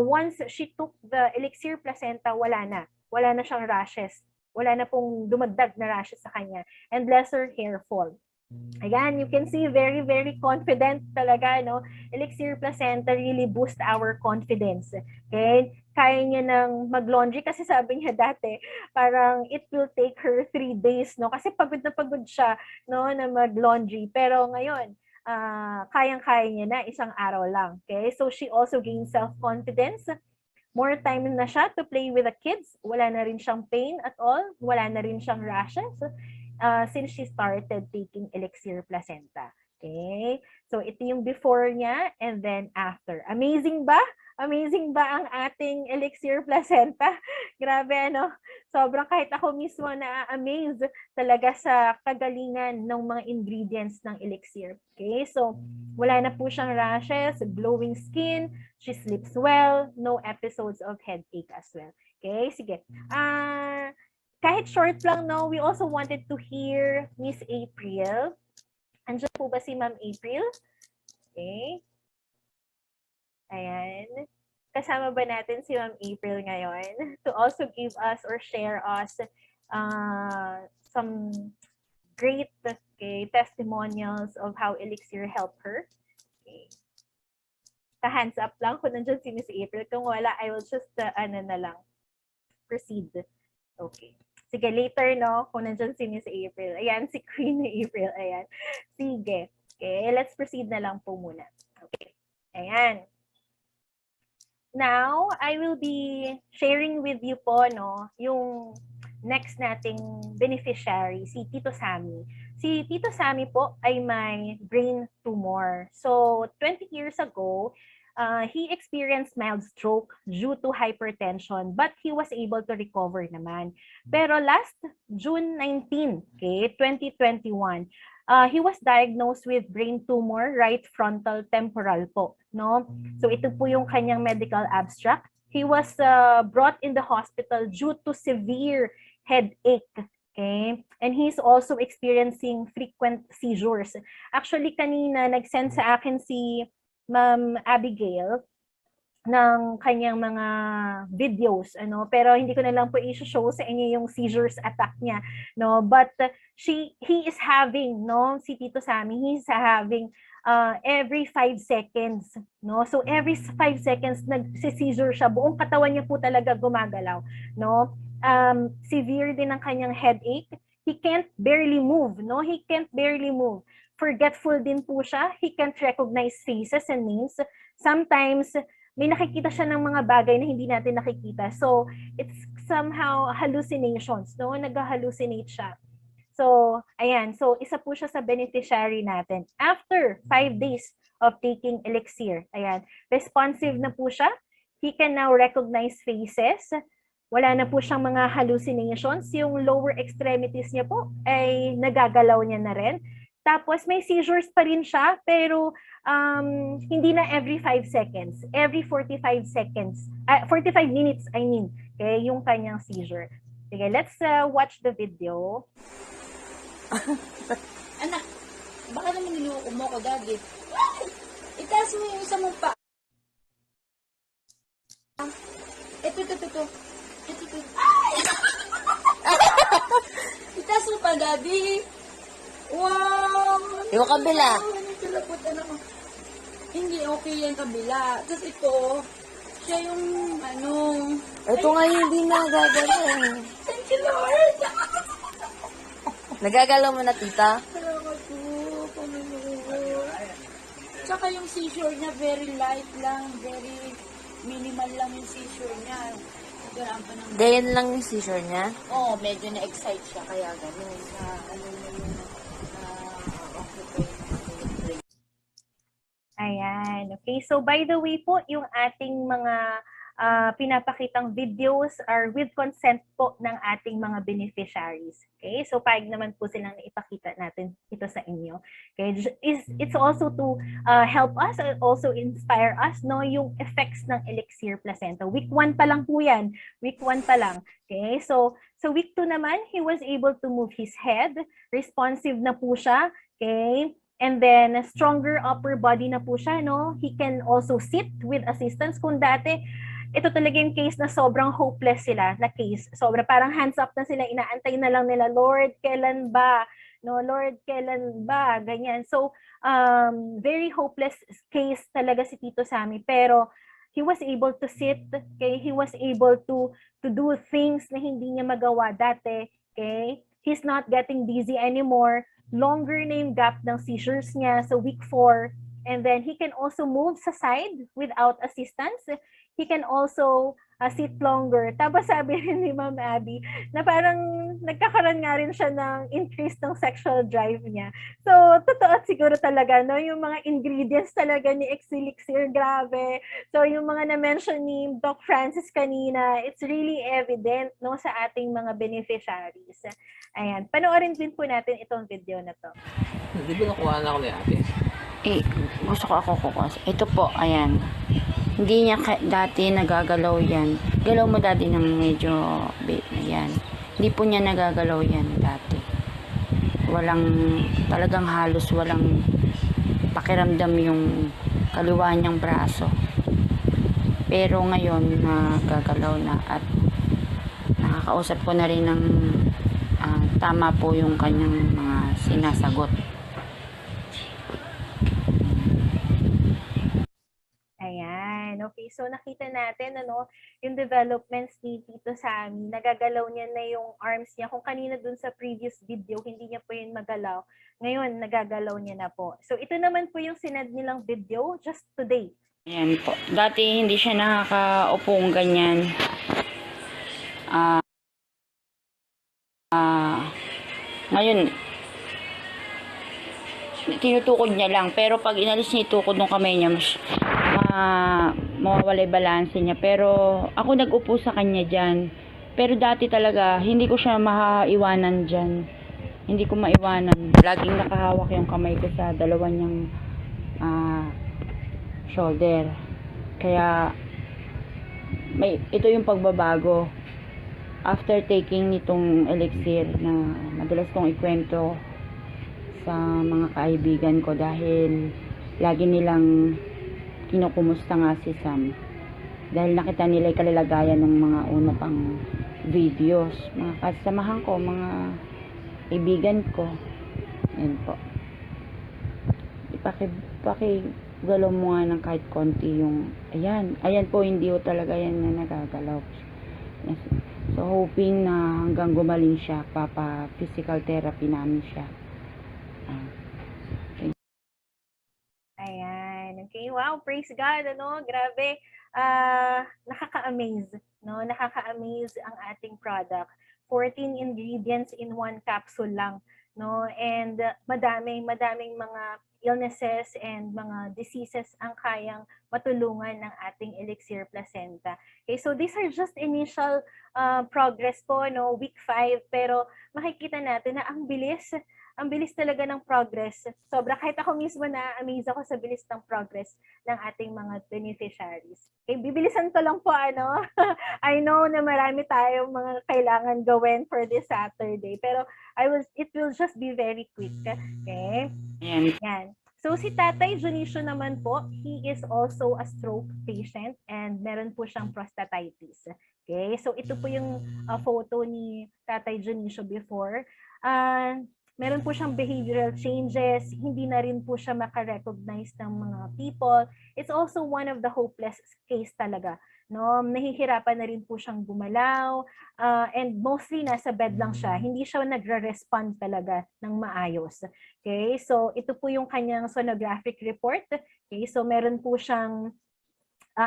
once she took the Elixir Placenta, wala na. Wala na siyang rashes. Wala na pong dumagdag na rashes sa kanya. And lesser hair fall. Again, you can see very, very confident talaga, no? Elixir Placenta really boost our confidence. Okay? Kaya niya nang mag-laundry kasi sabi niya dati, parang it will take her 3 days, no? Kasi pagod na pagod siya, no, na mag-laundry. Pero ngayon, kayang-kaya niya na, isang araw lang. Okay? So she also gained self-confidence. More time na siya to play with the kids. Wala na rin siyang pain at all. Wala na rin siyang rashes. Since she started taking Elixir Placenta. Okay? So, ito yung before niya and then after. Amazing ba? Amazing ba ang ating Elixir Placenta? Grabe, ano? Sobrang kahit ako mismo na-amaze talaga sa kagalingan ng mga ingredients ng Elixir. Okay? So, wala na po siyang rashes, glowing skin, she sleeps well, no episodes of headache as well. Okay? Sige. Kahit short lang, no, we also wanted to hear Miss April. Andiyan po ba si Ma'am April? Okay. Ayan. Kasama ba natin si Ma'am April ngayon to also give us or share us some great testimonials of how Elixir helped her? Okay. Hands up lang kung nandiyan si Miss April. Kung wala, I will just, proceed. Okay. Sige, later, no? Kung nandiyan si Miss April. Ayan, si Queen April. Ayan. Sige. Okay, let's proceed na lang po muna. Okay. Ayan. Now, I will be sharing with you po, no, yung next nating beneficiary, si Tito Sammy. Si Tito Sammy po ay may brain tumor. So, 20 years ago, he experienced mild stroke due to hypertension, but he was able to recover naman. Pero last June 19, okay, 2021, he was diagnosed with brain tumor, right frontal temporal po, no? So ito po yung kanyang medical abstract. He was brought in the hospital due to severe headache. Okay? And he's also experiencing frequent seizures. Actually, kanina nag-send sa akin si Ma'am Abigail ng kanyang mga videos, ano, pero hindi ko na lang po i-show sa inyo yung seizures attack niya, no, but he is having, no, si Tito Sammy, he's having every 5 seconds, no, so every 5 seconds nag-seizure siya, buong katawan niya po talaga gumagalaw, no, severe din ang kanyang headache. He can't barely move, no? He can't barely move. Forgetful din po siya. He can't recognize faces and names. Sometimes, may nakikita siya ng mga bagay na hindi natin nakikita. So, it's somehow hallucinations, no? Nag-hallucinate siya. So, ayan. So, isa po siya sa beneficiary natin. After 5 days of taking Elixir, ayan, responsive na po siya. He can now recognize faces. Wala na po siyang mga hallucinations. Yung lower extremities niya po ay nagagalaw niya na rin. Tapos may seizures pa rin siya, pero hindi na every 5 seconds. Every 45 seconds. 45 minutes, I mean. Okay, yung kanyang seizure. Sige, let's watch the video. Anak, baka naman niloko mo ko, Daddy. Itaas mo yung isa mong pa. Ito. Ay! Itaas mo pa, Daddy. Wow! Yung kabila. Nagkalapot, anak ko. Hindi okay yung kabila. Tapos ito, siya yung ano. Ito nga yung hindi nagagalaw. Thank you, Lord! Nagagalaw mo na, tita? Salamat po, Panginoon. Tsaka yung seizure niya, very light lang, very minimal lang yung seizure niya. Nagkaraan pa ng... Ganyan lang yung seizure niya? Oo, medyo na-excite siya, kaya gano'n. Ano na yung occupy ng brain. Ayan. Okay. So, by the way po, yung ating mga pinapakitang videos are with consent po ng ating mga beneficiaries. Okay? So, payag naman po silang ipakita natin ito sa inyo. Okay? It's also to help us and also inspire us, no, yung effects ng Elixir Placenta. Week 1 pa lang po yan. Week 1 pa lang. Okay? So week 2 naman, he was able to move his head. Responsive na po siya. Okay? And then, stronger upper body na po siya, no? He can also sit with assistance. Kung dati, ito talaga yung case na sobrang hopeless sila na case. Sobra parang hands up na sila, inaantay na lang nila, Lord, kailan ba? No, Lord, kailan ba? Ganyan. So, very hopeless case talaga si Tito Sammy. Pero, he was able to sit, okay? He was able to do things na hindi niya magawa dati, okay? He's not getting dizzy anymore. Longer na yung gap ng seizures niya sa week 4. And then, he can also move sa side without assistance. He can also sit longer. Tapos sabi rin ni Ma'am Abby na parang nagkakaroon nga rin siya ng increase ng sexual drive niya. So, totoo siguro talaga, no? Yung mga ingredients talaga ni Elixir, grabe. So, yung mga na-mention ni Doc Francis kanina, it's really evident, no, sa ating mga beneficiaries. Ayan. Panoorin din po natin itong video na to. Hindi ba nakuha na ako ni ate? Gusto ko ako kukuha. Ito po, ayan. Hindi niya dati nagagalaw yan. Galaw mo dati ng medyo, yan. Hindi po niya nagagalaw yan dati. Talagang halos walang pakiramdam yung kaliwa niyang braso. Pero ngayon, nagagalaw na at nakakausap ko na rin ng tama po yung kanyang mga sinasagot. Ayan. Okay. So, nakita natin, ano, yung developments ni Tito Sammy. Nagagalaw niya na yung arms niya. Kung kanina dun sa previous video, hindi niya po yun magalaw. Ngayon, nagagalaw niya na po. So, ito naman po yung sinad nilang video just today. Ayan po. Dati hindi siya nakakaupong ganyan. Ngayon, tinutukod niya lang. Pero pag inalis niya itukod ng kamay niya, mawawala yung balanse niya. Pero ako nag-upo sa kanya dyan. Pero dati talaga, hindi ko siya maiwanan dyan. Hindi ko maiwanan. Laging nakahawak yung kamay ko sa dalawa niyang shoulder. Kaya, ito yung pagbabago. After taking nitong Elixir na madalas kong ikwento sa mga kaibigan ko dahil lagi nilang kinukumusta nga si Sam dahil nakita nila yung kalalagayan ng mga una pang videos, mga kasamahan ko, mga kaibigan ko. Ayan po, pakigalaw mo nga ng kahit konti yung ayan po, hindi po talaga yan na nagagalaw. Yes. So, hoping na hanggang gumaling siya, papa-physical therapy namin siya. Ayan. Okay. Wow. Praise God. Ano? Grabe. Nakaka-amaze. No? Nakaka-amaze ang ating product. 14 ingredients in one capsule lang. No? And madaming mga illnesses and mga diseases ang kayang matulungan ng ating Elixir Placenta. Okay, so these are just initial progress po, no, week 5, pero makikita natin na ang bilis talaga ng progress. Sobra, kahit ako mismo na-amaze ako sa bilis ng progress ng ating mga beneficiaries. Okay, bibilisan ko lang po, ano. I know na marami tayong mga kailangan gawin for this Saturday, pero it will just be very quick. Okay? Yan. So si Tatay Junicio naman po, he is also a stroke patient and meron po siyang prostatitis. Okay? So ito po yung photo ni Tatay Junicio before. Meron po siyang behavioral changes, hindi na rin po siya makarecognize ng mga people. It's also one of the hopeless case talaga. No, nahihirapan na rin po siyang gumalaw, and mostly nasa bed lang siya. Hindi siya nagre-respond talaga ng maayos. Okay, so ito po yung kanyang sonographic report. Okay, so meron po siyang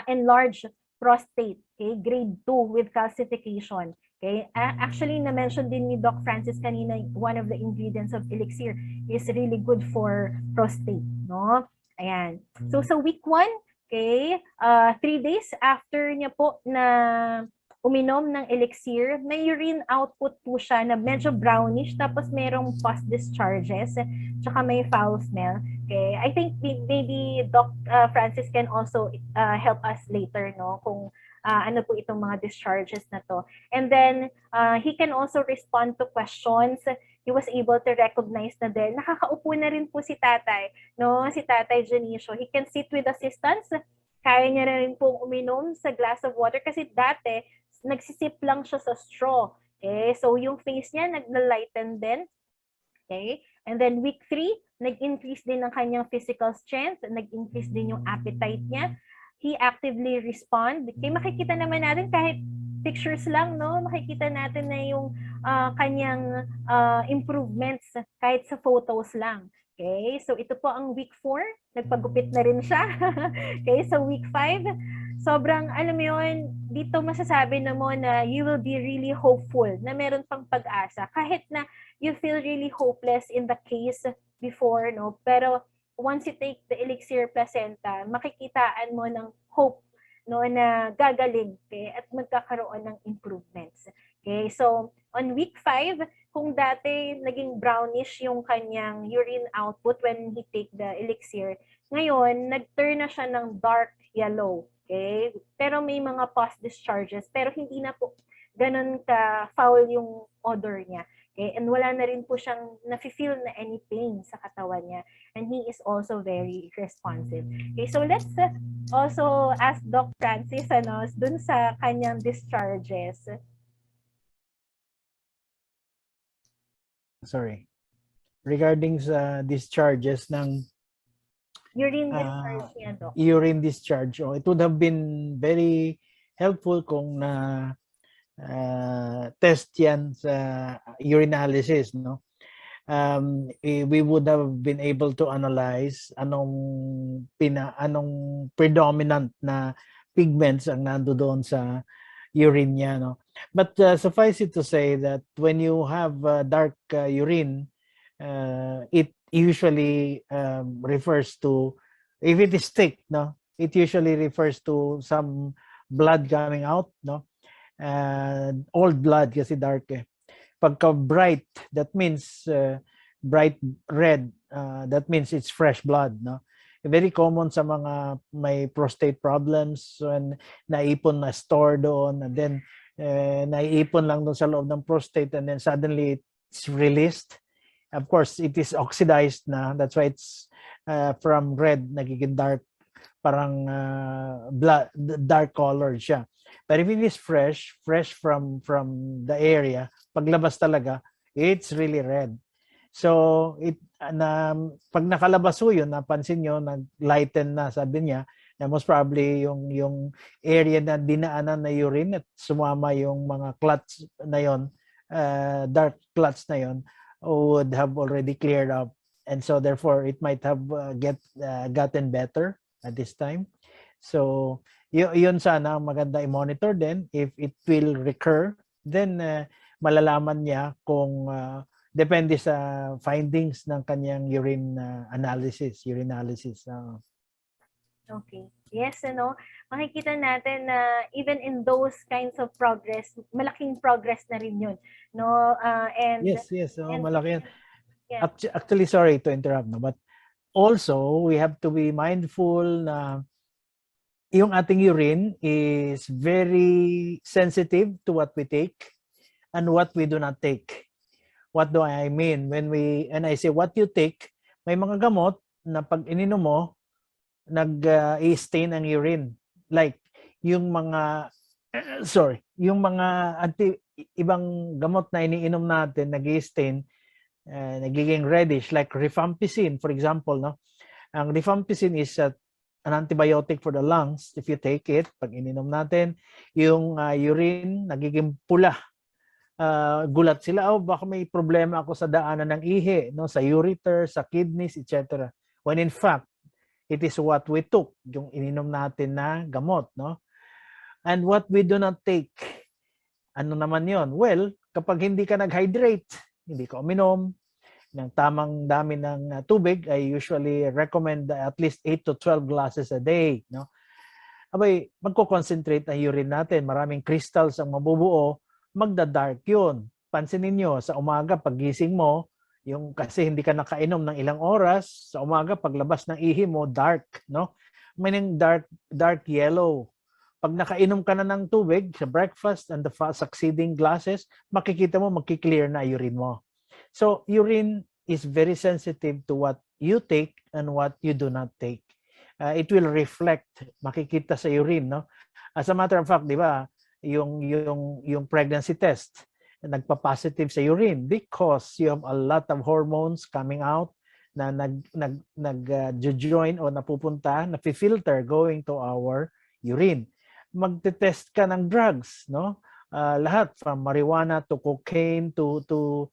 enlarged prostate, okay, grade 2 with calcification. Okay, actually na-mention din ni Doc Francis kanina, one of the ingredients of Elixir is really good for prostate, no? Ayan. So sa week 1, okay, 3 days after niya po na uminom ng Elixir, may urine output po siya na medyo brownish, tapos merong pus discharges, tsaka may foul smell. Okay, I think maybe Doc Francis can also help us later, no, kung ano po itong mga discharges na to. And then, he can also respond to questions. He was able to recognize na din. Nakakaupo na rin po si Tatay, no? Si Tatay Junicio. He can sit with assistance. Kaya niya na rin pong uminom sa glass of water kasi dati, nagsisip lang siya sa straw. Okay? So, yung face niya, nag-lighten din. Okay? And then, week 3, nag-increase din ang kanyang physical strength. Nag-increase din yung appetite niya. He actively respond. Okay, makikita naman natin kahit pictures lang, no? Makikita natin na yung kanyang improvements kahit sa photos lang. Okay, so ito po ang week 4. Nagpagupit na rin siya. Okay, so week 5, sobrang, alam mo yun, dito masasabi na mo na you will be really hopeful na meron pang pag-asa. Kahit na you feel really hopeless in the case before, no? Pero once you take the Elixir Placenta, makikitaan mo ng hope, no, na gagaling, okay, at magkakaroon ng improvements. Okay, so on week 5, kung dati naging brownish yung kanyang urine output when he take the Elixir, ngayon nag-turn na siya ng dark yellow. Okay, pero may mga pus discharges, pero hindi na po ganun ka-foul yung odor niya. Okay, and wala na rin po siyang nafe-feel na any pain sa katawan niya. And he is also very responsive. Okay, so let's also ask Doc Francis dun sa kanyang discharges. Sorry. Regarding sa discharges ng Urine discharge niya, Doc. urine discharge, it would have been very helpful kung na test yan sa urinalysis, no? We would have been able to analyze anong predominant na pigments ang nando doon sa urine niya, no? But suffice it to say that when you have dark urine, it usually refers to, if it is thick, no, it usually refers to some blood coming out, no? Old blood kasi dark eh. Pagka bright, that means bright red, that means it's fresh blood, no? Very common sa mga may prostate problems when naipon na store doon, and then naiipon lang doon sa loob ng prostate, and then suddenly it's released. Of course, it is oxidized na. That's why it's from red nagiging dark, parang blood, dark colored siya. But if it is fresh from the area, paglabas talaga, it's really red. So pag nakalabas ho yun, napansin nyo, nag-lighten na, sabi niya, Na most probably yung area na dinaanan na urine at sumama yung mga clots na yon, dark clots na yon, would have already cleared up, and so therefore it might have gotten better at this time. So yun sana ang maganda i-monitor din. If it will recur, then malalaman niya kung depende sa findings ng kanyang urinalysis. Okay. Yes, makikita natin na even in those kinds of progress, malaking progress na rin yun, no? And Yes, malaki yan. yeah. Actually, sorry to interrupt, no, but also we have to be mindful na yung ating urine is very sensitive to what we take and what we do not take. What do I mean? When I say what you take, may mga gamot na pag ininom mo, nag-stain ang urine. Like yung mga yung mga ibang gamot na iniinom natin nag-stain, nagiging reddish, like rifampicin for example, no? Ang rifampicin is an antibiotic for the lungs. If you take it, pag ininom natin, yung urine nagiging pula. Gulat sila, baka may problema ako sa daanan ng ihi, no, sa ureter, sa kidneys, etc. When in fact, it is what we took, yung ininom natin na gamot, no? And what we do not take, ano naman yon? Well, kapag hindi ka nag-hydrate, hindi ka uminom ng tamang dami ng tubig, I usually recommend at least 8 to 12 glasses a day, no? Abay, magko-concentrate ang urine natin, maraming crystals ang mabubuo, magda-dark yun. Pansinin nyo, sa umaga paggising mo, yung kasi hindi ka nakainom ng ilang oras, sa umaga paglabas ng ihi mo, dark, no? Meaning dark yellow. Pag nakainom ka na ng tubig sa breakfast and the succeeding glasses, makikita mo magki-clear na urine mo. So urine is very sensitive to what you take and what you do not take. It will reflect, makikita sa urine, no? As a matter of fact, di ba, yung pregnancy test, nagpa-positive sa urine because you have a lot of hormones coming out na nag-join o napupunta, na-filter going to our urine. Magte-test ka ng drugs, no? Lahat from marijuana to cocaine to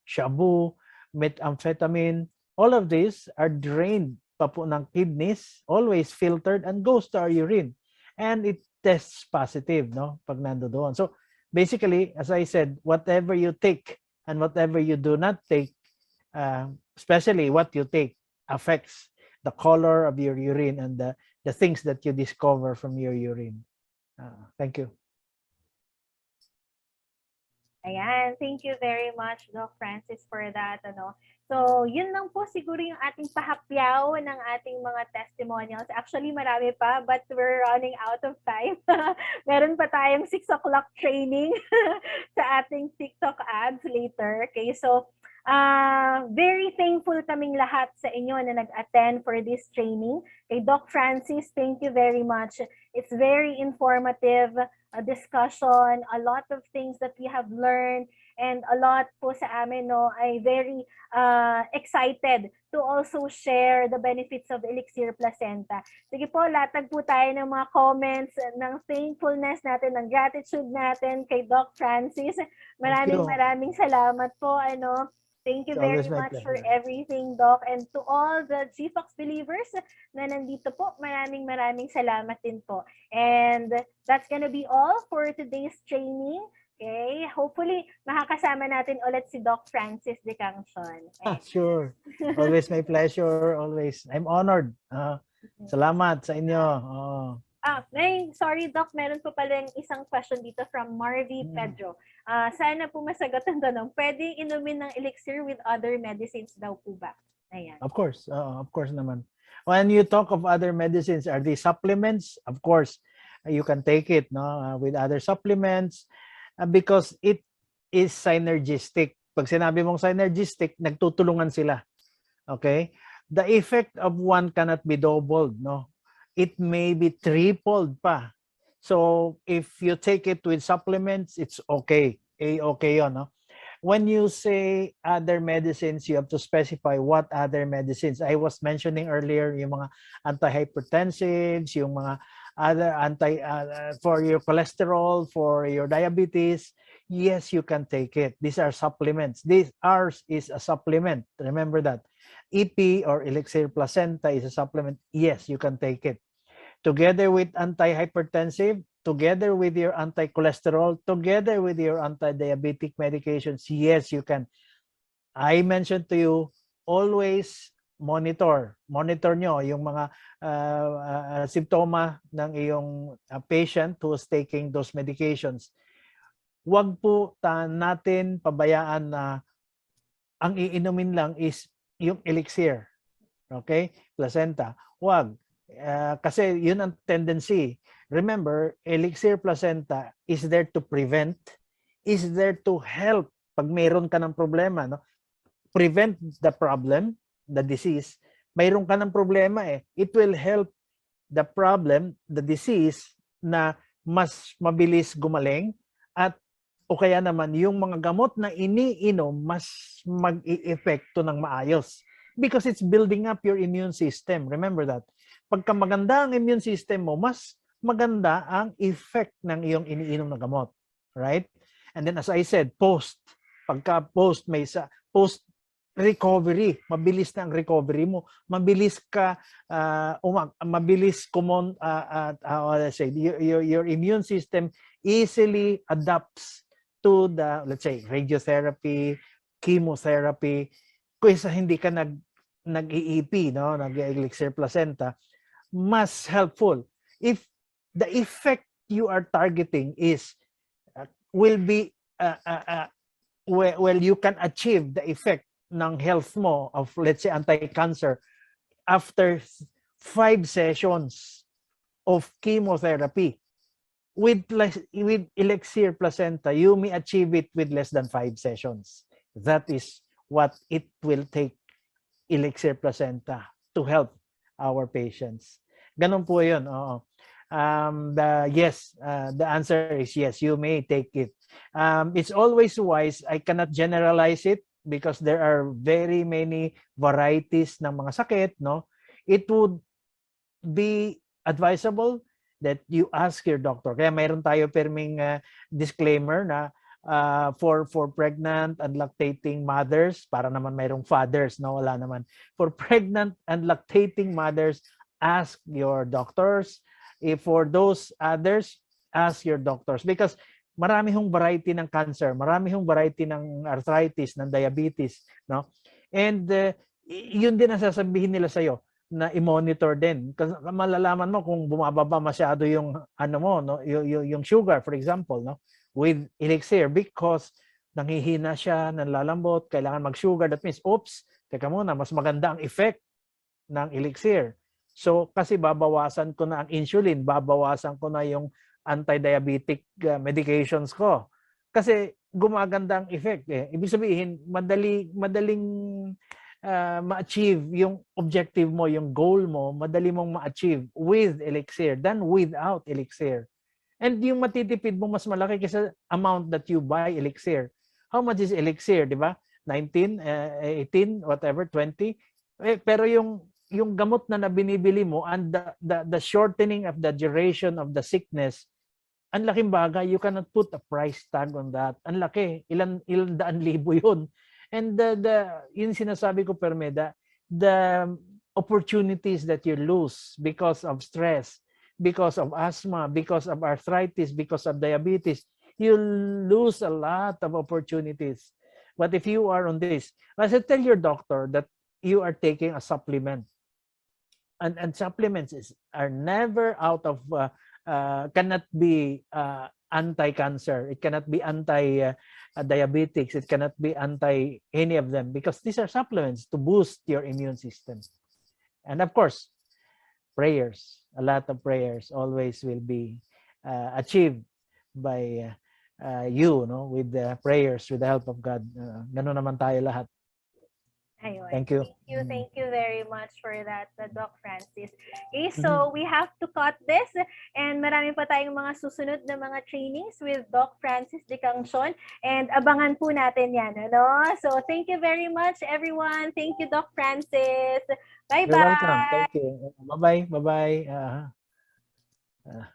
shabu, methamphetamine, all of these are drained pa po ng kidneys, always filtered and goes to our urine. And it tests positive, no? Pag nandoon. So basically, as I said, whatever you take and whatever you do not take, especially what you take, affects the color of your urine and the things that you discover from your urine. Thank you. Ayan, thank you very much, Doc Francis, for that. So, yun lang po siguro yung ating pahapyaw ng ating mga testimonials. Actually, marami pa, but we're running out of time. Meron pa tayong 6 o'clock training sa ating TikTok ads later. Okay, so very thankful kaming lahat sa inyo na nag-attend for this training. Kay Doc Francis, thank you very much. It's very informative discussion, a lot of things that we have learned, and a lot po sa amin, no, ay very excited to also share the benefits of Elixir Placenta. Sige po, latag po tayo ng mga comments ng thankfulness natin, ng gratitude natin kay Doc Francis. Maraming salamat po. Thank you very much for everything, Doc. And to all the GFox believers na nandito po, maraming salamat din po. And that's gonna be all for today's training. Okay? Hopefully, makakasama natin ulit si Doc Francis de Cangcion. Okay? Sure. Always my pleasure. Always. I'm honored. Salamat sa inyo. Sorry, Doc. Meron po pala yung isang question dito from Marvy Pedro. Sana po masagot ang tanong. Pwede inumin ng Elixir with other medicines daw po ba? Ayan. Of course naman. When you talk of other medicines, are they supplements? Of course, you can take it, no, with other supplements because it is synergistic. Pag sinabi mong synergistic, nagtutulungan sila. Okay? The effect of one cannot be doubled, no? It may be tripled pa. So if you take it with supplements, it's okay. Okay yun, no? when you say other medicines, you have to specify what other medicines. I was mentioning earlier yung mga antihypertensives, yung mga other for your cholesterol, for your diabetes. Yes, you can take it. These are supplements. Ours is a supplement. Remember that. EP or Elixir Placenta is a supplement. Yes, you can take it. Together with antihypertensive, together with your anti-cholesterol, together with your anti-diabetic medications, yes, you can. I mentioned to you, always monitor nyo yung mga simptoma ng iyong patient who is taking those medications. Huwag po natin pabayaan na ang iinumin lang is yung elixir, okay, placenta. Huwag. Kasi yun ang tendency. Remember, elixir placenta is there to prevent, is there to help pag mayroon ka ng problema, no? Prevent the problem, the disease. Mayroon ka ng problema it will help the problem, the disease, na mas mabilis gumaling, at o kaya naman yung mga gamot na iniinom mas mag-i-epekto ng maayos because it's building up your immune system. Remember that. Pagka maganda ang immune system mo, mas maganda ang effect ng iyong iniinom na gamot. Right? And then as I said, pagka post recovery, mabilis na ang recovery mo, mabilis ka mabilis your immune system easily adapts to the, let's say, radiotherapy, chemotherapy. Kaysa hindi ka nag-EEP, no, nag-Elixir placenta, mas helpful if the effect you are targeting is will be well, you can achieve the effect ng health mo of, let's say, anti-cancer after 5 sessions of chemotherapy. With Elixir placenta, you may achieve it with less than 5 sessions. That is what it will take Elixir placenta to help our patients. Ganun po yun. Oo. The answer is yes, you may take it. It's always wise. I cannot generalize it because there are very many varieties ng mga sakit, no? It would be advisable that you ask your doctor. Kaya mayroon tayo perming disclaimer na for pregnant and lactating mothers, para naman mayroong fathers, no? Wala naman. For pregnant and lactating mothers, ask your doctors. If for those others, ask your doctors because marami hong variety ng cancer, marami hong variety ng arthritis, ng diabetes, no? And yun din ang sasabihin nila sa iyo na i-monitor din. Kasi malalaman mo kung bumababa masyado yung ano mo, no, yung sugar, for example, no, with Elixir, because nanghihina siya, nanlalambot, kailangan mag-sugar. That means, oops, teka muna, mas maganda ang effect ng Elixir. So kasi babawasan ko na ang insulin, babawasan ko na yung anti-diabetic medications ko. Kasi gumaganda ang effect Ibig sabihin, madaling ma-achieve yung objective mo, yung goal mo, madali mong ma-achieve with Elixir than without Elixir. And yung matitipid mo mas malaki kaysa amount that you buy Elixir. How much is Elixir, di ba? 19, 18, whatever, 20. Pero yung gamot na binibili mo and the shortening of the duration of the sickness, ang laking bagay. You cannot put a price tag on that. Ang laki. Ilan daan libo yun. And yun sinasabi ko, Permeda, the opportunities that you lose because of stress, because of asthma, because of arthritis, because of diabetes, you lose a lot of opportunities. But if you are on this, I said, tell your doctor that you are taking a supplement. And supplements are never out of cannot be anti-cancer. It cannot be anti-diabetics. It cannot be anti any of them because these are supplements to boost your immune system. And of course, prayers. A lot of prayers always will be achieved by you, no, with the prayers, with the help of God. Ganun naman tayo lahat. Ayun. Thank you. Thank you very much for that, Doc Francis. Okay, so we have to cut this and marami pa tayong mga susunod na mga trainings with Doc Francis de Cangcion and abangan po natin yan, ano? So, thank you very much, everyone. Thank you, Doc Francis. Bye-bye. You're welcome. Thank you. Bye-bye. Bye-bye.